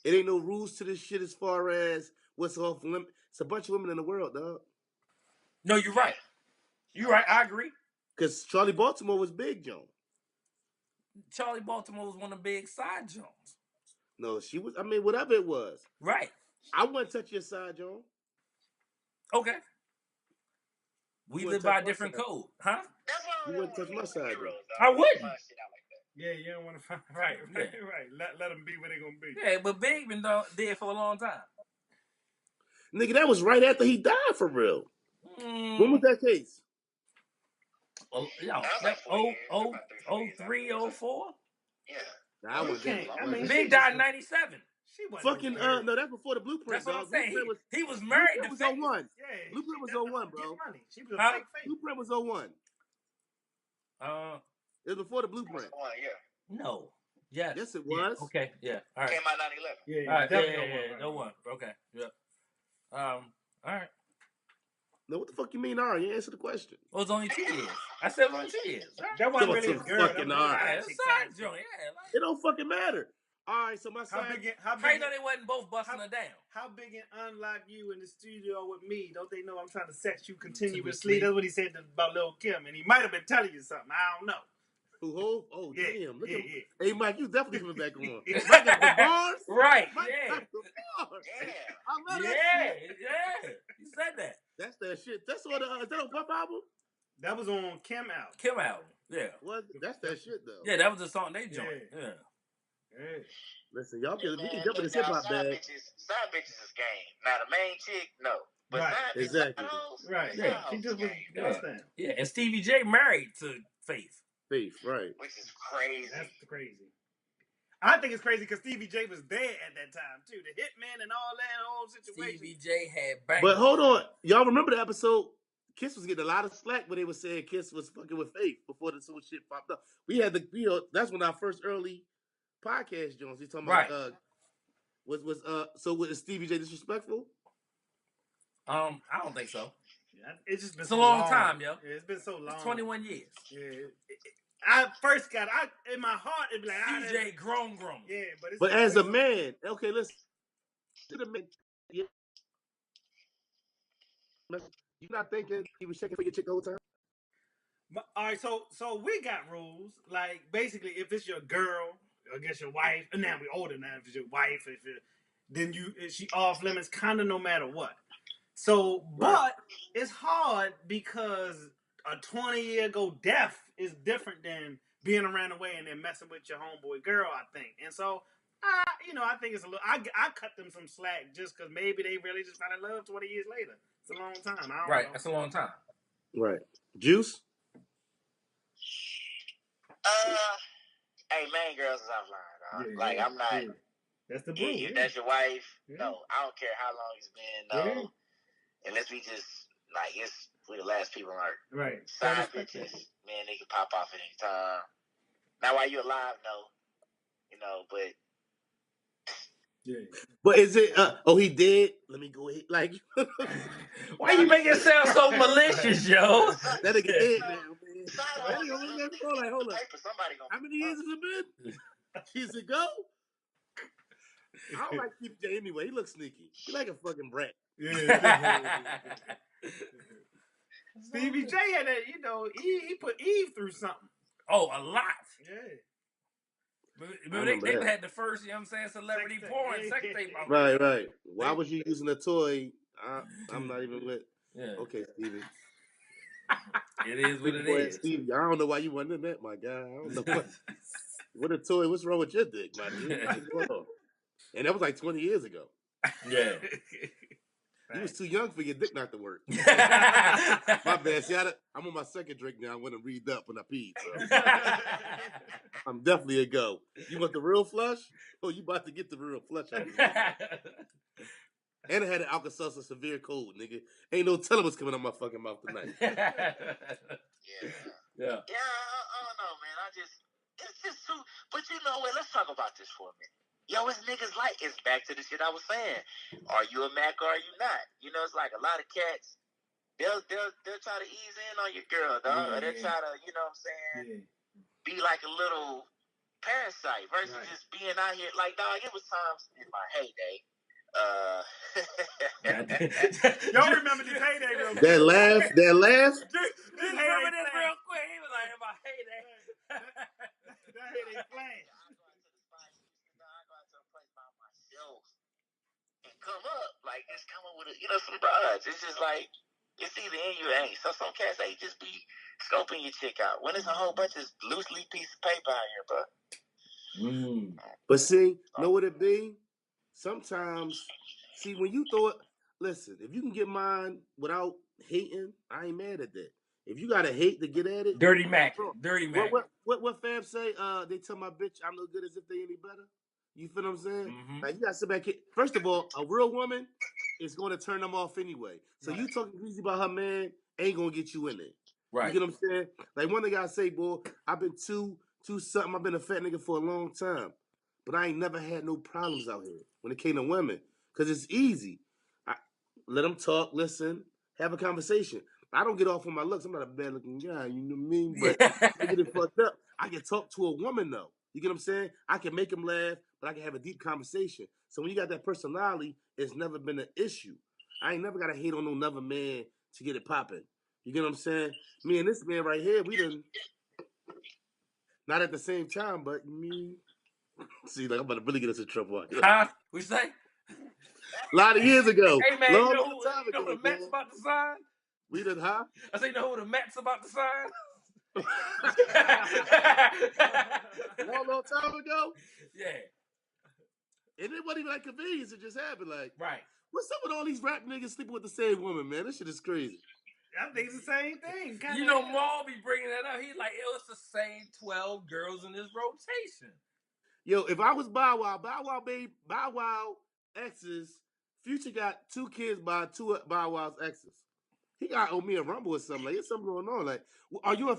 It ain't no rules to this shit as far as what's off limit. It's a bunch of women in the world, dog. no, you're right. You're right. I agree. Because Charlie Baltimore was Big Joan. Charlie Baltimore was one of the big side Jones. No, she was. I mean, whatever it was. Right. I wouldn't touch your side, Joan. Okay. We You live wouldn't by a touch my different side. code, huh? That's why I You don't wouldn't touch wanna my fuck side, heroes, though. dog. I wouldn't. Find shit out like that. Yeah, you don't want to find Right. Let them be where they gonna be. Yeah, but Big been dead for a long time. Nigga, that was right after he died for real. When was that case? Well, yo, That was that like 4 years, about 3, 4 years 03, 04? Yeah. Nah, I wasn't can't. there. I mean, Big died in 97. She wasn't Fucking no no, that's before the Blueprint. That's what I'm dog. saying. Blueprint He was married to was Faith. 01. Yeah, Blueprint was that's 01, the bro. Get money. She was a Huh? fake face. Blueprint was 01. It was before the Blueprint. No. Yes. Yes, it Yeah, was. okay. Yeah. All right. Came out 9/11. Yeah, All right. definitely No one. Okay. Yeah. All right. No, what the fuck you mean, all right? You answer the question. Well, it's only 2 years. I said it was only 2 years. That wasn't Come on, really a some girl. fucking That was art. Yeah, a it's a chick side side joint. Yeah. Like, It don't fucking matter. All right, so my How side. big? how you know they wasn't both busting her down? How big and unlock you in the studio with me? Don't they know I'm trying to sex you continuously? That's what he said about Lil Kim, and he might have been telling you something. I don't know. Who Hove? Oh Yeah, damn! Look yeah, at yeah. Hey, Mike, you definitely coming back on. Mike got the bars. Right. Mike Yeah. got the bars. Yeah. I love that shit. Yeah. You said that. That's that shit. That's on the. Is that on Puff album? That was on Kim album. Kim album. Yeah. What? That's that shit though. Yeah, that was the song they joined. Yeah. Hey. Listen, y'all can we can Man, jump in look, this hip y'all, hop side bag. bitches is game. Now the main chick, no. But Right, side bitches, exactly. side hoes, Right. side Yeah. hoes She just was game, dog. bust down. Yeah. And Stevie J married to Faith. Faith, right? Which is crazy. That's crazy. I think it's crazy because Stevie J was there at that time too. The hitman and all that whole situation. Stevie J had bang. But hold on, y'all remember the episode? Kiss was getting a lot of slack when they were saying Kiss was fucking with Faith before this whole shit popped up. We had that's when our first early podcast Jones. He's talking Right. about so was Stevie J disrespectful? I don't think so. Yeah, it's just been It's so a long time, yo. Yeah, it's been so long. It's 21 years. Yeah. I first got in my heart it'd be like CJ grown. Yeah, but it's But as a man, okay, listen. To the man, yeah. You not thinking he was checking for your chick the whole time? All right, so we got rules. Like basically, if it's your girl, I guess your wife, and now we older now. If it's your wife, then she off limits, kind of no matter what. So, but it's hard because a 20-year-ago death is different than being around the way and then messing with your homeboy girl, I think. And so, I think it's a little. I cut them some slack just because maybe they really just fell in love 20 years later. It's a long time. I don't know. That's a long time. Right. Juice? Hey, main girls is offline, dog. Yeah, like, yeah, I'm not. yeah. That's the rule. If that's your wife, Yeah. no. I don't care how long it's been, no. Unless we just, like, we're the last people on earth. Right. Side bitches, man, they can pop off at any time. Now, while you're alive, no. But. Yeah. But is it, he did? Let me go ahead. Like, Why you make it sound so malicious, yo? that nigga dead now, man. Like, hold up. How many years has it been? Years ago? I don't like Stevie J anyway. He looks sneaky. He like a fucking brat. Yeah. Stevie J had that, he put Eve through something. Oh, a lot. Yeah. But they had the first, you know what I'm saying, celebrity porn sex tape out there. Right. Why was you using a toy? I'm not even with. Yeah. Okay, Steven. It is what it is. Steve, I don't know why you wasn't in that, my guy. I don't know what a toy. What's wrong with your dick, my dude? And that was like 20 years ago. Yeah. You was too young for your dick not to work. My bad. See, I'm on my second drink now. I want to read up when I peed. So. I'm definitely a go. You want the real flush? Oh, you about to get the real flush out of me. And I had an Alka-Seltzer severe cold, nigga. Ain't no telling what's coming out my fucking mouth tonight. Yeah. I don't know, man. It's just too. But you know what? Let's talk about this for a minute. Yo, it's niggas like, it's back to the shit I was saying. Are you a Mac or are you not? You know, it's like a lot of cats, they'll try to ease in on your girl, dog. Or they'll try to, you know what I'm saying, be like a little parasite versus just being out here. Like, dog, it was times in my heyday. Y'all remember this heyday real quick? That laugh. Just remember this real quick. He was like, in my heyday. That heyday flash. And come up, like, just come up with some broads. It's just like, it's either in you or ain't. So some cats, they just be scoping your chick out. When there's a whole bunch of loosely piece of paper out here, bro. But see, know what it be? Sometimes, see, when you throw it, listen, if you can get mine without hating, I ain't mad at that. If you gotta hate to get at it, Dirty Mac. Dirty Mac. What fam say? They tell my bitch I'm no good as if they any better. You feel what I'm saying? Mm-hmm. Like, you gotta sit back. First of all, a real woman is going to turn them off anyway. So you talking crazy about her man ain't gonna get you in it. Right. You get what I'm saying? Like, one thing I say, boy, I've been two something. I've been a fat nigga for a long time, but I ain't never had no problems out here when it came to women, because it's easy. Let them talk, listen, have a conversation. I don't get off on my looks. I'm not a bad looking guy, you know what I mean? But I get it fucked up. I can talk to a woman though. You get what I'm saying? I can make them laugh, but I can have a deep conversation. So when you got that personality, it's never been an issue. I ain't never got to hate on no another man to get it popping. You get what I'm saying? Me and this man right here, we done, not at the same time, but me. See, like, I'm about to really get us in trouble. Huh? What you say? A lot of years ago. Hey, man, long you know ago, who the Mets about to sign? We done, huh? I say, you know who the Mets about to sign? long time ago? Yeah. And it wasn't even like convenience. It just happened. Like, right. What's up with all these rap niggas sleeping with the same woman, man? This shit is crazy. I think it's the same thing. You know, Maul be bringing that up. He like, it was the same 12 girls in his rotation. Yo, if I was Bow Wow exes, Future got 2 kids by 2 Bow Wow's exes. He got owe me a rumble or something. Like, there's something going on. Like, are you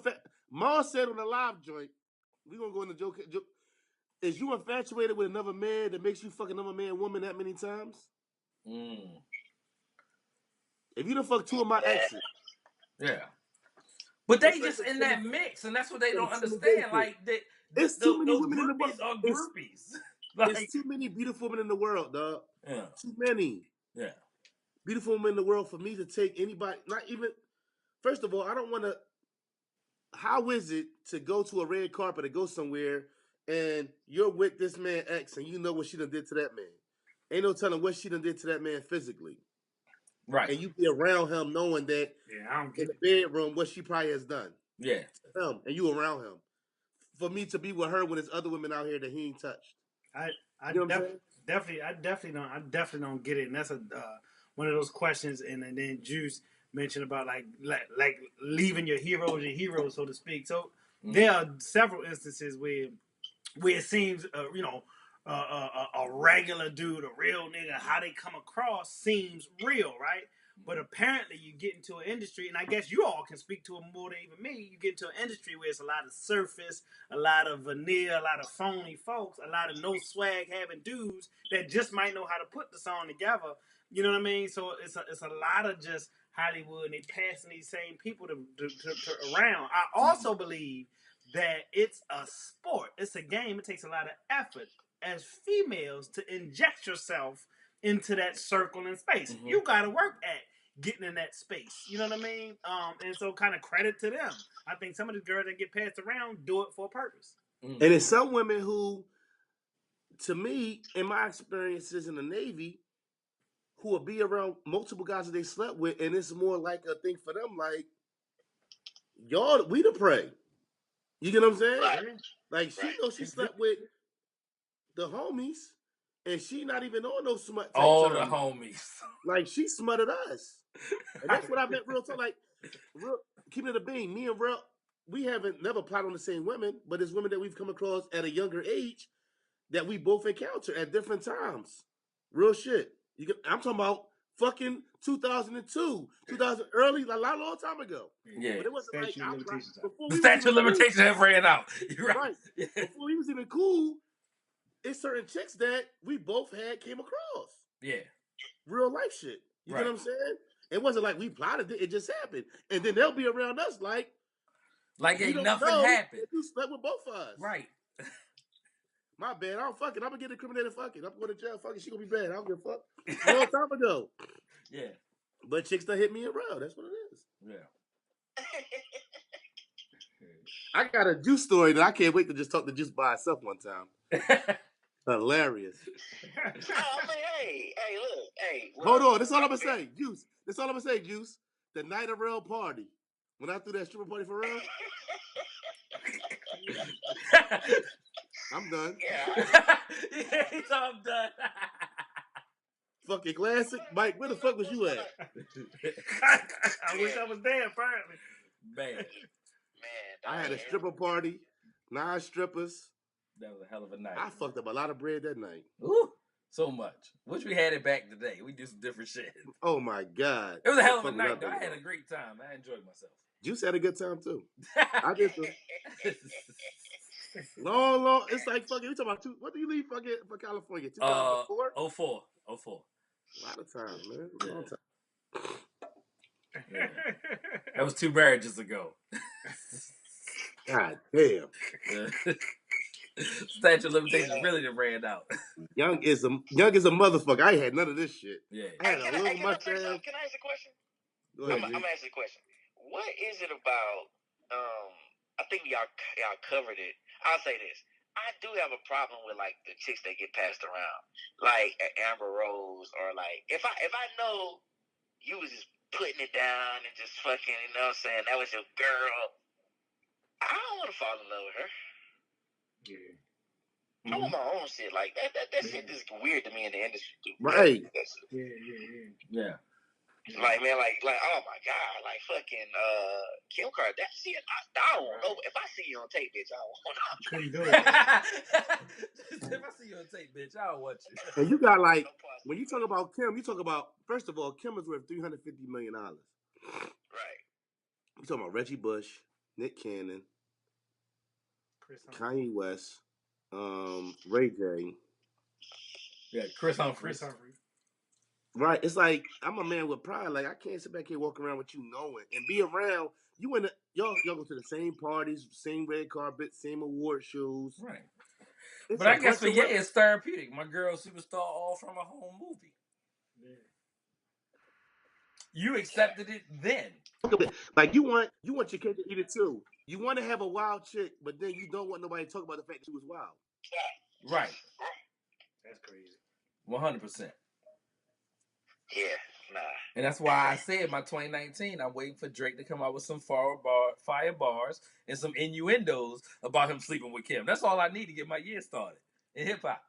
Maul said on the live joint, we gonna go into joke. Is you infatuated with another man that makes you fuck another man, woman that many times? If you done fuck 2 of my exes. Yeah. But they just in that mix, and that's what they don't understand. Like, there's too many women in the world. Are groupies. There's too many beautiful women in the world, dog. Yeah. Too many. Yeah. Beautiful women in the world for me to take anybody, not even, first of all, I don't want to, how is it to go to a red carpet or go somewhere and you're with this man X and you know what she done did to that man? Ain't no telling what she done did to that man physically. Right. And you be around him knowing that in the bedroom what she probably has done. Yeah. And you around him. For me to be with her when there's other women out here that he ain't touched. I definitely don't get it. And that's one of those questions. And then Juice mentioned about like leaving your heroes, so to speak. So there are several instances where it seems, a regular dude, a real nigga, how they come across seems real, right? But apparently you get into an industry, and I guess you all can speak to it more than even me, you get into an industry where it's a lot of surface, a lot of veneer, a lot of phony folks, a lot of no swag having dudes that just might know how to put the song together. You know what I mean? So it's a lot of just Hollywood, and they passing these same people to around. I also believe that it's a sport. It's a game. It takes a lot of effort as females to inject yourself into that circle and space. Mm-hmm. You got to work at getting in that space. You know what I mean? And so kind of credit to them. I think some of the girls that get passed around do it for a purpose. And there's some women who, to me, in my experiences in the Navy, who will be around multiple guys that they slept with, and it's more like a thing for them, like, y'all, we the prey. You get what I'm saying? Right. Like, she knows she slept with the homies, and she not even on no smut type All time. the homies. Like, she smutted us. And that's what I meant real talk. Like, real, keeping it a bean, me and real, we haven't never plotted on the same women, but it's women that we've come across at a younger age that we both encounter at different times. Real shit. I'm talking about fucking 2002, 2000, early, a long time ago. Yeah. But it wasn't like before The we statute of was even limitations have ran out. You're cool. right. Right. Before we was even cool, it's certain chicks that we both came across. Yeah. Real life shit. You get what I'm saying? It wasn't like we plotted it; it just happened. And then they'll be around us like ain't nothing happened. You slept with both of us. Right. My bad. I don't fuck it. I'm gonna get incriminated. Fuck it. I'm going to jail. Fuck it. She gonna be bad. I don't give a fuck. A long time ago. Yeah. But chicks done hit me around. That's what it is. Yeah. I got a Juice story that I can't wait to just talk to Juice by itself one time. Hilarious. Oh, man, hey, look, hey. Hold on. That's all I'm gonna say, Juice. That's all I'm gonna say, Juice. The night of real party. When I threw that stripper party for real. I'm done. Yeah. I'm done. Fucking classic. Mike, where the fuck was you at? I wish I was there, apparently. Man. I had a stripper party, 9 strippers. That was a hell of a night. I fucked up a lot of bread that night. Ooh, so much. Wish we had it back today. We did some different shit. Oh my God. It was a hell of a night, though. I had a great time. I enjoyed myself. Juice had a good time too. I did too. Long. It's like fucking. We talking about what do you leave fucking for California? 2004. 04. A lot of time, man. Long time. Yeah. That was 2 marriages ago. God damn. Statute of limitations really done ran out. Young is a motherfucker. I ain't had none of this shit. Yeah. I had a little mustache. Can I ask a question? Go ahead, I'm asking a question. What is it about? I think y'all covered it. I'll say this. I do have a problem with like the chicks that get passed around, like Amber Rose, or like if I know you was just putting it down and just fucking, you know what I'm saying, that was your girl, I don't want to fall in love with her. Yeah. I want my own shit. Like that shit is weird to me in the industry too. Right. Yeah. Like, man, like, oh my God, like fucking Kim Kardashian. I don't know. If I see you on tape, bitch, I don't want to. Couldn't do it. If I see you on tape, bitch, I don't want you. And you got like, when you talk about Kim, you talk about, first of all, Kim is worth $350 million. Right. You talking about Reggie Bush, Nick Cannon, Kanye West, Ray J. Yeah, Chris Humphrey. Right. It's like, I'm a man with pride. Like, I can't sit back here walk around with you knowing and be around. You and y'all go to the same parties, same red carpet, same award shows. Right. It's but I guess for you, it's therapeutic. My Girl Superstar, all from a home movie. Yeah. You accepted it then. Like, you want your kid to eat it too. You want to have a wild chick, but then you don't want nobody to talk about the fact that she was wild. Right. That's crazy. 100%. Yeah, nah. And that's why I said my 2019, I'm waiting for Drake to come out with some fire bars and some innuendos about him sleeping with Kim. That's all I need to get my year started in hip hop.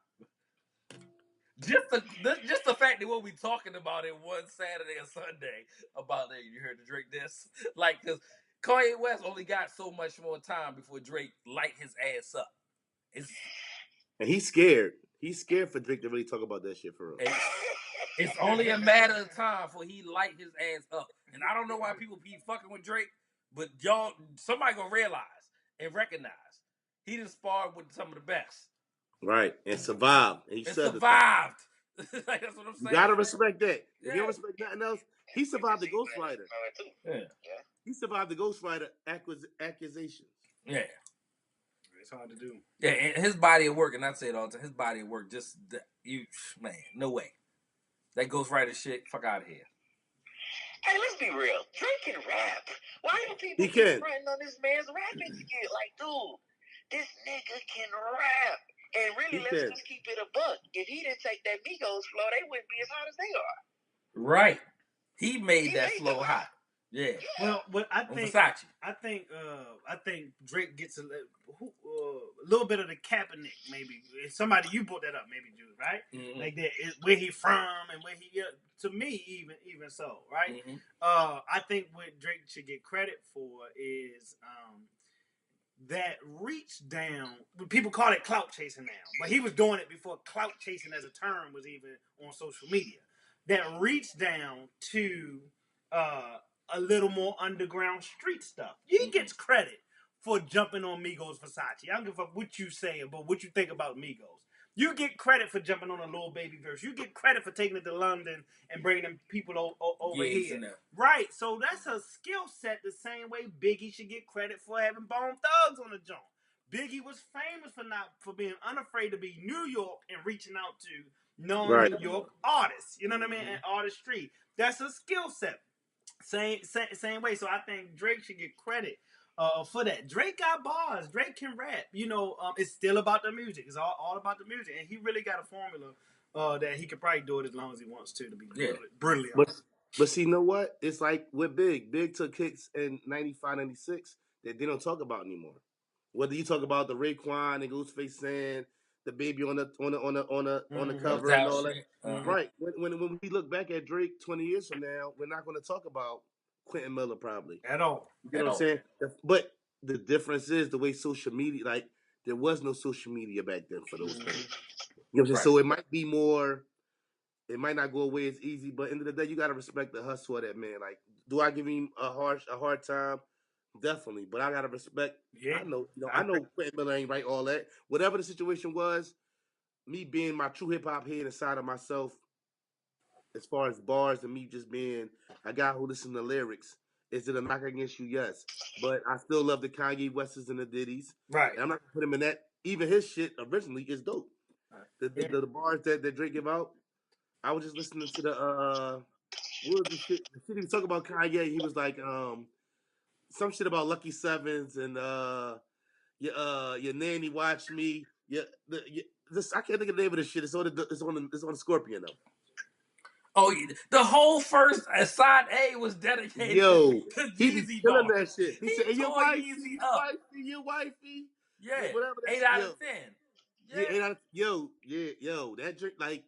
Just the fact that what we talking about it one Saturday or Sunday about that, you heard the Drake diss, like, because Kanye West only got so much more time before Drake light his ass up. And he's scared. He's scared for Drake to really talk about that shit for real. It's only a matter of time for he light his ass up. And I don't know why people be fucking with Drake, but y'all, somebody gonna realize and recognize he done sparred with some of the best. Right, and survived. And he survived. Like, that's what I'm saying. You gotta respect that. Yeah. If you don't respect nothing else, he survived the Ghost Rider. Yeah. He survived the Ghost Rider accusations. Yeah. It's hard to do. Yeah, and his body of work, and I say it all the time, his body of work, just, man, no way. That Ghost Rider shit, fuck out of here. Hey, let's be real. Drake can rap. Why do people keep fronting on this man's rapping skill? Like, dude, this nigga can rap. And really, He let's can. just keep it a buck. If he didn't take that Migos flow, they wouldn't be as hot as they are. Right. He made He that made flow them hot. Yeah. Well, what I On think, Versace. I think Drake gets a little bit of the Kaepernick, maybe. If somebody you brought that up, maybe Jude, right? Mhm. Like that, where he from and where he. To me, even so, right? Mhm. I think what Drake should get credit for is that reach down. People call it clout chasing now, but he was doing it before clout chasing as a term was even on social media. That reach down to a little more underground street stuff. He gets credit for jumping on Migos Versace. I don't give a fuck what you say about what you think about Migos. You get credit for jumping on a Lil Baby verse. You get credit for taking it to London and bringing them people over Gigs here. and that. Right. So that's a skill set the same way Biggie should get credit for having Bone Thugs on the joint. Biggie was famous for being unafraid to be New York and reaching out to non-New York artists. You know what I mean? And artistry. That's a skill set. Same way. So I think Drake should get credit for that. Drake got bars. Drake can rap. It's still about the music. It's all about the music, and he really got a formula that he could probably do it as long as he wants to be brutally honest. But see, you know what? It's like with Big. Big took hits in 95, 96 that they don't talk about anymore. Whether you talk about the Raekwon and Ghostface saying the baby on the cover and all that. Right. When we look back at Drake 20 years from now, we're not going to talk about Quentin Miller probably. At all. You know what I'm saying? But the difference is the way social media, like there was no social media back then for those things. You know what I'm saying? So it might be more. It might not go away as easy, but end of the day, you gotta respect the hustle of that man. Like, do I give him a hard time? Definitely, but I gotta respect. Yeah. I know Quentin Miller ain't right all that. Whatever the situation was, me being my true hip hop head inside of myself, as far as bars and me just being a guy who listens to lyrics. Is it a knock against you? Yes, but I still love the Kanye Wests and the Diddy's. Right. And I'm not gonna put him in that. Even his shit originally is dope. The bars that Drake give out. I was just listening to the what was the shit he was talking about Kanye. He was like some shit about Lucky Sevens and your nanny watched me. This I can't think of the name of this shit. It's on the Scorpion though. Oh, the whole first side A was dedicated to he be Yeezy killing Dog. that shit. He said, tore Yeezy up. Your wifey. Yeah, Whatever that 8 shit. out of 10. Yeah, 8 out of that drink like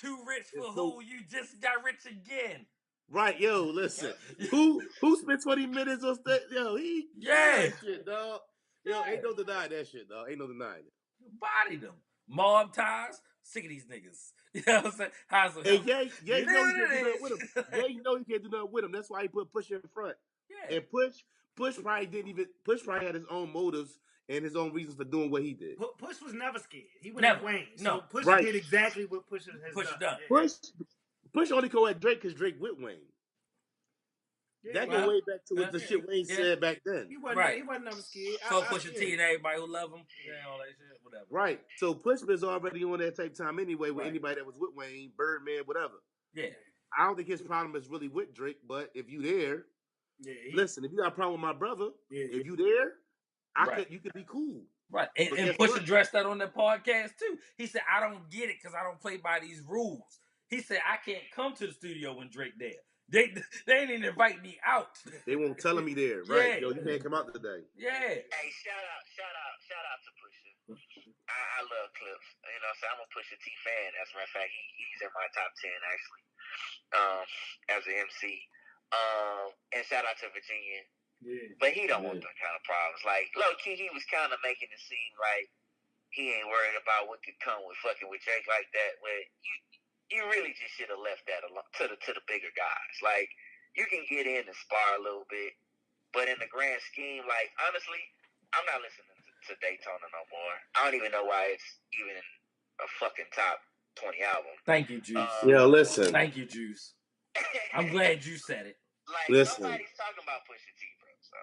too rich for who? You just got rich again. Right, listen. Who spent 20 minutes on stage? He that shit, dog. Ain't no denying that shit, dog. Ain't no denying it. You bodied them. Mob ties. Sick of these niggas. You know what I'm saying? How's it? And you know he can't do nothing with him. You know he can't do nothing with him. That's why he put Push in front. Yeah. And Push probably had his own motives and his own reasons for doing what he did. Push was never scared. He went at Wayne. No. So Push did exactly what Push has done. Push only go at Drake because Drake with Wayne. That go way back to the shit Wayne said back then. He wasn't never scared. So Pusha T and everybody who love him, all that shit, whatever. Right. So Push was already on that type time anyway with anybody that was with Wayne, Birdman, whatever. Yeah. I don't think his problem is really with Drake, but if you there, listen, if you got a problem with my brother, if you there, you could be cool. Right. And Push addressed that on the podcast too. He said, I don't get it because I don't play by these rules. He said, I can't come to the studio when Drake there. They ain't even invite me out. They won't tell me there, right? You can't come out today. Yeah. Hey, shout out to Pusha. I love Clips. So I'm a Pusha T fan. As a matter of fact, he's in my top 10 actually. As an MC. And shout out to Virginia. Yeah. But he don't want them kind of problems. Like low key, he was kind of making it seem like he ain't worried about what could come with fucking with Drake like that. Where you really just should have left that alone to the bigger guys. Like, you can get in and spar a little bit, but in the grand scheme, like, honestly, I'm not listening to Daytona no more. I don't even know why it's even a fucking top 20 album. Thank you, Juice. Listen. Thank you, Juice. I'm glad you said it. Like, nobody's talking about Pusha T, bro, so.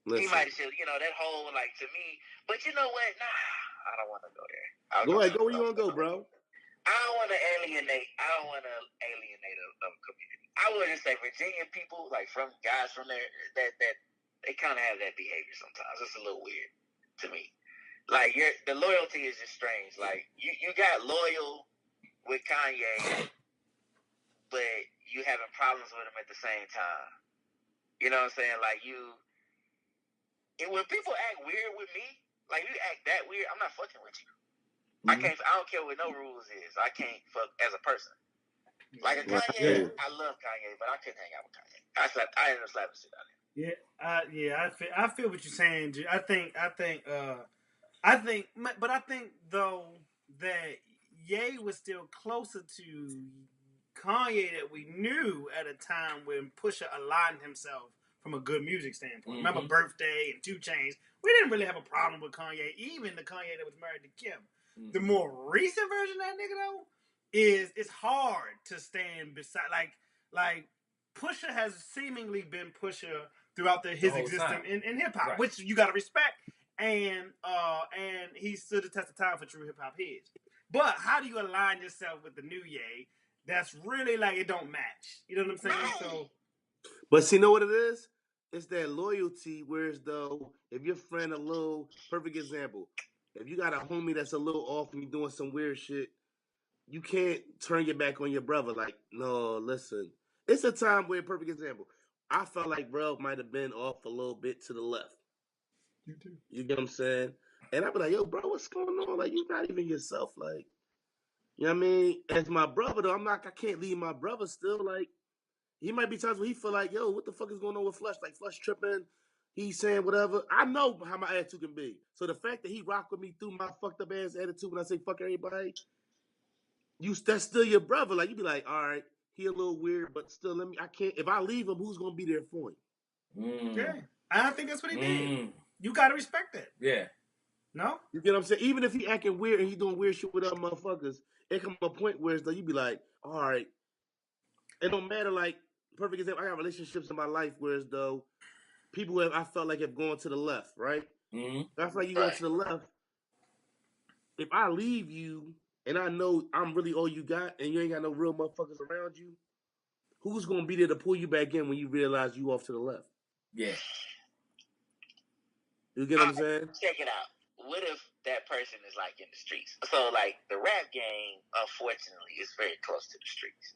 Listen. He might have said, that whole, like, to me, but you know what? Nah, I don't want to go there. Go ahead, go where you want to go, bro. I don't want to alienate a community. I would just say Virginia people, like from guys from there, they kind of have that behavior sometimes. It's a little weird to me. Like the loyalty is just strange. Like you got loyal with Kanye, but you having problems with him at the same time. You know what I'm saying? Like when people act weird with me, like you act that weird, I'm not fucking with you. Mm-hmm. I don't care what no rules is. I can't fuck as a person. Like a Kanye, I love Kanye, but I couldn't hang out with Kanye. I ended up slapping shit out of him. I feel what you're saying. I think though that Ye was still closer to Kanye that we knew at a time when Pusha aligned himself from a good music standpoint. Mm-hmm. Remember Birthday and 2 Chainz? We didn't really have a problem with Kanye, even the Kanye that was married to Kim. Mm-hmm. The more recent version of that nigga though it's hard to stand beside like Pusha has seemingly been Pusha throughout his existence in hip hop, right, which you gotta respect. And he stood the test of time for true hip hop heads. But how do you align yourself with the new Ye? That's really like it don't match. You know what I'm saying? So, but see, know what it is? It's that loyalty. Whereas though, if your friend a little perfect example, if you got a homie that's a little off and you doing some weird shit, you can't turn your back on your brother. Like, no, listen. It's a time where, perfect example, I felt like bro might have been off a little bit to the left. You too. You get what I'm saying? And I be like, yo, bro, what's going on? Like, you're not even yourself. Like, you know what I mean? As my brother, though, I can't leave my brother still. Like, he might be times where he feel like, yo, what the fuck is going on with Flush? Like, Flush tripping. He's saying whatever. I know how my attitude can be. So the fact that he rock with me through my fucked up ass attitude when I say fuck everybody, that's still your brother. Like, you be like, all right, he a little weird, but still, I can't, if I leave him, who's going to be there for him? Yeah. I think that's what he did. You got to respect that. Yeah. No? You get what I'm saying? Even if he acting weird and he doing weird shit with other motherfuckers, it come a point where it's like, you be like, all right, it don't matter. Like, perfect example, I got relationships in my life where it's though people I felt like have gone to the left, right? Mm-hmm. I feel like you going to the left. If I leave you and I know I'm really all you got and you ain't got no real motherfuckers around you, who's going to be there to pull you back in when you realize you off to the left? Yeah. You get what I'm saying? Check it out. What if that person is like in the streets? So like the rap game, unfortunately, is very close to the streets.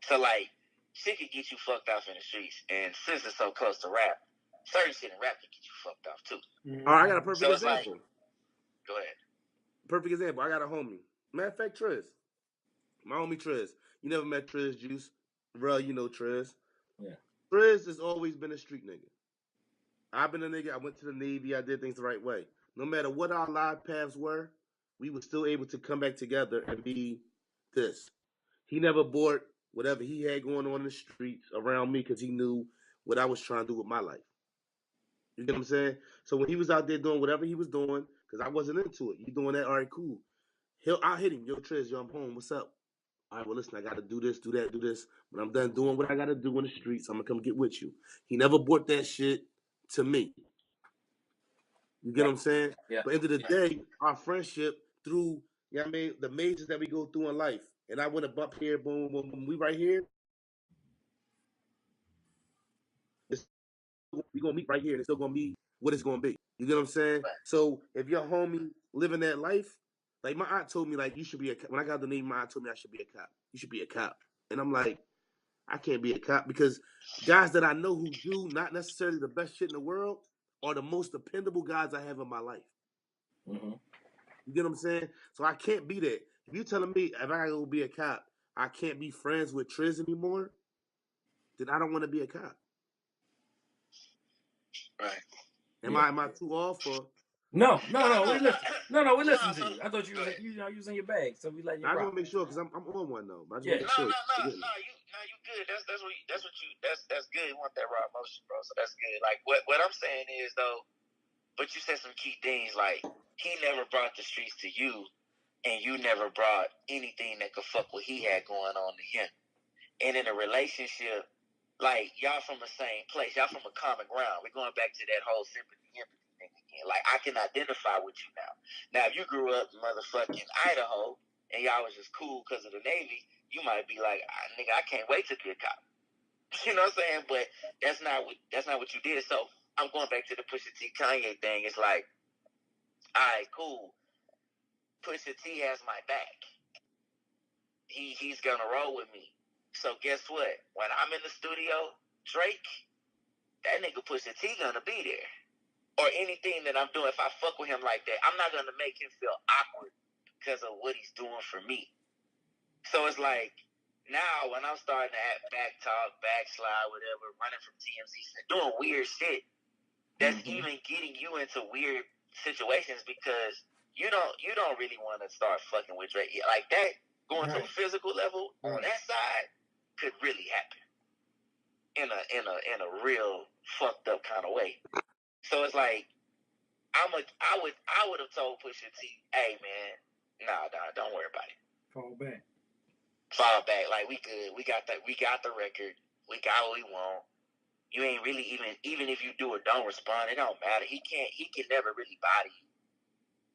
So like shit can get you fucked off in the streets, and since it's so close to rap, certain shit in rap can get you fucked off too. Mm-hmm. All right, I got a perfect example. Go ahead. Perfect example. I got a homie. Matter of fact, Trez. My homie Trez. You never met Trez Juice. Bro, you know Trez. Yeah. Trez has always been a street nigga. I've been a nigga. I went to the Navy. I did things the right way. No matter what our life paths were, we were still able to come back together and be this. He never bought whatever he had going on in the streets around me because he knew what I was trying to do with my life. You get what I'm saying? So when he was out there doing whatever he was doing, because I wasn't into it. You doing that? All right, cool. I'll hit him. Yo, Trez, yo, I'm home. What's up? All right, well, listen, I got to do this, do that, do this. When I'm done doing what I got to do in the streets, I'm going to come get with you. He never bought that shit to me. You get what I'm saying? Yeah. But at the end of the day, our friendship through, you know what I mean, the mazes that we go through in life. And I went a bump here, boom, boom, boom. We right here. We're going to meet right here, and it's still going to be what it's going to be. You get what I'm saying? So if your homie living that life, like my aunt told me, like, you should be a cop. When I got the name, my aunt told me I should be a cop. You should be a cop. And I'm like, I can't be a cop because guys that I know who do not necessarily the best shit in the world are the most dependable guys I have in my life. Mm-hmm. You get what I'm saying? So I can't be that. If you're telling me if I gotta go be a cop, I can't be friends with Trez anymore, then I don't want to be a cop. Right. Am I too off or? No, we listen to you. I thought you was in your bag, so we let you. I just want to make sure because I'm on one though. I just want to make sure. No, you good. That's good. You want that raw emotion, bro. So that's good. Like what I'm saying is though, but you said some key things like he never brought the streets to you, and you never brought anything that could fuck what he had going on to him. And in a relationship, like y'all from the same place, y'all from a common ground. We're going back to that whole sympathy, empathy thing again. Like I can identify with you now. Now, if you grew up in motherfucking Idaho and y'all was just cool because of the Navy, you might be like, nigga, I can't wait to be a cop. You know what I'm saying? But that's not what you did. So I'm going back to the Pusha T Kanye thing. It's like, all right, cool. Pusha T has my back. He's gonna roll with me. So guess what? When I'm in the studio, Drake, that nigga Pusha T gonna be there. Or anything that I'm doing, if I fuck with him like that, I'm not gonna make him feel awkward because of what he's doing for me. So it's like, now when I'm starting to back talk, backslide, whatever, running from TMZ, doing weird shit, that's even getting you into weird situations because you don't really want to start fucking with Drake. Like that, going to a physical level on that side could really happen in a real fucked up kind of way. So it's like, I would have told Pusha T, hey man, nah, don't worry about it. Fall back. Like, we good. We got the record. We got what we want. You ain't really even if you do or don't respond, it don't matter. He can never really body you.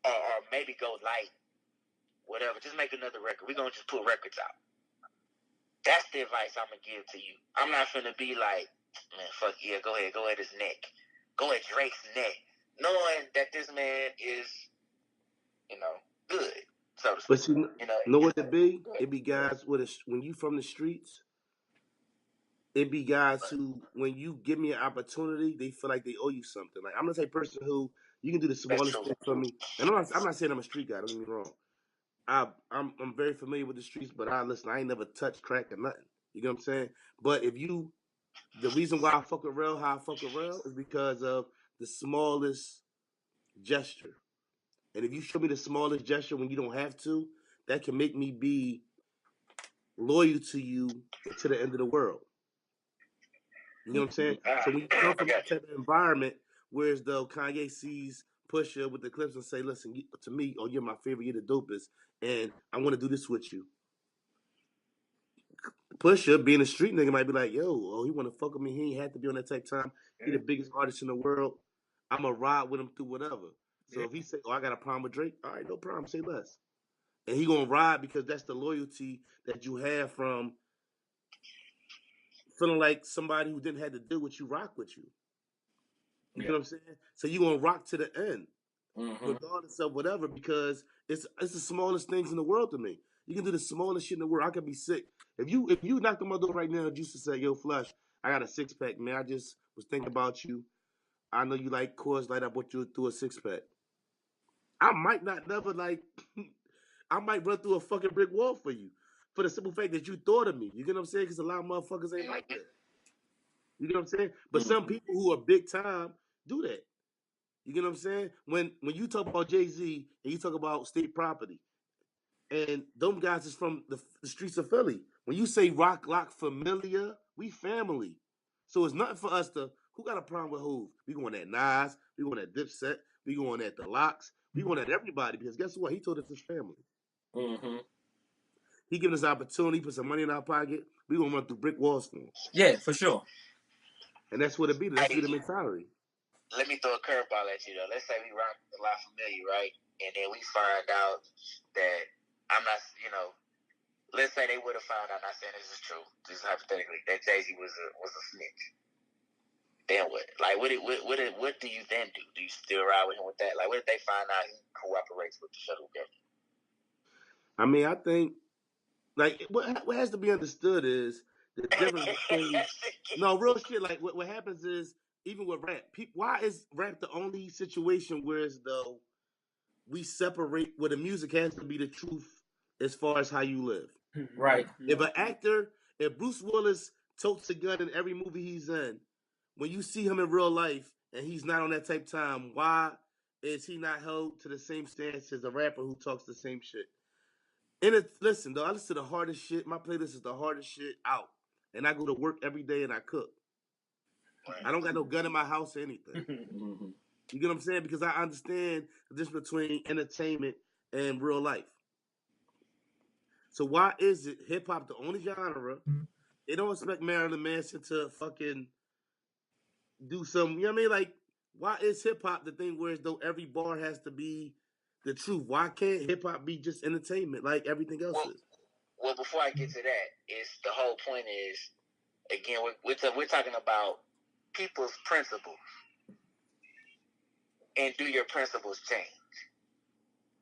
Or maybe go light. Whatever. Just make another record. We're gonna just put records out. That's the advice I'm gonna give to you. I'm not finna be like, man, fuck yeah, go ahead his neck. Go at Drake's neck. Knowing that this man is, good. So to speak. But you know what it be? It be guys when you from the streets, it be guys who, when you give me an opportunity, they feel like they owe you something. Like, I'm the type of person who, you can do the smallest thing for me, and I'm not saying I'm a street guy. Don't get me wrong. I'm very familiar with the streets, but I ain't never touched crack or nothing. You know what I'm saying? But the reason why I fuck with real, how I fuck with real, is because of the smallest gesture. And if you show me the smallest gesture when you don't have to, that can make me be loyal to you to the end of the world. You know what I'm saying? So when you come from that type of environment, whereas though Kanye sees Pusha with the clips and say, listen, to me, you're my favorite, you're the dopest, and I want to do this with you. Pusha, being a street nigga, might be like, he want to fuck with me. He ain't had to be on that type of time. He the biggest artist in the world. I'm going to ride with him through whatever. So if he say, I got a problem with Drake, all right, no problem, say less. And he going to ride because that's the loyalty that you have from feeling like somebody who didn't have to deal with you rock with you. You know what I'm saying? So you going to rock to the end, regardless of whatever, because it's the smallest things in the world to me. You can do the smallest shit in the world. I could be sick. If you knocked on my door right now, just to say, yo, Flush, I got a 6-pack, man. I just was thinking about you. I know you like Coors Light. I bought you through a 6-pack. I might not never I might run through a fucking brick wall for you, for the simple fact that you thought of me. You get what I'm saying? Because a lot of motherfuckers ain't like that. You get what I'm saying? But some people who are big time do that. You get what I'm saying? When you talk about Jay-Z and you talk about state property, and them guys is from the streets of Philly. When you say rock lock familiar, we family. So it's nothing for us to, who got a problem with who? We going at Nas, we going at Dipset, we going at the Locks, we going at everybody, because guess what? He told us his family. He giving us opportunity, put some money in our pocket, we gonna run through brick walls for him. Yeah, for sure. And that's what it be. That's the mentality. Let me throw a curveball at you though. Let's say we rock a lot familiar, right? And then we find out that I'm not, let's say they would have found out. Not saying this is true, just hypothetically, that Jay-Z was a snitch. Then what? Like, what do you then do? Do you still ride with him with that? Like, what if they find out he cooperates with the federal government? I mean, I think, like, what has to be understood is the difference between no real shit. Like, what happens is, even with rap, why is rap the only situation where as though we separate where the music has to be the truth as far as how you live? Right. If an actor, if Bruce Willis totes a gun in every movie he's in, when you see him in real life and he's not on that type of time, why is he not held to the same stance as a rapper who talks the same shit? Listen, though, I listen to the hardest shit. My playlist is the hardest shit out. And I go to work every day and I cook. I don't got no gun in my house or anything. You get what I'm saying? Because I understand the difference between entertainment and real life. So why is it hip-hop the only genre? They don't expect Marilyn Manson to fucking do some, you know what I mean? Like, why is hip-hop the thing where as though every bar has to be the truth? Why can't hip-hop be just entertainment like everything else is? Well, before I get to that, the whole point is, again, we're talking about people's principles. and do your principles change?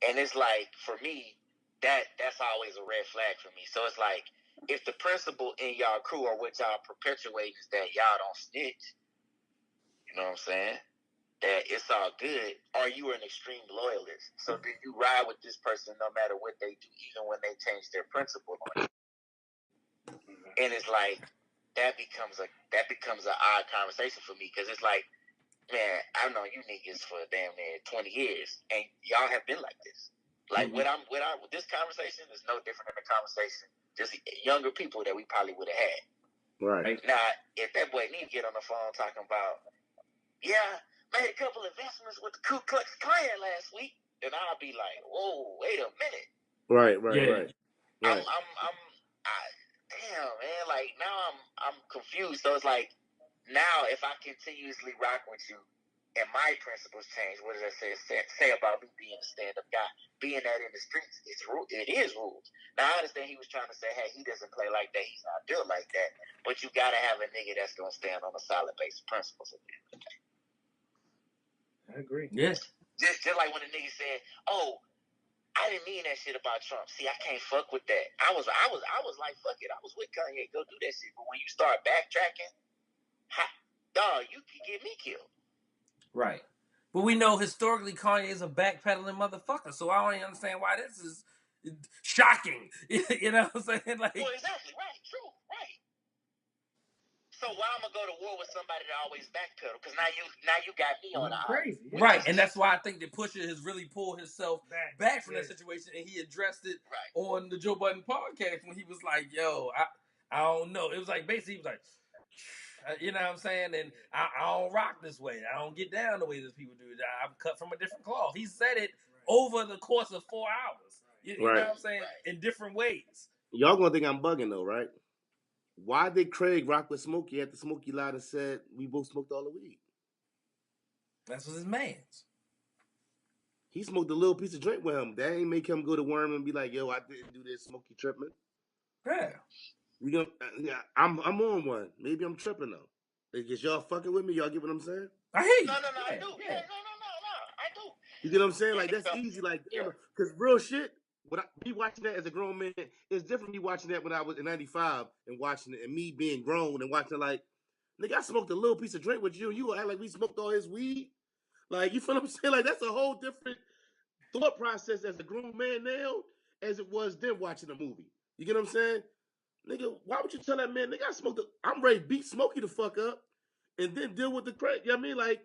And it's like, for me, that's always a red flag for me. So it's like, if the principle in y'all crew or what y'all perpetuate is that y'all don't snitch, you know what I'm saying? That it's all good, or you are an extreme loyalist. So then you ride with this person no matter what they do, even when they change their principle on you. And it's like, that becomes an odd conversation for me, because it's like, man, I've known you niggas for damn near 20 years, and y'all have been like this. Like, with this conversation is no different than the conversation just younger people that we probably would have had. Right. Now, if that boy need to get on the phone talking about, yeah, made a couple investments with the Ku Klux Klan last week, then I'll be like, whoa, wait a minute. Right. Damn, man, like, now I'm confused. So it's like, now if I continuously rock with you and my principles change, what does that say about me being a stand-up guy? Being that in the streets, it is rules. Now, I understand he was trying to say, hey, he doesn't play like that, he's not built like that, but you got to have a nigga that's going to stand on a solid base of principles at the end of the day. I agree. Yeah. Just like when the nigga said, oh, I didn't mean that shit about Trump. See, I can't fuck with that. I was like, fuck it. I was with Kanye. Go do that shit. But when you start backtracking, dog, you can get me killed. Right. But we know historically Kanye is a backpedaling motherfucker, so I don't even understand why this is shocking. You know what I'm saying? Like, well, exactly. Right. True. Right. So why I'm gonna go to war with somebody that always backpedal? Because now you got me on the crazy. Right, and that's why I think that Pusha has really pulled himself back from that situation, and he addressed it on the Joe Budden podcast when he was like, "Yo, I don't know." It was like basically he was like, you know what I'm saying, and I don't rock this way. I don't get down the way these people do. I'm cut from a different cloth. He said it over the course of 4 hours. You know what I'm saying? In different ways. Y'all gonna think I'm bugging though, right? Why did Craig rock with Smokey after Smokey lied and said we both smoked all the weed? That's what his man's. He smoked a little piece of drink with him. That ain't make him go to Worm and be like, yo, I didn't do this, Smokey tripping. Yeah. I'm on one. Maybe I'm tripping though. Is y'all fucking with me? Y'all get what I'm saying? I hear you. No, I do. Yeah, no, I do. You get what I'm saying? Like, that's easy. Like, because real shit, me watching that as a grown man is different. Me watching that when I was in '95 and watching it, and me being grown and watching it like, nigga, I smoked a little piece of drink with you, and you act like we smoked all his weed. Like, you feel what I'm saying? Like, that's a whole different thought process as a grown man now as it was then watching the movie. You get what I'm saying? Nigga, why would you tell that man, nigga, I'm ready to beat Smokey the fuck up and then deal with the crack? You know what I mean? Like,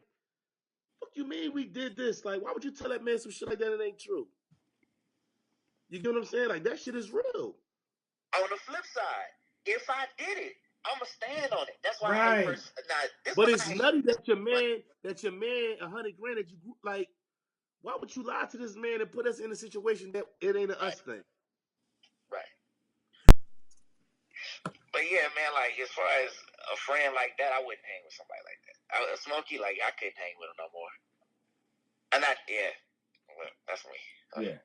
fuck you mean we did this? Like, why would you tell that man some shit like that? It ain't true. You get what I'm saying? Like, that shit is real. On the flip side, if I did it, I'ma stand on it. That's why I hate but it's nutty that your man, $100 grand that you like. Why would you lie to this man and put us in a situation that it ain't an us thing? Right. But yeah, man, like, as far as a friend like that, I wouldn't hang with somebody like that. Smokey, like, I couldn't hang with him no more. And well, that's me. Yeah.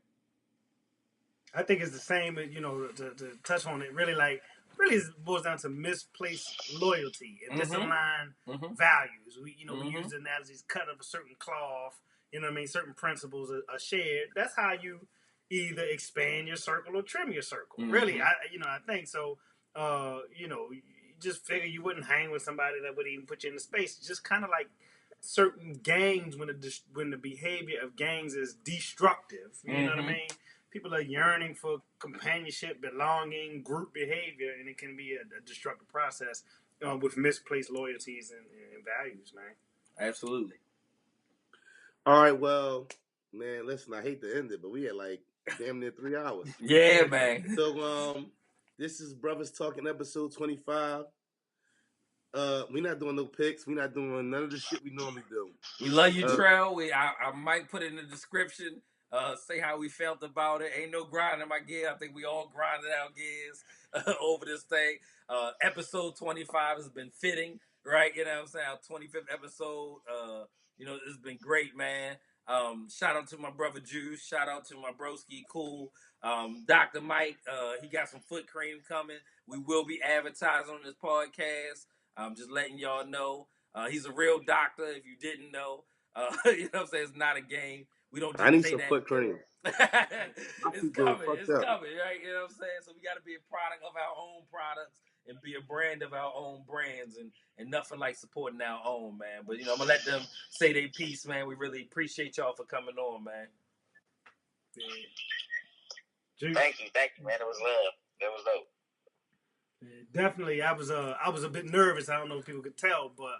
I think it's the same, to touch on it, really it boils down to misplaced loyalty and misaligned values. We use the analogies, cut of a certain cloth, you know what I mean? Certain principles are shared. That's how you either expand your circle or trim your circle. Really, I think so. You just figure you wouldn't hang with somebody that would even put you in the space. It's just kind of like certain gangs when the behavior of gangs is destructive. You know what I mean? People are yearning for companionship, belonging, group behavior, and it can be a destructive process with misplaced loyalties and values, man. Absolutely. All right, well, man, listen, I hate to end it, but we had like damn near 3 hours. Yeah, man. So, this is Brothers Talking episode 25. We're not doing no picks. We're not doing none of the shit we normally do. We love you, Trell. I might put it in the description. Say how we felt about it. Ain't no grinding my gear. I think we all grinded our gears over this thing. Episode 25 has been fitting, right? You know what I'm saying? Our 25th episode. It's been great, man. Shout out to my brother Juice. Shout out to my broski Cool. Dr. Mike, he got some foot cream coming. We will be advertising on this podcast. I'm just letting y'all know. He's a real doctor, if you didn't know. You know what I'm saying? It's not a game. We don't just I need say some that. foot cream. It's feet getting coming. fucked It's up. coming, right? You know what I'm saying? So we got to be a product of our own products and be a brand of our own brands, and nothing like supporting our own, man. But, you know, I'm going to let them say their piece, man. We really appreciate y'all for coming on, man. Thank you, man. It was love. That was dope. Definitely, I was a bit nervous. I don't know if people could tell, but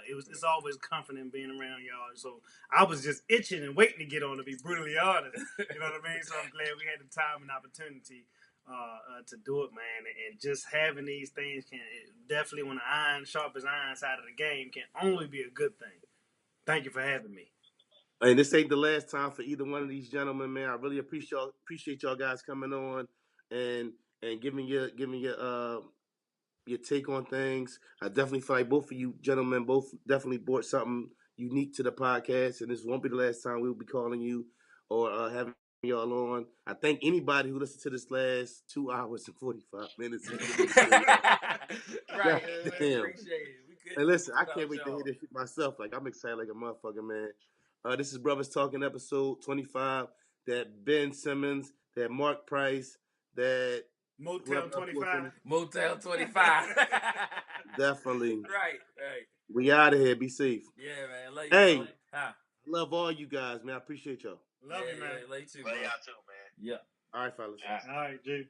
it's always comforting being around y'all. So I was just itching and waiting to get on, to be brutally honest. You know what I mean? So I'm glad we had the time and opportunity to do it, man. And just having these things can definitely, when the iron sharpens iron side of the game, can only be a good thing. Thank you for having me. And this ain't the last time for either one of these gentlemen, man. I really appreciate y'all guys coming on and giving your take on things. I definitely feel like both of you gentlemen both definitely brought something unique to the podcast, and this won't be the last time we'll be calling you or having y'all on. I thank anybody who listened to this last 2 hours and 45 minutes. Right, damn. appreciate it. And listen, I can't wait to hear this shit myself. Like, I'm excited like a motherfucker, man. This is Brothers Talking episode 25. That Ben Simmons, that Mark Price, that Motel 25. Motel 25. Definitely. Right. We out of here. Be safe. Yeah, man. Love Hey, you, I love all you guys, man. I appreciate y'all. Love you, man. Love you too, Love bro. y'all too, man. Yeah. All right, fellas. All right, G.